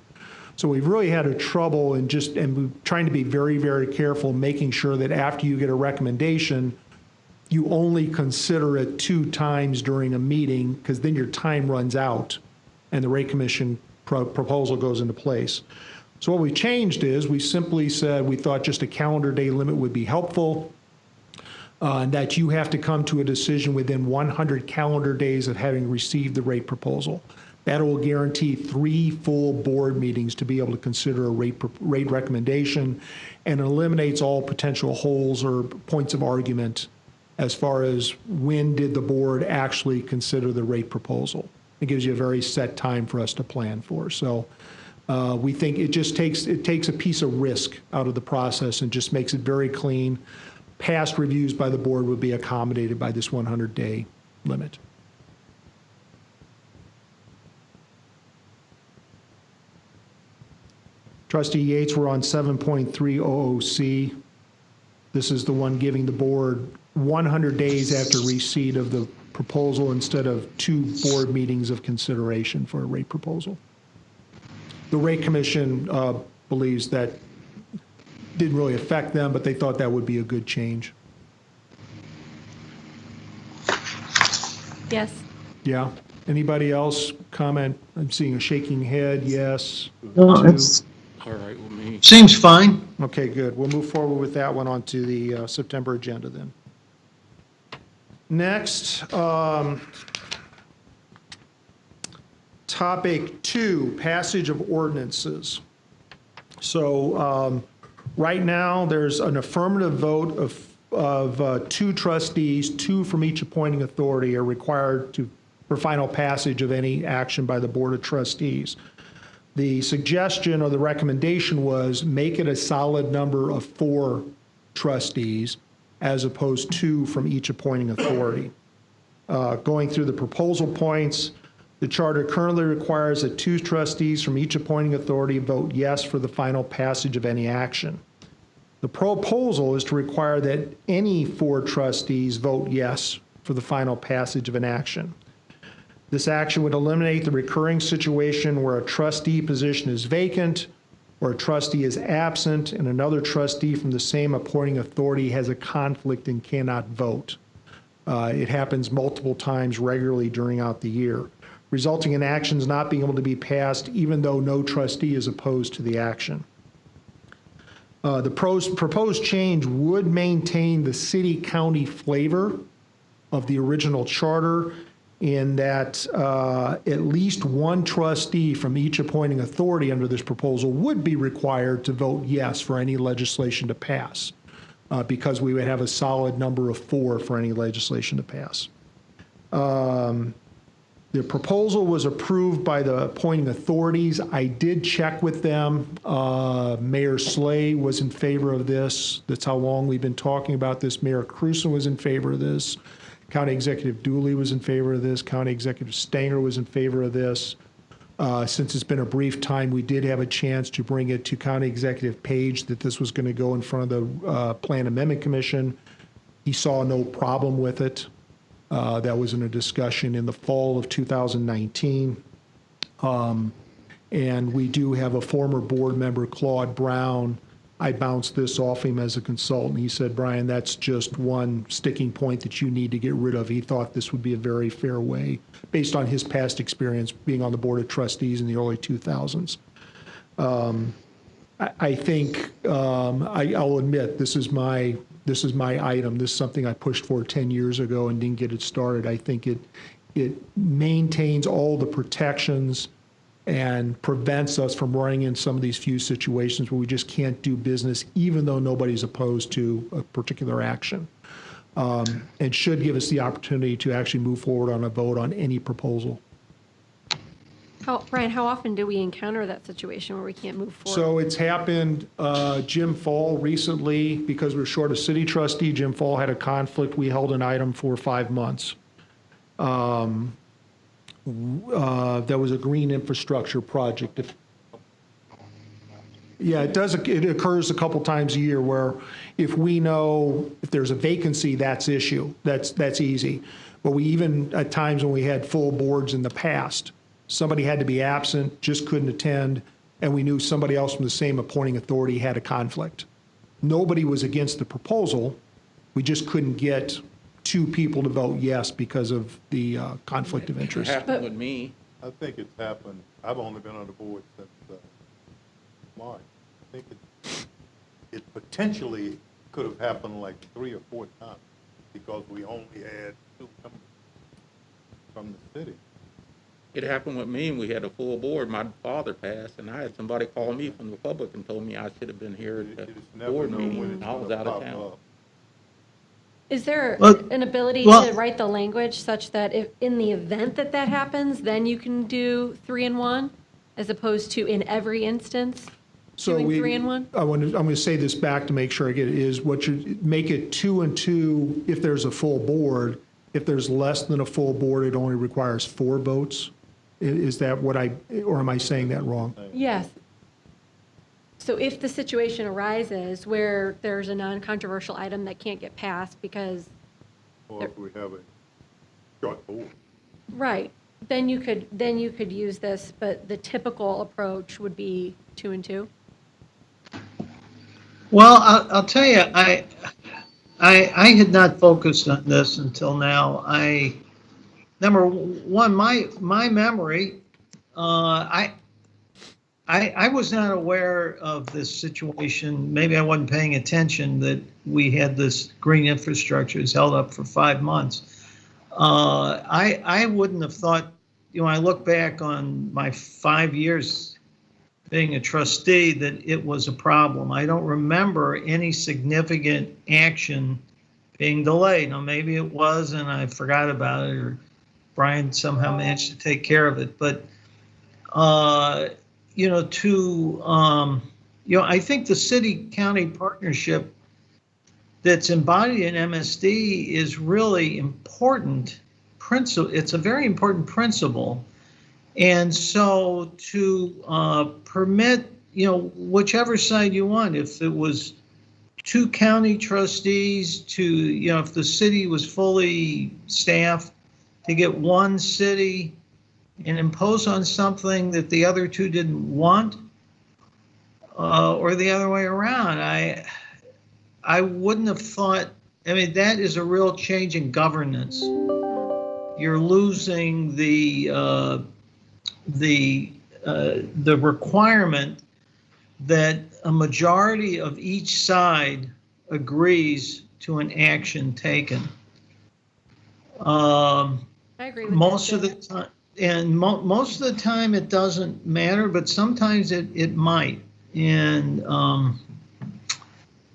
So we've really had a trouble in we're trying to be very, very careful, making sure that after you get a recommendation, you only consider it 2 times during a meeting, because then your time runs out and the rate commission proposal goes into place. So what we changed is we simply said we thought just a calendar day limit would be helpful, and that you have to come to a decision within 100 calendar days of having received the rate proposal. That will guarantee 3 full board meetings to be able to consider a rate recommendation, and eliminates all potential holes or points of argument as far as when did the board actually consider the rate proposal. It gives you a very set time for us to plan for. So we think it just takes a piece of risk out of the process and just makes it very clean. Past reviews by the board would be accommodated by this 100-day limit. Trustee Yates, we're on 7.300C. This is the one giving the board 100 days after receipt of the proposal instead of 2 board meetings of consideration for a rate proposal. The rate commission believes that didn't really affect them, but they thought that would be a good change. Yes. Yeah. Anybody else comment? I'm seeing a shaking head. Yes. No, 2. it's, All right with me. seems fine. Okay, good. We'll move forward with that one onto the September agenda then. Next, topic 2, passage of ordinances. So right now, there's an affirmative vote of 2 trustees, 2 from each appointing authority are required for final passage of any action by the Board of Trustees. The suggestion or the recommendation was make it a solid number of 4 trustees as opposed to 2 from each appointing authority. Going through the proposal points, the charter currently requires that 2 trustees from each appointing authority vote yes for the final passage of any action. The proposal is to require that any 4 trustees vote yes for the final passage of an action. This action would eliminate the recurring situation where a trustee position is vacant, or a trustee is absent, and another trustee from the same appointing authority has a conflict and cannot vote. It happens multiple times regularly throughout the year, resulting in actions not being able to be passed even though no trustee is opposed to the action. The proposed change would maintain the city-county flavor of the original charter, in that at least 1 trustee from each appointing authority under this proposal would be required to vote yes for any legislation to pass, because we would have a solid number of 4 for any legislation to pass. The proposal was approved by the appointing authorities. I did check with them. Mayor Slay was in favor of this. That's how long we've been talking about this. Mayor Cruson was in favor of this. County Executive Dooley was in favor of this. County Executive Stanger was in favor of this. Since it's been a brief time, we did have a chance to bring it to County Executive Page that this was going to go in front of the Plan Amendment Commission. He saw no problem with it. That was in a discussion in the fall of 2019. And we do have a former board member, Claude Brown, I bounced this off him as a consultant. He said, Brian, that's just one sticking point that you need to get rid of. He thought this would be a very fair way, based on his past experience being on the Board of Trustees in the early 2000s. I think, I'll admit, this is my item. This is something I pushed for 10 years ago and didn't get it started. I think it maintains all the protections and prevents us from running in some of these few situations where we just can't do business, even though nobody's opposed to a particular action. And should give us the opportunity to actually move forward on a vote on any proposal. Brian, how often do we encounter that situation where we can't move forward? So it's happened, Jim Fall recently, because we're short a city trustee, Jim Fall had a conflict. We held an item for 5 months. That was a green infrastructure project. Yeah, it does. It occurs a couple times a year where if we know if there's a vacancy, that's issue. That's easy. But we even, at times when we had full boards in the past, somebody had to be absent, just couldn't attend, and we knew somebody else from the same appointing authority had a conflict. Nobody was against the proposal. We just couldn't get 2 people to vote yes because of the conflict of It interest. happened with me. I think it's happened, I've only been on the board since March. I think it potentially could have happened like 3 or 4 times because we only had 2 members from the city. It happened with me, and we had a full board. My father passed, and I had somebody call me from the public and told me I should have been here at You just the never board know meeting, when and it's I was gonna out of pop town. up. Is there Well- an ability well- to write the language such that if, in the event that that happens, then you can do 3 and 1, as opposed to in every instance doing 3 and 1? I'm going to say this back to make sure I get it, is what you, make it 2 and 2 if there's a full board. If there's less than a full board, it only requires 4 votes. Is that what or am I saying that wrong? Yes. So if the situation arises where there's a non-controversial item that can't get passed because, Or if we have a short board. right, then you could use this, but the typical approach would be 2 and 2? Well, I'll tell you, I had not focused on this until now. Number one, my memory, I was not aware of this situation. Maybe I wasn't paying attention that we had this green infrastructure is held up for 5 months. I wouldn't have thought, I look back on my 5 years being a trustee, that it was a problem. I don't remember any significant action being delayed. Now, maybe it was and I forgot about it, or Brian somehow managed to take care of it. But, I think the city-county partnership that's embodied in MSD is really important. It's a very important principle. And so to permit, whichever side you want, if it was 2 county trustees to, if the city was fully staffed, to get 1 city and impose on something that the other 2 didn't want, or the other way around. I wouldn't have thought, that is a real change in governance. You're losing the requirement that a majority of each side agrees to an action taken. I agree with Most that, of the time, and most of the time it doesn't matter, but sometimes it might. And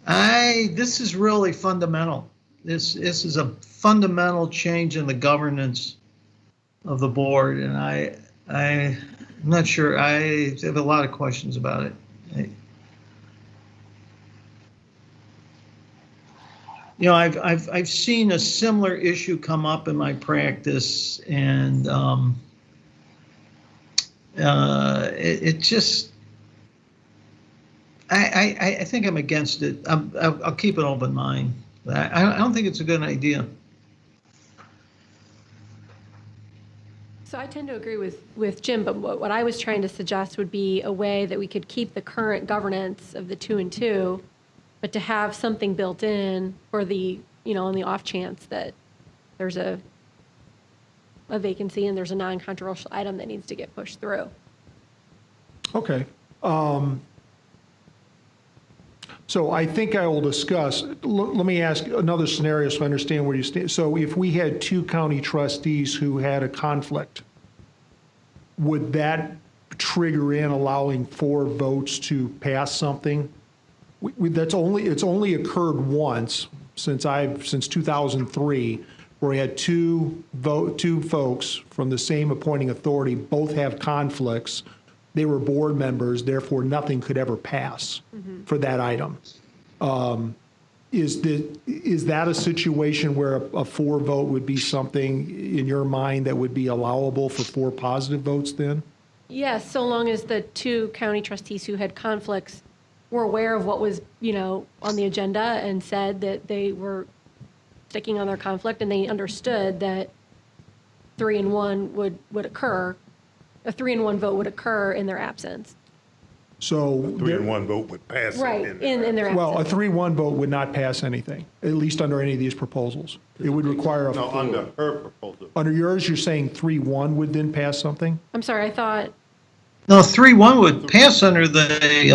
this is really fundamental. This is a fundamental change in the governance of the board, and I'm not sure. I have a lot of questions about it. I've seen a similar issue come up in my practice, and it just, I think I'm against it. I'll keep an open mind. I don't think it's a good idea. So I tend to agree with Jim, but what I was trying to suggest would be a way that we could keep the current governance of the 2 and 2, but to have something built in for the, on the off chance that there's a vacancy and there's a non-controversial item that needs to get pushed through. Okay. So I think I will discuss, let me ask another scenario so I understand where you stand. So if we had 2 county trustees who had a conflict, would that trigger in allowing 4 votes to pass something? It's only occurred once since 2003, where we had two folks from the same appointing authority, both have conflicts. They were board members, therefore nothing could ever pass for that item. Is that a situation where a 4 vote would be something in your mind that would be allowable for 4 positive votes then? Yes, so long as the 2 county trustees who had conflicts were aware of what was, on the agenda and said that they were sticking on their conflict, and they understood that 3 and 1 would occur. A 3 and 1 vote would occur in their absence. So 3 and 1 vote would pass. Right, in their absence. well, a 3-1 vote would not pass anything, at least under any of these proposals. It would require No, under her proposal. under yours, you're saying 3-1 would then pass something? I'm sorry, I thought, No, 3-1 would pass under the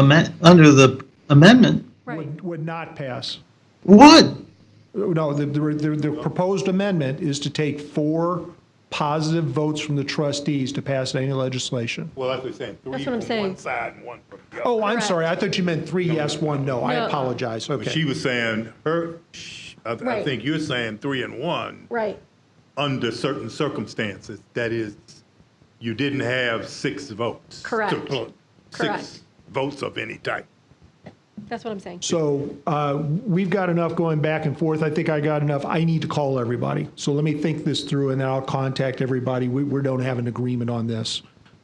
amendment. right. Would not pass. Would. No, the proposed amendment is to take 4 positive votes from the trustees to pass any legislation. Well, that's what I'm saying. 3 That's what I'm from saying. one side and 1 from the other. Oh, I'm Correct. sorry. I thought you meant 3 yes, 1 no. I No. apologize. But she Okay. was saying I Right. think you're saying 3 and 1 Right, under certain circumstances. That is, you didn't have 6 votes. Correct. Correct. 6 votes of any type. that's what I'm saying. So we've got enough going back and forth. I think I got enough. I need to call everybody. So let me think this through, and then I'll contact everybody. We don't have an agreement on this.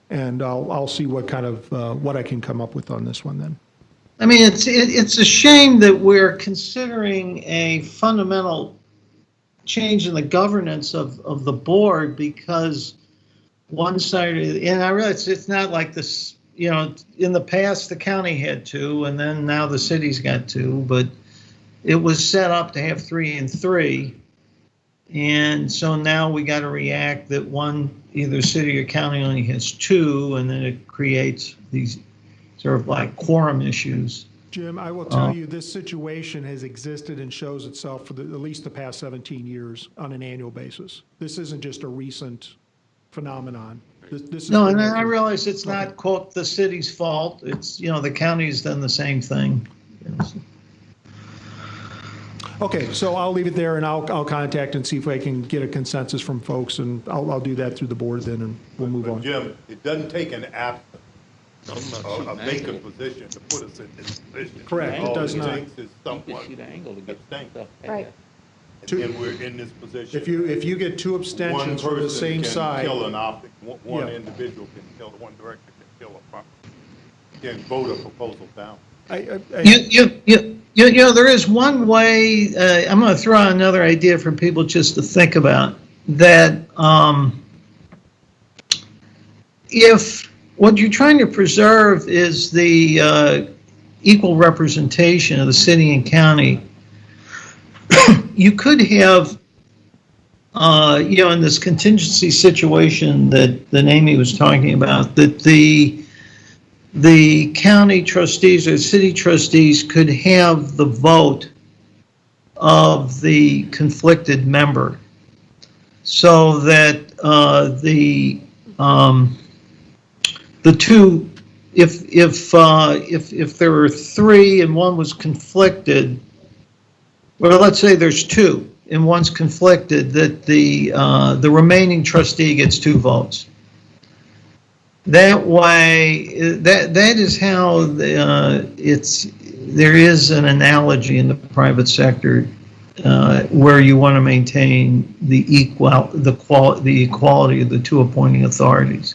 And I'll see what kind of, what I can come up with on this one then. I mean, it's a shame that we're considering a fundamental change in the governance of the board because one side, and I realize it's not like this, in the past the county had 2 and then now the city's got 2, but it was set up to have 3 and 3. And so now we got to react that one, either city or county only has 2, and then it creates these sort of like quorum issues. Jim, I will tell you, this situation has existed and shows itself for at least the past 17 years on an annual basis. This isn't just a recent phenomenon. This is No, and I realize it's not, quote, the city's fault. It's, the county's done the same thing. Okay, so I'll leave it there, and I'll contact and see if I can get a consensus from folks, and I'll do that through the board then, and we'll move But on. Jim, it doesn't take an absence, No, I'm not a shooting vacant angle. position to put us in this position. Correct, it does not. All it takes is You someone can shoot an angle to get abstain. stuff Right. passed. And then we're in this position. If you get 2 One abstentions from the person same can side, kill an optic, one Yeah. individual can kill, one director can kill a property, can vote a proposal down. There is one way, I'm going to throw out another idea for people just to think about, that if what you're trying to preserve is the equal representation of the city and county, you could have, in this contingency situation that Amy was talking about, that the county trustees or city trustees could have the vote of the conflicted member, so that the 2, if there were 3 and 1 was conflicted, well, let's say there's 2 and 1's conflicted, that the remaining trustee gets 2 votes. That way, that is how there is an analogy in the private sector where you want to maintain the equality of the 2 appointing authorities.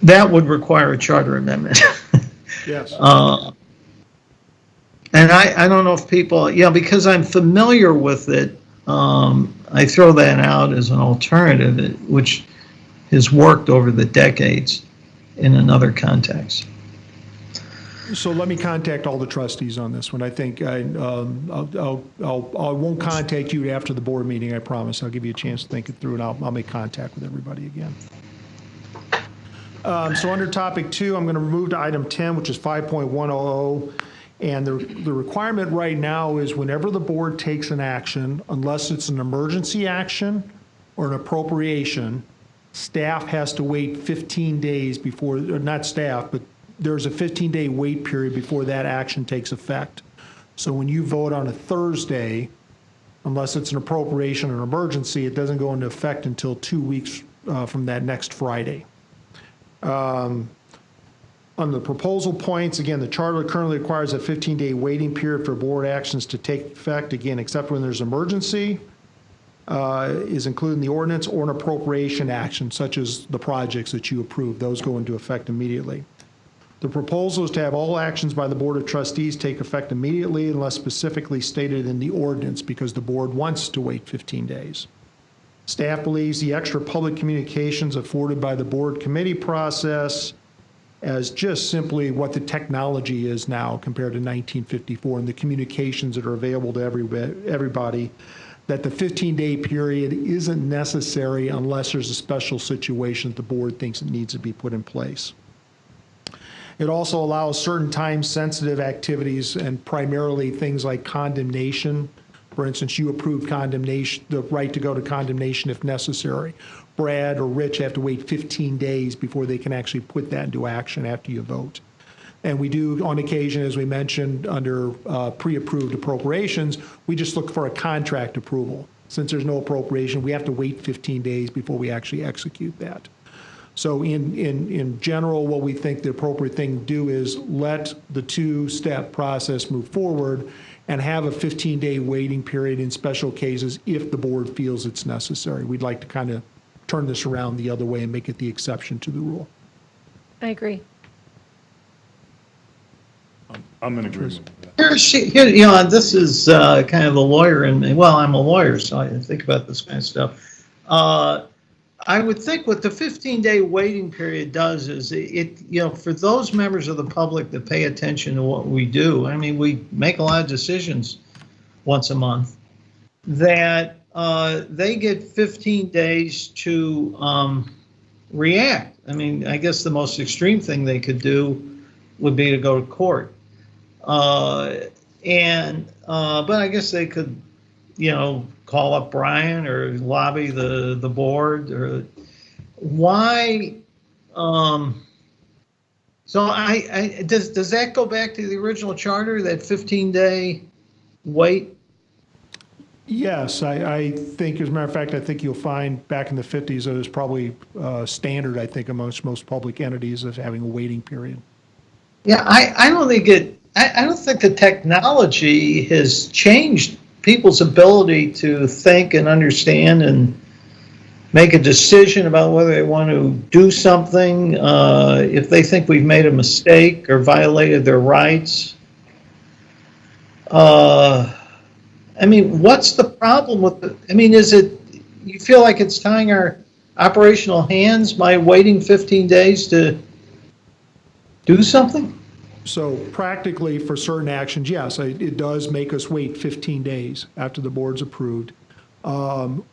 That would require a charter amendment. yes. And I don't know if people, because I'm familiar with it, I throw that out as an alternative, which has worked over the decades in another context. So let me contact all the trustees on this one. I think I won't contact you after the board meeting, I promise. I'll give you a chance to think it through, and I'll make contact with everybody again. So under topic 2, I'm going to move to item 10, which is 5.100. And the requirement right now is whenever the board takes an action, unless it's an emergency action or an appropriation, staff has to wait 15 days before, or not staff, but there's a 15-day wait period before that action takes effect. So when you vote on a Thursday, unless it's an appropriation or an emergency, it doesn't go into effect until 2 weeks from that next Friday. On the proposal points, again, the charter currently requires a 15-day waiting period for board actions to take effect, again, except when there's emergency, is included in the ordinance, or an appropriation action, such as the projects that you approve. Those go into effect immediately. The proposal is to have all actions by the Board of Trustees take effect immediately unless specifically stated in the ordinance, because the board wants to wait 15 days. Staff believes the extra public communications afforded by the board committee process as just simply what the technology is now compared to 1954 and the communications that are available to everybody, that the 15-day period isn't necessary unless there's a special situation that the board thinks it needs to be put in place. It also allows certain time-sensitive activities, and primarily things like condemnation. For instance, you approve condemnation, the right to go to condemnation if necessary. Brad or Rich have to wait 15 days before they can actually put that into action after you vote. And we do, on occasion, as we mentioned, under pre-approved appropriations, we just look for a contract approval. Since there's no appropriation, we have to wait 15 days before we actually execute that. So in general, what we think the appropriate thing to do is let the two-step process move forward and have a 15-day waiting period in special cases if the board feels it's necessary. We'd like to kind of turn this around the other way and make it the exception to the rule. I agree. I'm in agreement with that. Here, you know, this is kind of the lawyer in me. Well, I'm a lawyer, so I think about this kind of stuff. I would think what the 15-day waiting period does is it, you know, for those members of the public that pay attention to what we do, I mean, we make a lot of decisions once a month, that they get 15 days to react. I mean, I guess the most extreme thing they could do would be to go to court. But I guess they could, you know, call up Brian or lobby the board, or why? So does that go back to the original charter, that 15-day wait? Yes, I think, as a matter of fact, I think you'll find back in the 50s that it was probably standard, I think, amongst most public entities of having a waiting period. Yeah, I don't think I don't think the technology has changed people's ability to think and understand and make a decision about whether they want to do something, if they think we've made a mistake or violated their rights. I mean, what's the problem with it? I mean, is it, you feel like it's tying our operational hands by waiting 15 days to do something? So practically for certain actions, yes, it does make us wait 15 days after the board's approved.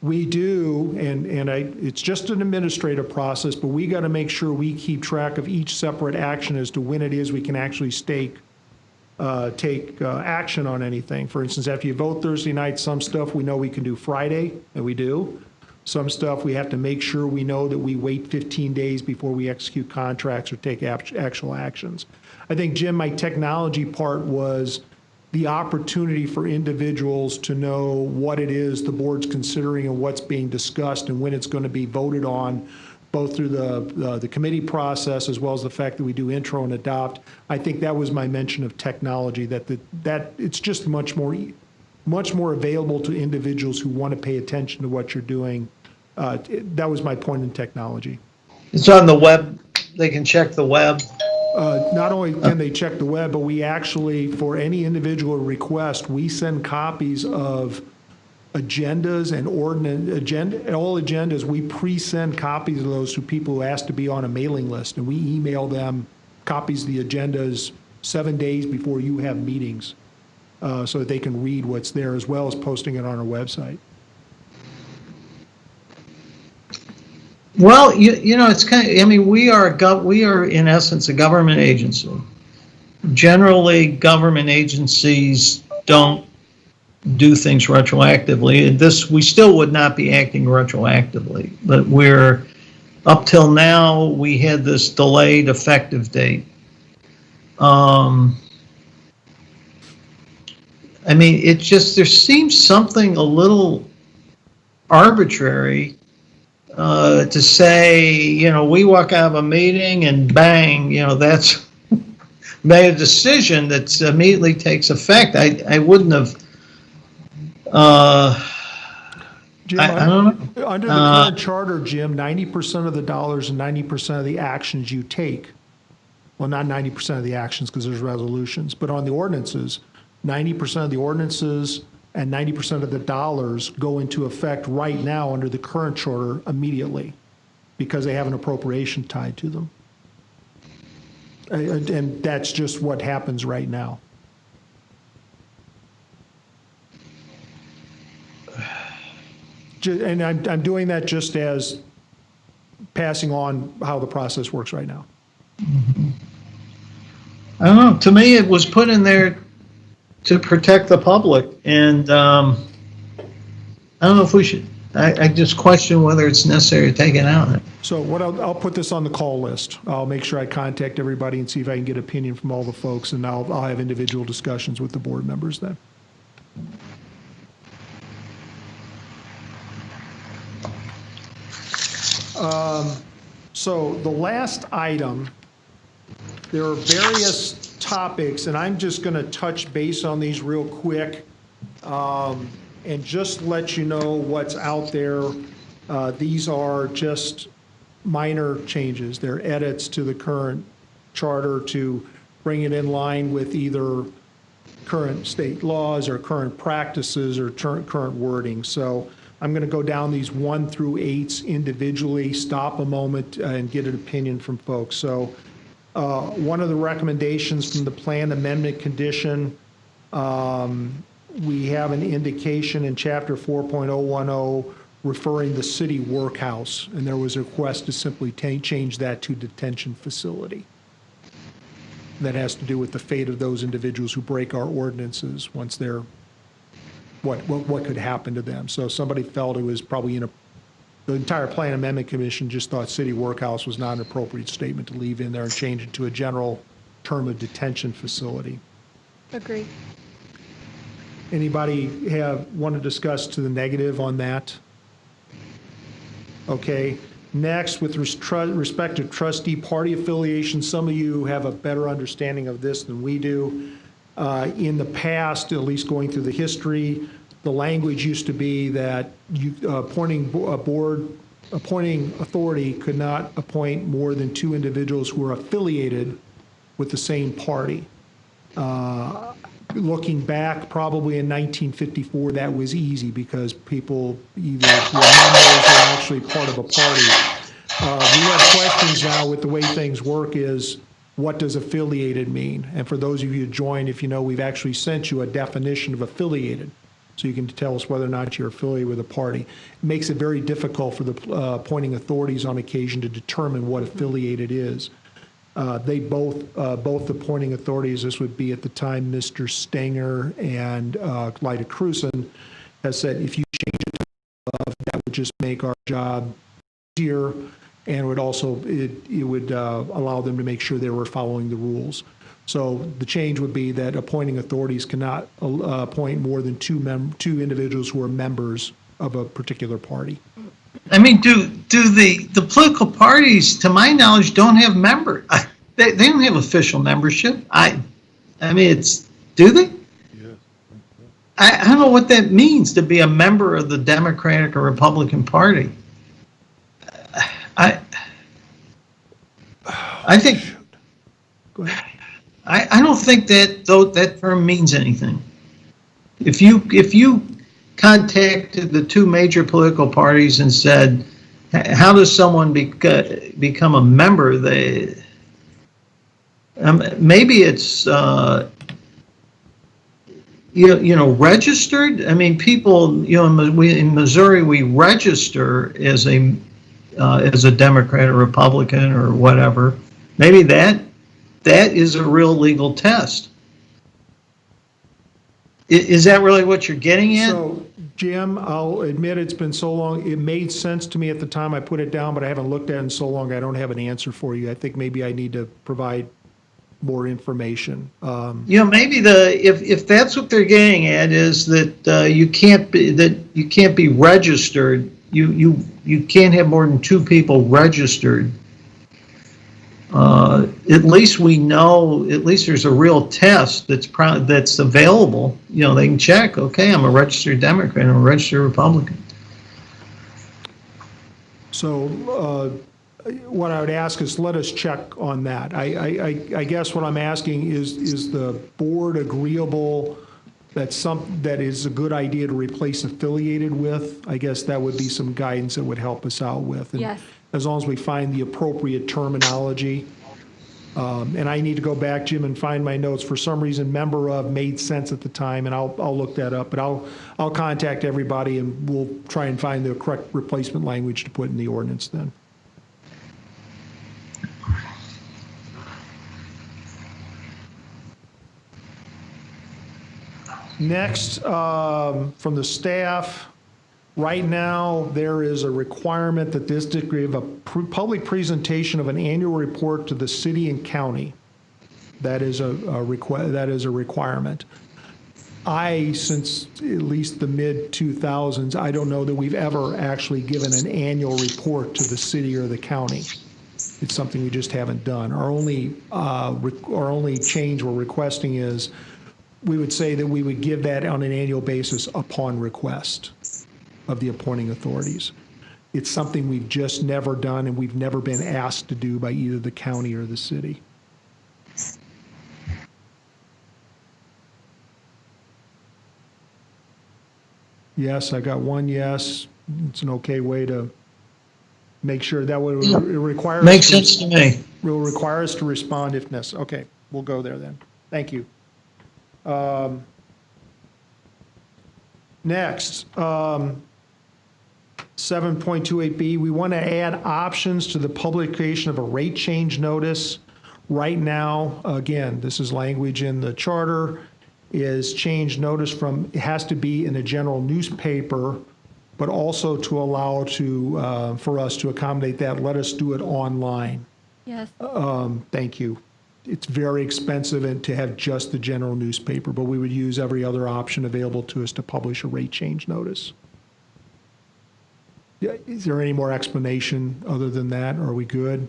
We do, and it's just an administrative process, but we got to make sure we keep track of each separate action as to when it is we can actually take action on anything. For instance, after you vote Thursday night, some stuff we know we can do Friday, and we do. Some stuff we have to make sure we know that we wait 15 days before we execute contracts or take actual actions. I think, Jim, my technology part was the opportunity for individuals to know what it is the board's considering and what's being discussed and when it's going to be voted on, both through the committee process as well as the fact that we do intro and adopt. I think that was my mention of technology, that it's just much more available to individuals who want to pay attention to what you're doing. That was my point in technology. It's on the web. They can check the web. Not only can they check the web, but we actually, for any individual request, we send copies of agendas and all agendas, we pre-send copies of those to people who ask to be on a mailing list, and we email them copies of the agendas 7 days before you have meetings, so that they can read what's there, as well as posting it on our website. Well, you know, it's kind of, I mean, we are in essence a government agency. Generally, government agencies don't do things retroactively. We still would not be acting retroactively, but up till now, we had this delayed effective date. I mean, it just, there seems something a little arbitrary to say, you know, we walk out of a meeting and bang, you know, that's made a decision that immediately takes effect. I wouldn't have, Jim, I don't know. Under the current charter, Jim, 90% of the dollars and 90% of the actions you take, well, not 90% of the actions because there's resolutions, but on the ordinances, 90% of the ordinances and 90% of the dollars go into effect right now under the current charter immediately because they have an appropriation tied to them. And that's just what happens right now. And I'm doing that just as passing on how the process works right now. I don't know. To me, it was put in there to protect the public, and I don't know if we should. I just question whether it's necessary to take it out. So what I'll put this on the call list. I'll make sure I contact everybody and see if I can get opinion from all the folks, and I'll have individual discussions with the board members then. So the last item, there are various topics, and I'm just going to touch base on these real quick and just let you know what's out there. These are just minor changes. They're edits to the current charter to bring it in line with either current state laws or current practices or current wording. So I'm going to go down these 1 through 8s individually, stop a moment and get an opinion from folks. So one of the recommendations from the plan amendment condition, we have an indication in chapter 4.010 referring the city workhouse, and there was a request to simply change that to detention facility. That has to do with the fate of those individuals who break our ordinances once they're, what could happen to them. So somebody felt it was probably the entire Plan Amendment Commission just thought city workhouse was not an appropriate statement to leave in there and change it to a general term of detention facility. Agree. Anybody want to discuss to the negative on that? Okay. Next, with respect to trustee party affiliation, some of you have a better understanding of this than we do. In the past, at least going through the history, the language used to be that appointing authority could not appoint more than 2 individuals who are affiliated with the same party. Looking back, probably in 1954, that was easy because people either were members or actually part of a party. We have questions now with the way things work is, what does affiliated mean? And for those of you who joined, if you know, we've actually sent you a definition of affiliated, so you can tell us whether or not you're affiliated with a party. It makes it very difficult for the appointing authorities on occasion to determine what affiliated is. They both appointing authorities, this would be at the time Mr. Stenger and Lyda Cruson, has said if you change it to that would just make our job easier, and would also it would allow them to make sure they were following the rules. So the change would be that appointing authorities cannot appoint more than 2 individuals who are members of a particular party. I mean, do the political parties, to my knowledge, don't have members? They don't have official membership. I mean, do they? Yeah. I don't know what that means to be a member of the Democratic or Republican Party. I think. Go ahead. I don't think that that term means anything. If you contacted the two major political parties and said, how does someone become a member? Maybe it's registered. I mean, people, in Missouri, we register as a Democrat or Republican or whatever. Maybe that is a real legal test. Is that really what you're getting at? So, Jim, I'll admit it's been so long. It made sense to me at the time I put it down, but I haven't looked at it in so long. I don't have an answer for you. I think maybe I need to provide more information. Maybe if that's what they're getting at is that you can't be registered. You can't have more than two people registered. At least we know. At least there's a real test that's available. They can check. Okay, I'm a registered Democrat. I'm a registered Republican. So what I would ask is let us check on that. I guess what I'm asking is the board agreeable that is a good idea to replace affiliated with? I guess that would be some guidance that would help us out with. And Yes. as long as we find the appropriate terminology. And I need to go back, Jim, and find my notes. For some reason, member of made sense at the time, and I'll look that up. But I'll contact everybody, and we'll try and find the correct replacement language to put in the ordinance then. Next, from the staff, right now, there is a requirement that this district give a public presentation of an annual report to the city and county. That is a requirement. Since at least the mid-2000s, I don't know that we've ever actually given an annual report to the city or the county. It's something we just haven't done. Our only change we're requesting is we would say that we would give that on an annual basis upon request of the appointing authorities. It's something we've just never done, and we've never been asked to do by either the county or the city. Yes, I got one yes. It's an okay way to make sure that would require. Makes sense to me. Will require us to respond if necessary. Okay, we'll go there then. Thank you. Next, 7.28B, we want to add options to the publication of a rate change notice. Right now, again, this is language in the charter, is change notice from, it has to be in a general newspaper, but also to allow for us to accommodate that, let us do it online. Yes. Thank you. It's very expensive and to have just the general newspaper, but we would use every other option available to us to publish a rate change notice. Yeah, is there any more explanation other than that? Are we good?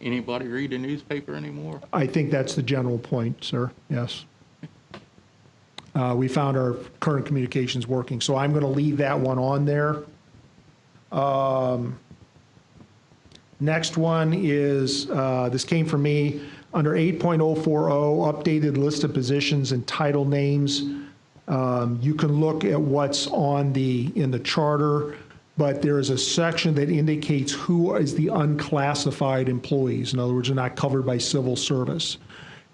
Anybody read the newspaper anymore? I think that's the general point, sir. Yes. We found our current communications working, so I'm going to leave that one on there. Next one is, this came from me, under 8.040, updated list of positions and title names. You can look at what's in the charter, but there is a section that indicates who is the unclassified employees. In other words, they're not covered by civil service.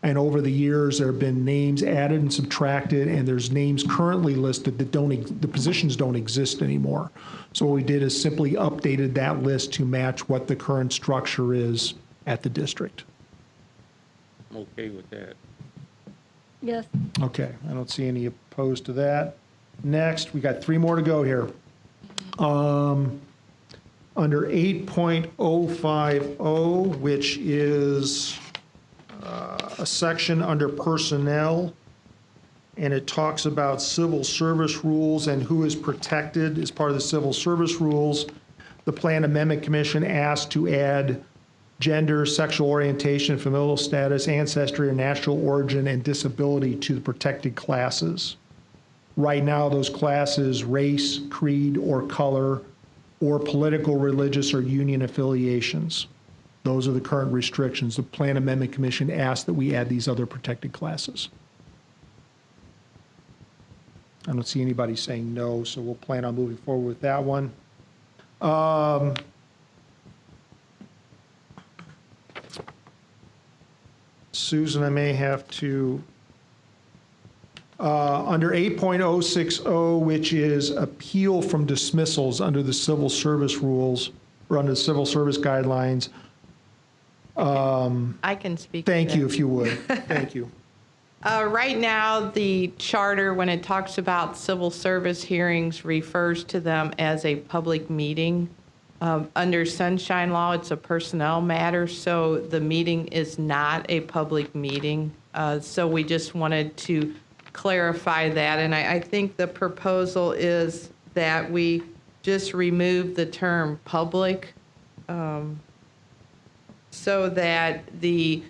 And over the years, there have been names added and subtracted, and there's names currently listed that the positions don't exist anymore. So what we did is simply updated that list to match what the current structure is at the district. I'm okay with that. Yes. Okay, I don't see any opposed to that. Next, we got three more to go here. Under 8.050, which is a section under personnel, and it talks about civil service rules and who is protected as part of the civil service rules. The Plan Amendment Commission asked to add gender, sexual orientation, familial status, ancestry, or national origin, and disability to the protected classes. Right now, those classes, race, creed, or color, or political, religious, or union affiliations. Those are the current restrictions. The Plan Amendment Commission asked that we add these other protected classes. I don't see anybody saying no, so we'll plan on moving forward with that one. Susan, I may have to, under 8.060, which is appeal from dismissals under the civil service rules, or under the civil service guidelines. I can speak. Thank you, if you would. Thank you. Right now, the charter, when it talks about civil service hearings, refers to them as a public meeting. Under sunshine law, it's a personnel matter, so the meeting is not a public meeting. So we just wanted to clarify that. And I think the proposal is that we just remove the term public, so that the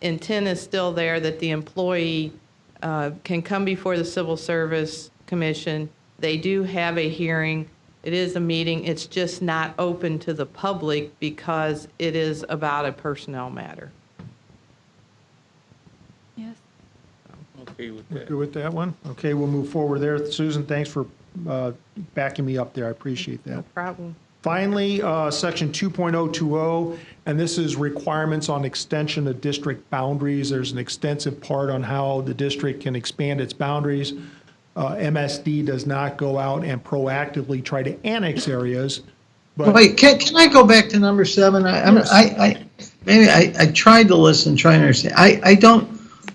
intent is still there, that the employee can come before the Civil Service Commission. They do have a hearing. It is a meeting. It's just not open to the public because it is about a personnel matter. Yes. Okay with Good that. with that one? Okay, we'll move forward there. Susan, thanks for backing me up there. I appreciate that. No problem. Finally, section 2.020, and this is requirements on extension of district boundaries. There's an extensive part on how the district can expand its boundaries. MSD does not go out and proactively try to annex areas, but Wait, can I go back to number 7? I tried to listen, trying to understand. I don't,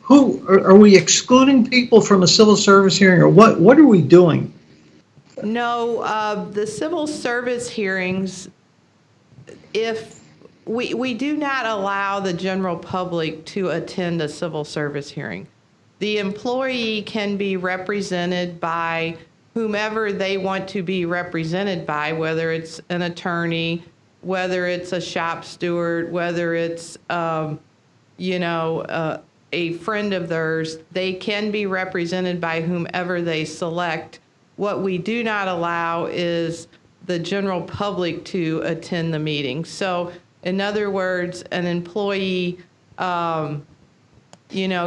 are we excluding people from a civil service hearing, or what are we doing? No, the civil service hearings, if we do not allow the general public to attend a civil service hearing. The employee can be represented by whomever they want to be represented by, whether it's an attorney, whether it's a shop steward, whether it's, a friend of theirs. They can be represented by whomever they select. What we do not allow is the general public to attend the meeting. So, in other words, an employee,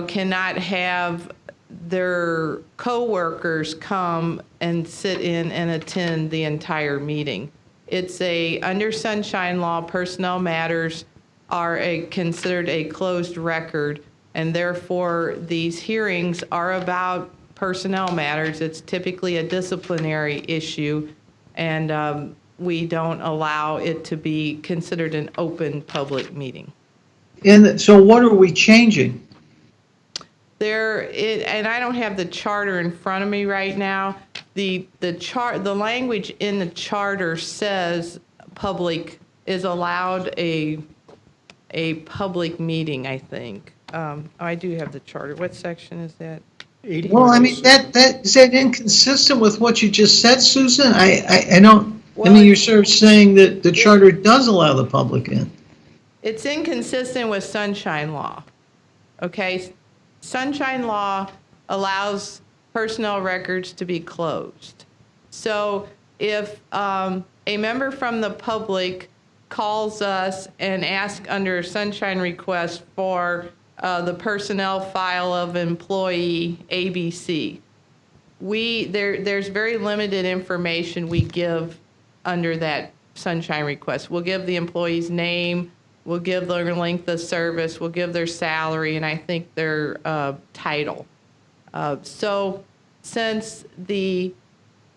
cannot have their coworkers come and sit in and attend the entire meeting. It's under sunshine law, personnel matters are considered a closed record, and therefore these hearings are about personnel matters. It's typically a disciplinary issue, and we don't allow it to be considered an open public meeting. And so what are we changing? And I don't have the charter in front of me right now. The language in the charter says public is allowed a public meeting, I think. I do have the charter. What section is that? Well, I mean, is that inconsistent with what you just said, Susan? I don't, you're sort of saying that the charter does allow the public in. It's inconsistent with sunshine law, okay? Sunshine law allows personnel records to be closed. So if a member from the public calls us and asks under a sunshine request for the personnel file of employee ABC, there's very limited information we give under that sunshine request. We'll give the employee's name, we'll give their length of service, we'll give their salary, and I think their title. So since the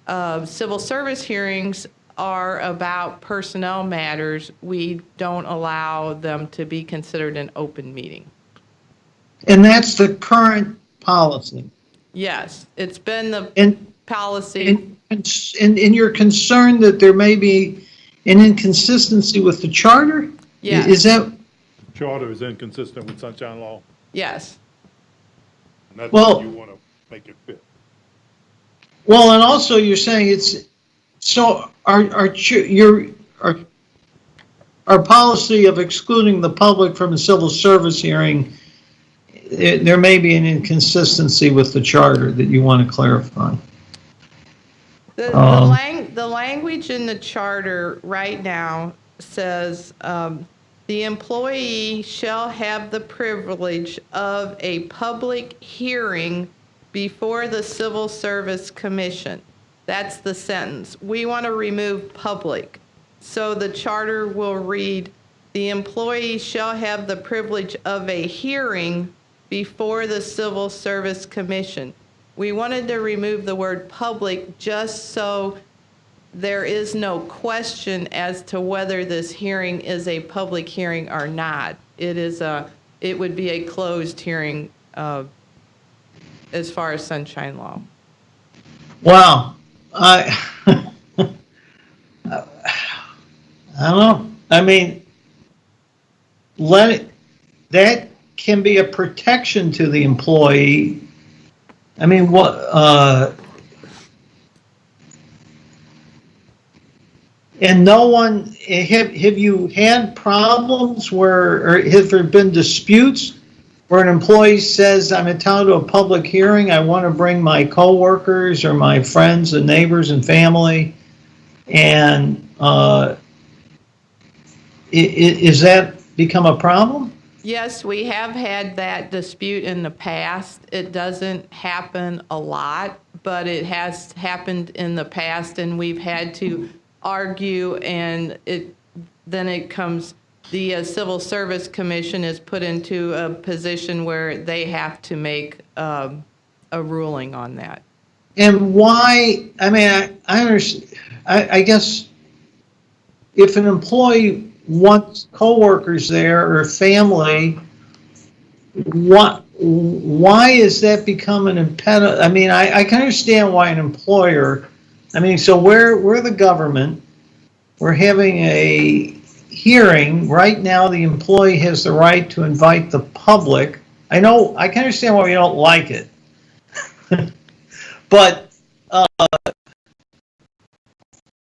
civil service hearings are about personnel matters, we don't allow them to be considered an open meeting. And that's the current policy. Yes, it's been the policy. And you're concerned that there may be an inconsistency with the charter? Yes. Is that? Charter is inconsistent with sunshine law, Yes. and that's Well- why you want to make it fit. Well, and also you're saying it's, so our policy of excluding the public from a civil service hearing, there may be an inconsistency with the charter that you want to clarify. The language in the charter right now says the employee shall have the privilege of a public hearing before the Civil Service Commission. That's the sentence. We want to remove public. So the charter will read, the employee shall have the privilege of a hearing before the Civil Service Commission. We wanted to remove the word public just so there is no question as to whether this hearing is a public hearing or not. It would be a closed hearing as far as sunshine law. Wow. I don't know. I mean, that can be a protection to the employee. I mean, and no one, have you had problems or have there been disputes where an employee says, I'm entitled to a public hearing, I want to bring my coworkers or my friends and neighbors and family, and is that become a problem? Yes, we have had that dispute in the past. It doesn't happen a lot, but it has happened in the past, and we've had to argue, and then it comes, the Civil Service Commission is put into a position where they have to make a ruling on that. And why, I mean, I understand, I guess if an employee wants coworkers there or family, why is that become an impediment? I mean, I can understand why an employer, I mean, so we're the government, we're having a hearing, right now the employee has the right to invite the public. I know, I can understand why we don't like it. But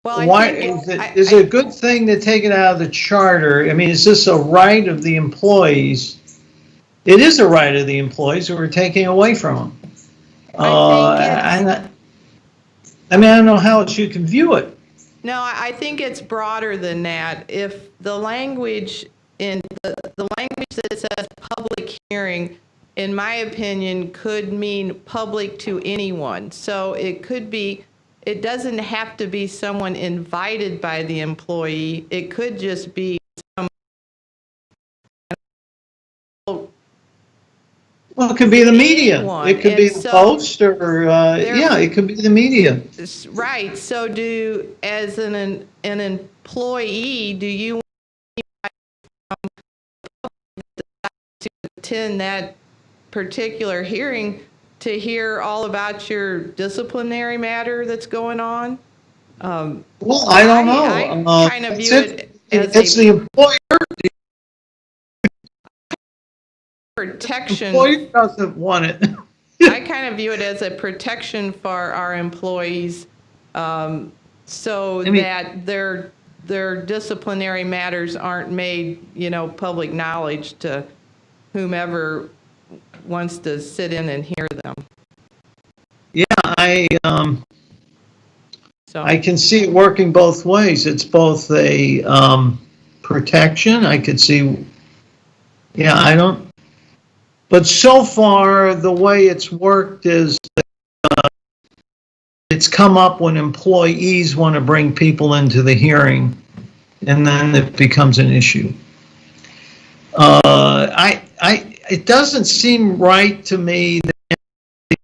well, why is it a good thing to take it out of the charter? I mean, is this a right of the employees? It is a right of the employees that we're taking away from them. I mean, I don't know how else you can view it. No, I think it's broader than that. If the language in the language that says public hearing, in my opinion, could mean public to anyone. So it could be, it doesn't have to be someone invited by the employee. It could just be some. Well, it could be the media. Anyone. It could be the Post, or yeah, it could be the media. Right. So, as an employee, do you want to attend that particular hearing to hear all about your disciplinary matter that's going on? Well, I don't know. I kind of view it as it's the employer. Protection. Employer doesn't want it. I kind of view it as a protection for our employees, that their disciplinary matters aren't made, public knowledge to whomever wants to sit in and hear them. Yeah, I can see it working both ways. It's both a protection. I could see. Yeah, I don't. But so far, the way it's worked is it's come up when employees want to bring people into the hearing, and then it becomes an issue. It doesn't seem right to me that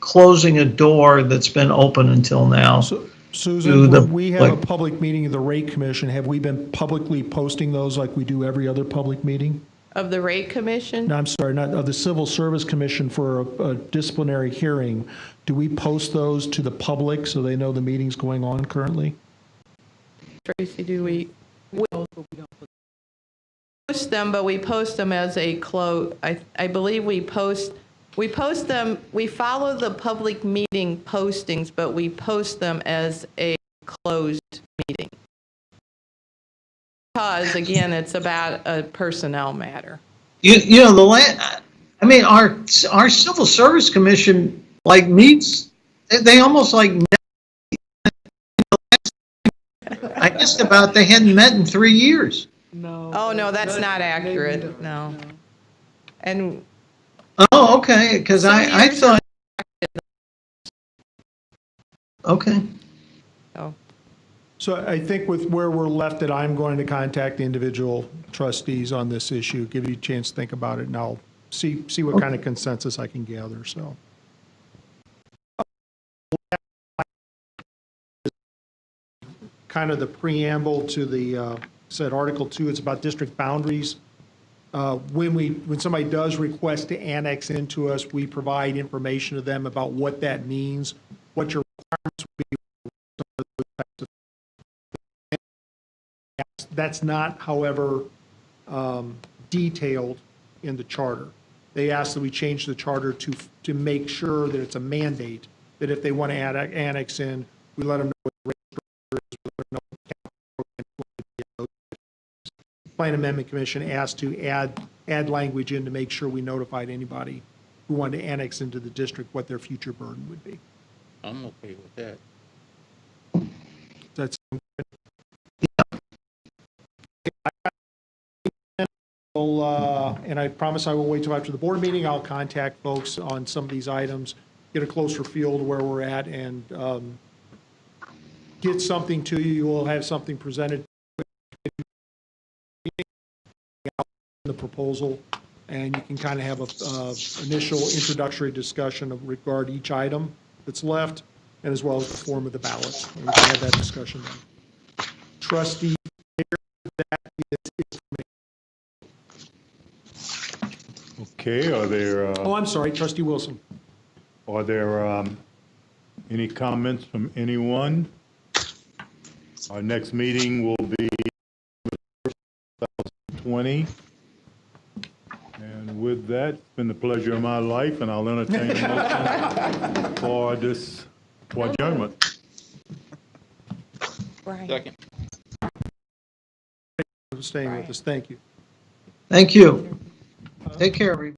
closing a door that's been open until now. So, Susan, when we have a public meeting of the Rate Commission, have we been publicly posting those like we do every other public meeting? Of the Rate Commission? No, I'm sorry, not of the Civil Service Commission for a disciplinary hearing. Do we post those to the public so they know the meeting's going on currently? Tracy, do we post them, but we post them as a close, I believe we post them, we follow the public meeting postings, but we post them as a closed meeting. Because, again, it's about a personnel matter. I mean, our Civil Service Commission meets. They almost I guess about they hadn't met in 3 years. No. Oh, no, that's not accurate. No. And oh, okay, because I thought Okay. So, So I think with where we're left, that I'm going to contact the individual trustees on this issue, give you a chance to think about it, and I'll see what kind of consensus I can gather, so. Kind of the preamble to the, said Article 2, it's about district boundaries. When somebody does request to annex into us, we provide information to them about what that means, what your requirements would be. That's not, however, detailed in the charter. They asked that we change the charter to make sure that it's a mandate, that if they want to annex in, we let them know what the rate structure is, we let them know what the capital program. Plan Amendment Commission asked to add language in to make sure we notified anybody who wanted to annex into the district what their future burden would be. I'm okay with that. That's and I promise I will wait till after the board meeting. I'll contact folks on some of these items, get a closer feel to where we're at, and get something to you. You will have something presented in the proposal, and you can kind of have a initial introductory discussion of regard to each item that's left, and as well as the form of the ballot. And we can have that discussion then. Trustee, that is it for me. Okay, are there, Oh, I'm sorry, Trustee Wilson. are there any comments from anyone? Our next meeting will be 2020. And with that, it's been the pleasure of my life, and I'll entertain a motion for adjournment. Brian. Second. For staying with us. Thank you. Thank you. Take care, everybody.